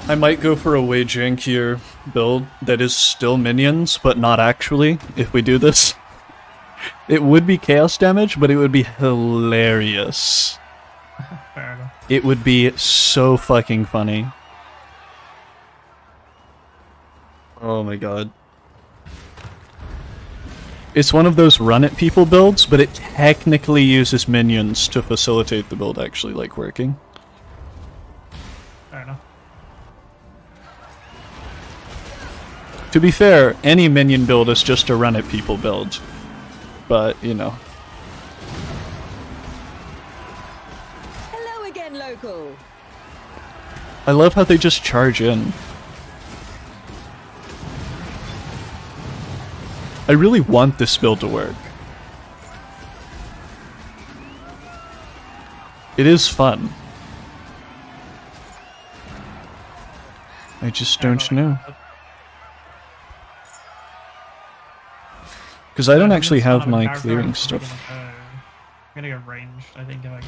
I might go for a way jankier build that is still minions, but not actually, if we do this. It would be chaos damage, but it would be hilarious. Fair enough. It would be so fucking funny. Oh my god. It's one of those run-at-people builds, but it technically uses minions to facilitate the build actually, like, working. Fair enough. To be fair, any minion build is just a run-at-people build. But, you know. Hello again, local. I love how they just charge in. I really want this build to work. It is fun. I just don't know. Because I don't actually have my clearing stuff. I'm gonna go ranged, I think, if I go.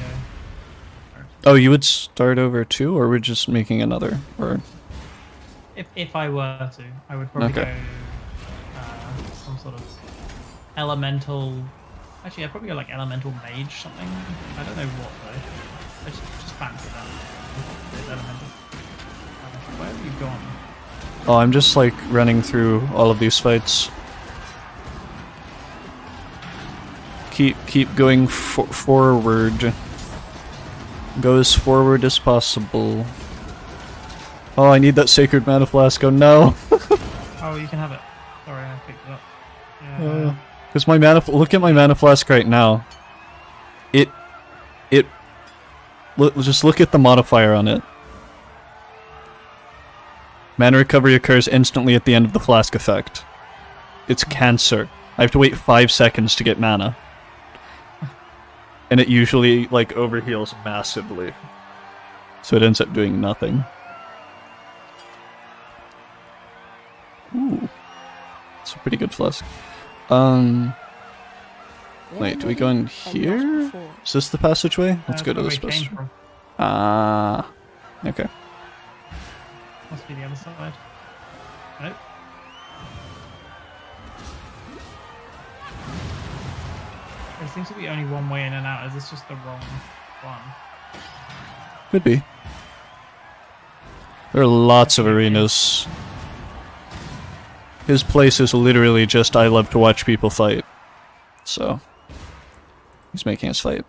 Oh, you would start over too, or we're just making another? Or If I were to, I would probably go some sort of elemental. Actually, I'd probably go like elemental mage something. I don't know what though. I just fancy that. It's elemental. Where have you gone? oh, I'm just like running through all of these fights. Keep going forward. Go as forward as possible. Oh, I need that sacred mana flask. Oh no. Oh, you can have it. Sorry, I picked it up. Yeah. Because my mana. Look at my mana flask right now. Just look at the modifier on it. Mana recovery occurs instantly at the end of the flask effect. it's cancer. I have to wait 5 seconds to get mana. And it usually, like, overheals massively. So it ends up doing nothing. Ooh. It's a pretty good flask. Wait, do we go in here? Is this the passageway? Let's go to this passageway. Ah, okay. Must be the other side. Nope. There seems to be only one way in and out. Is this just the wrong one? Could be. There are lots of arenas. His place is literally just I love to watch people fight. So, he's making us fight.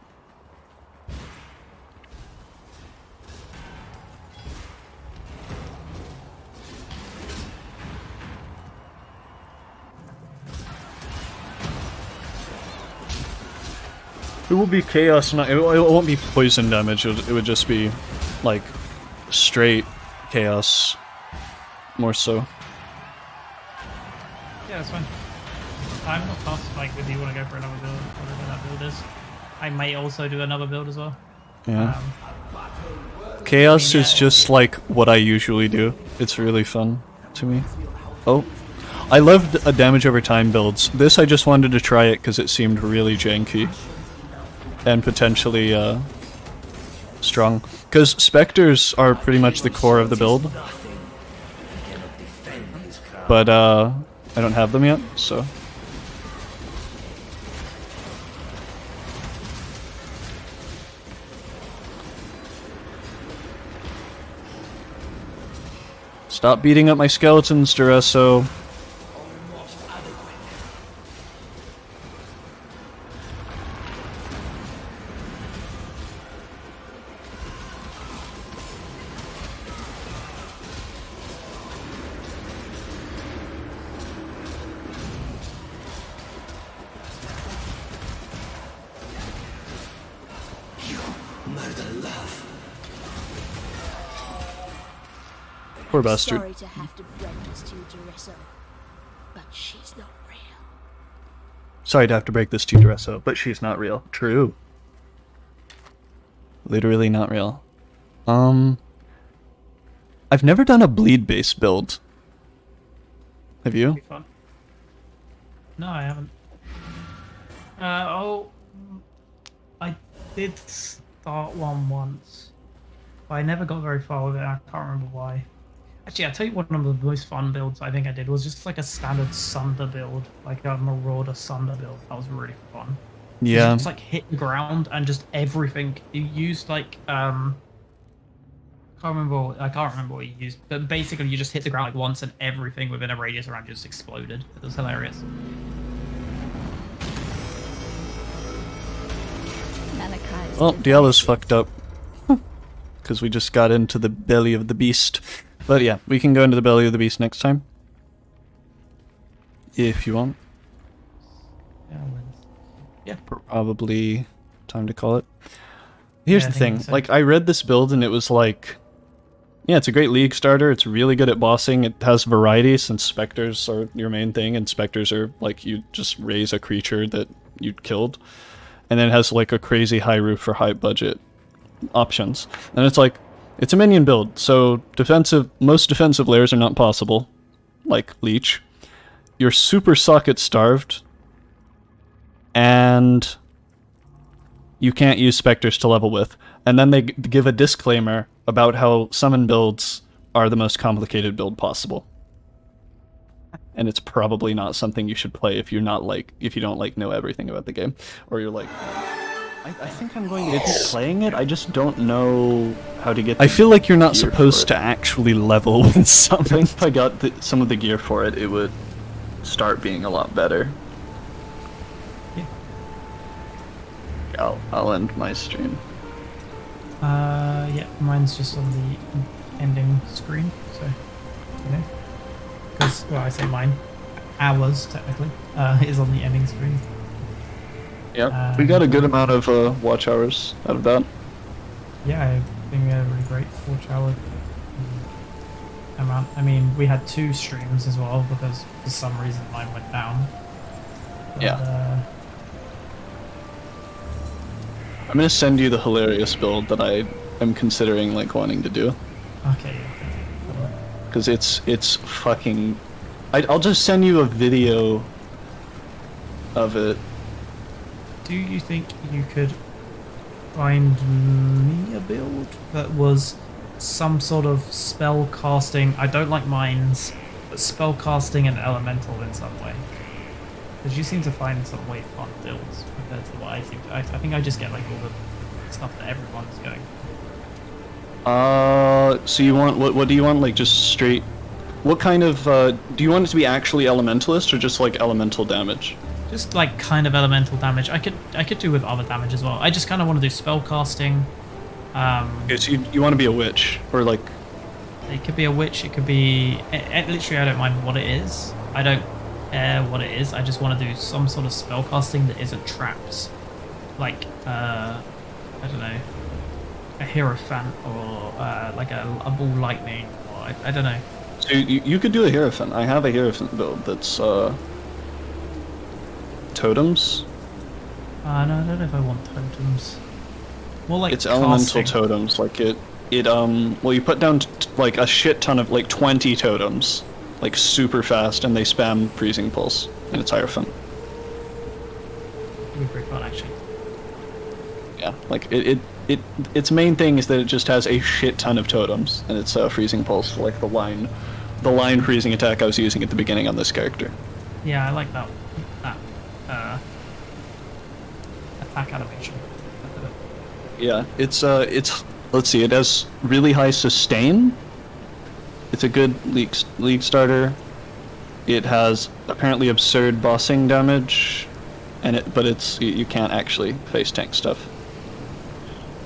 It will be chaos, not, it won't be poison damage, it would just be, like, straight chaos. More so. Yeah, that's fine. I'm not fast, like, if you want to go for another build, whatever that build is. I may also do another build as well. Yeah. Chaos is just, like, what I usually do. It's really fun to me. Oh. I loved damage over time builds. This I just wanted to try it because it seemed really janky. And potentially strong. Because Spectres are pretty much the core of the build. But I don't have them yet, so... Stop beating up my skeletons, Duresso. Poor bastard. Sorry to have to break this to you, Duresso, but she's not real. Sorry to have to break this to you, Duresso, but she's not real. True. Literally not real. I've never done a bleed-based build. Have you? No, I haven't. I did start one once, but I never got very far with it. I can't remember why. Actually, I'll tell you one of the most fun builds I think I did was just like a standard Sunder build, like a Marauder Sunder build. That was really fun. Yeah. Just like hit the ground and just everything. You used like I can't remember what you used, but basically you just hit the ground like once and everything within a radius around you just exploded. It was hilarious. Well, Diallo's fucked up. Because we just got into the belly of the beast. But yeah, we can go into the belly of the beast next time. If you want. Yeah. Probably time to call it. Here's the thing. Like, I read this build and it was like... Yeah, it's a great league starter. It's really good at bossing. It has variety since Spectres are your main thing. And Spectres are, like, you just raise a creature that you killed. And then it has, like, a crazy high roof for high budget options. And it's like... It's a minion build, so most defensive layers are not possible, like Leech. You're super socket starved, and you can't use Spectres to level with. And then they give a disclaimer about how summon builds are the most complicated build possible. And it's probably not something you should play if you don't know everything about the game, or you're like... I think I'm going to get playing it, I just don't know how to get I feel like you're not supposed to actually level with something. If I got some of the gear for it, it would start being a lot better. Yeah. I'll end my stream. Yeah, mine's just on the ending screen, so, you know. Because, well, I say mine. Ours, technically, is on the ending screen. Yep, we got a good amount of watch hours out of that. Yeah, I think we had a really great watch hour. I mean, we had 2 streams as well because for some reason mine went down. But, Yeah. I'm gonna send you the hilarious build that I am considering like wanting to do. Okay. Because it's fucking... I'll just send you a video of it. Do you think you could find me a build that was some sort of spell casting? I don't like mines, but spell casting and elemental in some way. Because you seem to find some way fun builds compared to what I seem to. I think I just get like all the stuff that everyone's going. So you want what do you want? Like just straight? What kind of do you want it to be actually elementalist or just like elemental damage? Just like kind of elemental damage. I could do with other damage as well. I just kind of want to do spell casting. Okay, so you want to be a witch or like? It could be a witch. It could be. Literally, I don't mind what it is. I don't care what it is. I just want to do some sort of spell casting that isn't traps. Like I don't know, a Hierophant or like a ball lightning or I don't know. So you could do a Hierophant. I have a Hierophant build that's totems. No, I don't know if I want totems. More like it's elemental casting. totems. Like well, you put down like a shit ton of like 20 totems, like super fast, and they spam freezing pulse, and it's Hierophant. It'd be pretty fun actually. Yeah, like its main thing is that it just has a shit ton of totems, and it's freezing pulse, like the line freezing attack I was using at the beginning on this character. Yeah, I like that attack animation. Yeah, it's let's see, it has really high sustain. It's a good league starter. It has apparently absurd bossing damage, but you can't actually face tank stuff.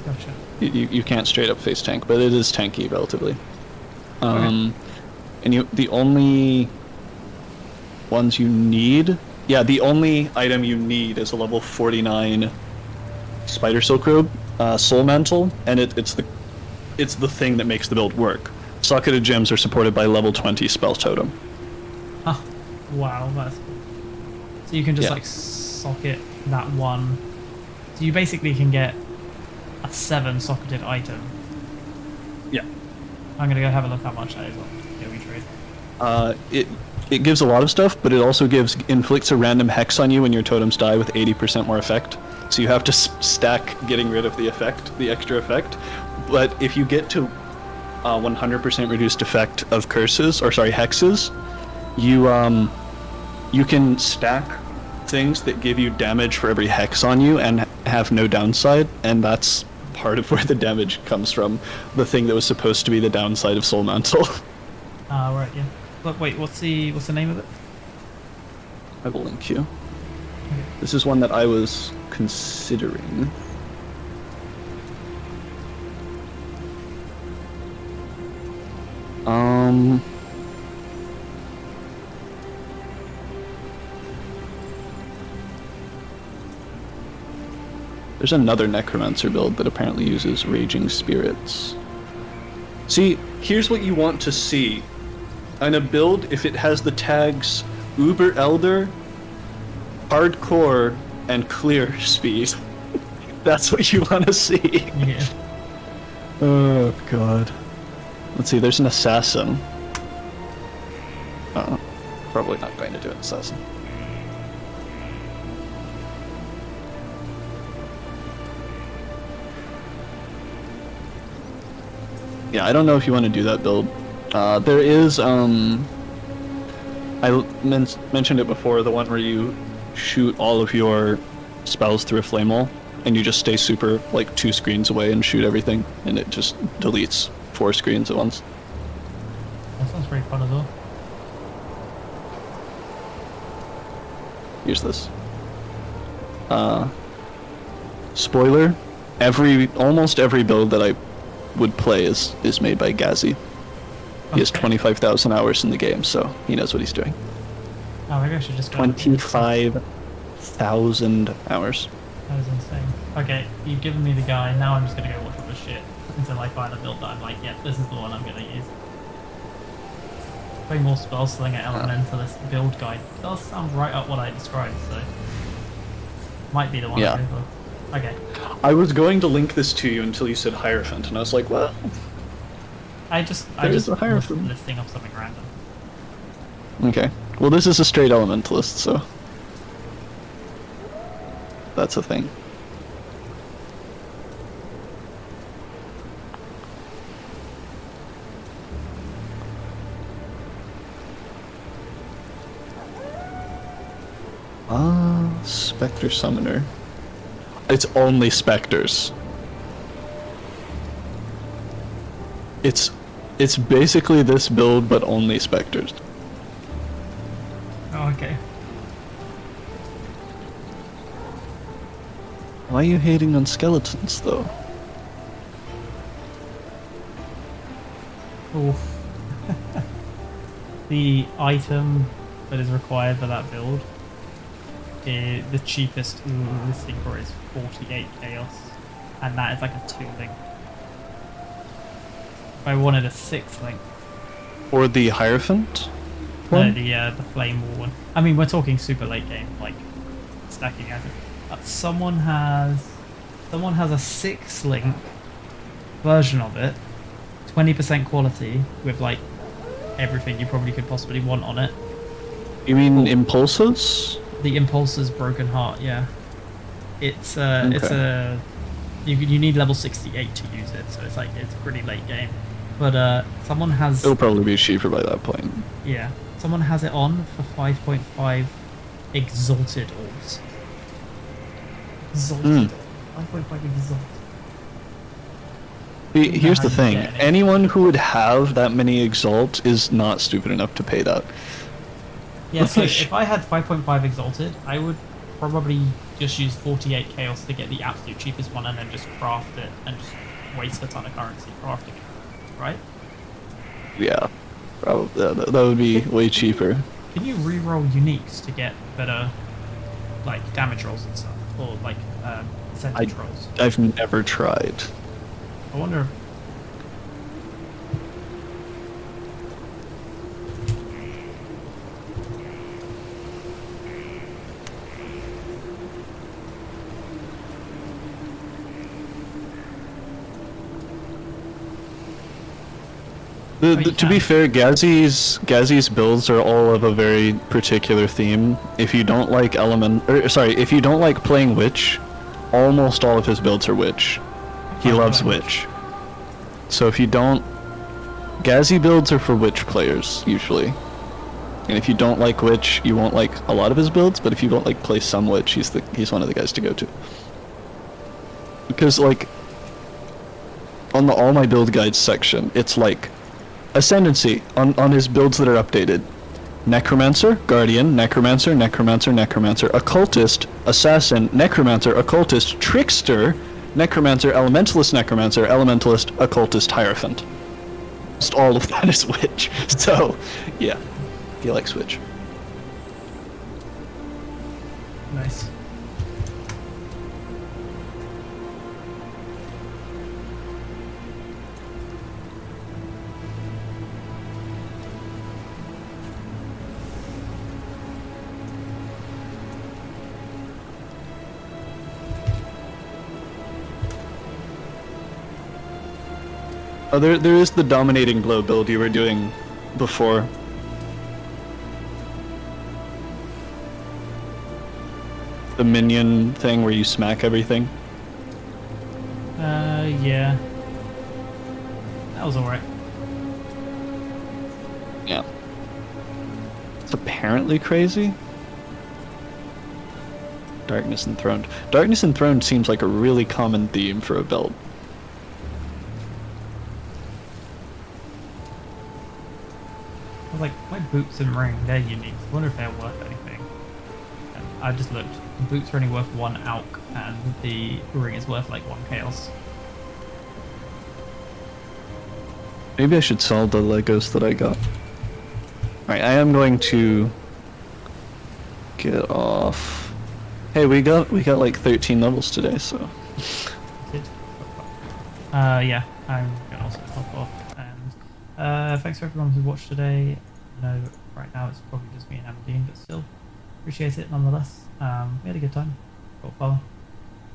Gotcha. You can't straight up face tank, but it is tanky relatively. Okay. And the only ones you need, the only item you need is a level 49 Spider Silk Robe, Soul Mantle, and it's the thing that makes the build work. Socketed gems are supported by level 20 Spell Totem. Huh. Wow, that's cool. So you can just like socket that one. So you basically can get a 7 socketed item. Yeah. I'm gonna go have a look how much that is on Trade. It gives a lot of stuff, but it also inflicts a random hex on you when your totems die with 80% more effect. So you have to stack getting rid of the extra effect. But if you get to 100% reduced effect of hexes, you can stack things that give you damage for every hex on you and have no downside, and that's part of where the damage comes from. The thing that was supposed to be the downside of Soul Mantle. Right, yeah. But wait, what's the name of it? I will link you. This is one that I was considering. There's another Necromancer build that apparently uses Raging Spirits. See, here's what you want to see. In a build, if it has the tags Uber Elder, Hardcore, and Clear Speed, that's what you want to see. Yeah. Oh, God. Let's see, there's an Assassin. Probably not going to do an Assassin. Yeah, I don't know if you want to do that build. There is, I mentioned it before, the one where you shoot all of your spells through a flame wall, and you just stay super, like, 2 screens away and shoot everything, and it just deletes 4 screens at once. That sounds pretty fun as well. Here's this. Spoiler, almost every build that I would play is made by Gazi. He has 25,000 hours in the game, so he knows what he's doing. Oh, maybe I should just go. 25,000 hours. That is insane. Okay, you've given me the guy, now I'm just gonna go watch all this shit until I find a build that I'm like, yeah, this is the one I'm gonna use. Way more spell slinger elementalist build guide. Does sound right up what I described, so might be the one. Yeah. I go for. Okay. I was going to link this to you until you said Hierophant, and I was like, well, I just a was Hierophant. listing off something random. Okay. Well, this is a straight elementalist, so that's a thing. Spectre Summoner. It's only specters. It's basically this build, but only specters. Oh, okay. Why are you hating on skeletons, though? Oof. The item that is required for that build, the cheapest listing for it is 48 chaos, and that is like a 2 link. If I wanted a 6 link, Or the Hierophant? no, one? the flame war one. I mean, we're talking super late game, like stacking at it. Someone has a 6 link version of it, 20% quality with like everything you probably could possibly want on it. You mean Impulses? The Impulsor's Broken Heart, yeah. It's a you need level 68 to use it, so it's like it's pretty late game. But someone has It'll probably be cheaper by that point. yeah, someone has it on for 5.5 exalted orbs. Exalted. 5.5 exalted. Here's how the you thing. get it. Anyone who would have that many Exalt is not stupid enough to pay that. Yeah, so if I had 5.5 exalted, I would probably just use 48 chaos to get the absolute cheapest one and then just craft it and just waste a ton of currency crafting it, right? Yeah, probably that would be way cheaper. Can you re-roll uniques to get better, like, damage rolls and stuff? Or, like, percentage rolls? I've never tried. I wonder... To be fair, Gazi's builds are all of a very particular theme. If you don't like if you don't like playing Witch, almost all of his builds are Witch. He loves Witch. So if you don't, Gazi builds are for Witch players usually. And if you don't like Witch, you won't like a lot of his builds. But if you don't like play some Witch, he's one of the guys to go to. Because like on the All My Build Guides section, it's like Ascendancy on his builds that are updated. Necromancer, Guardian, Necromancer, Necromancer, Necromancer, Occultist, Assassin, Necromancer, Occultist, Trickster, Necromancer, Elementalist, Necromancer, Elementalist, Occultist, Hierophant. Just all of that is Witch. So, yeah, he likes Witch. Nice. Oh, there is the Dominating Blow build you were doing before. The minion thing where you smack everything. Yeah. That was alright. Yeah. It's apparently crazy. Darkness Enthroned. Darkness Enthroned seems like a really common theme for a build. I was like, my boots and ring, they're unique. I wonder if they're worth anything. And I just looked. The boots are only worth 1 alk, and the ring is worth like 1 chaos. Maybe I should sell the Legos that I got. Alright, I am going to get off. Hey, we got like 13 levels today, so. Yeah, I'm gonna also hop off. And thanks for everyone who watched today. I know right now it's probably just me and Amondin, but still appreciate it nonetheless. We had a good time, got far,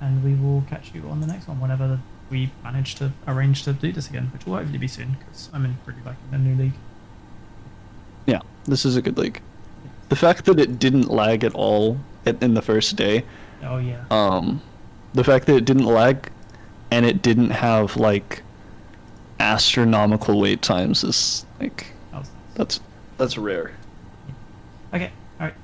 and we will catch you on the next one whenever we manage to arrange to do this again, which will hopefully be soon because I'm in really liking the new league. Yeah, this is a good league. The fact that it didn't lag at all in the first day, Oh yeah. the fact that it didn't lag and it didn't have like astronomical wait times is like That was nice. that's rare. Okay, alright.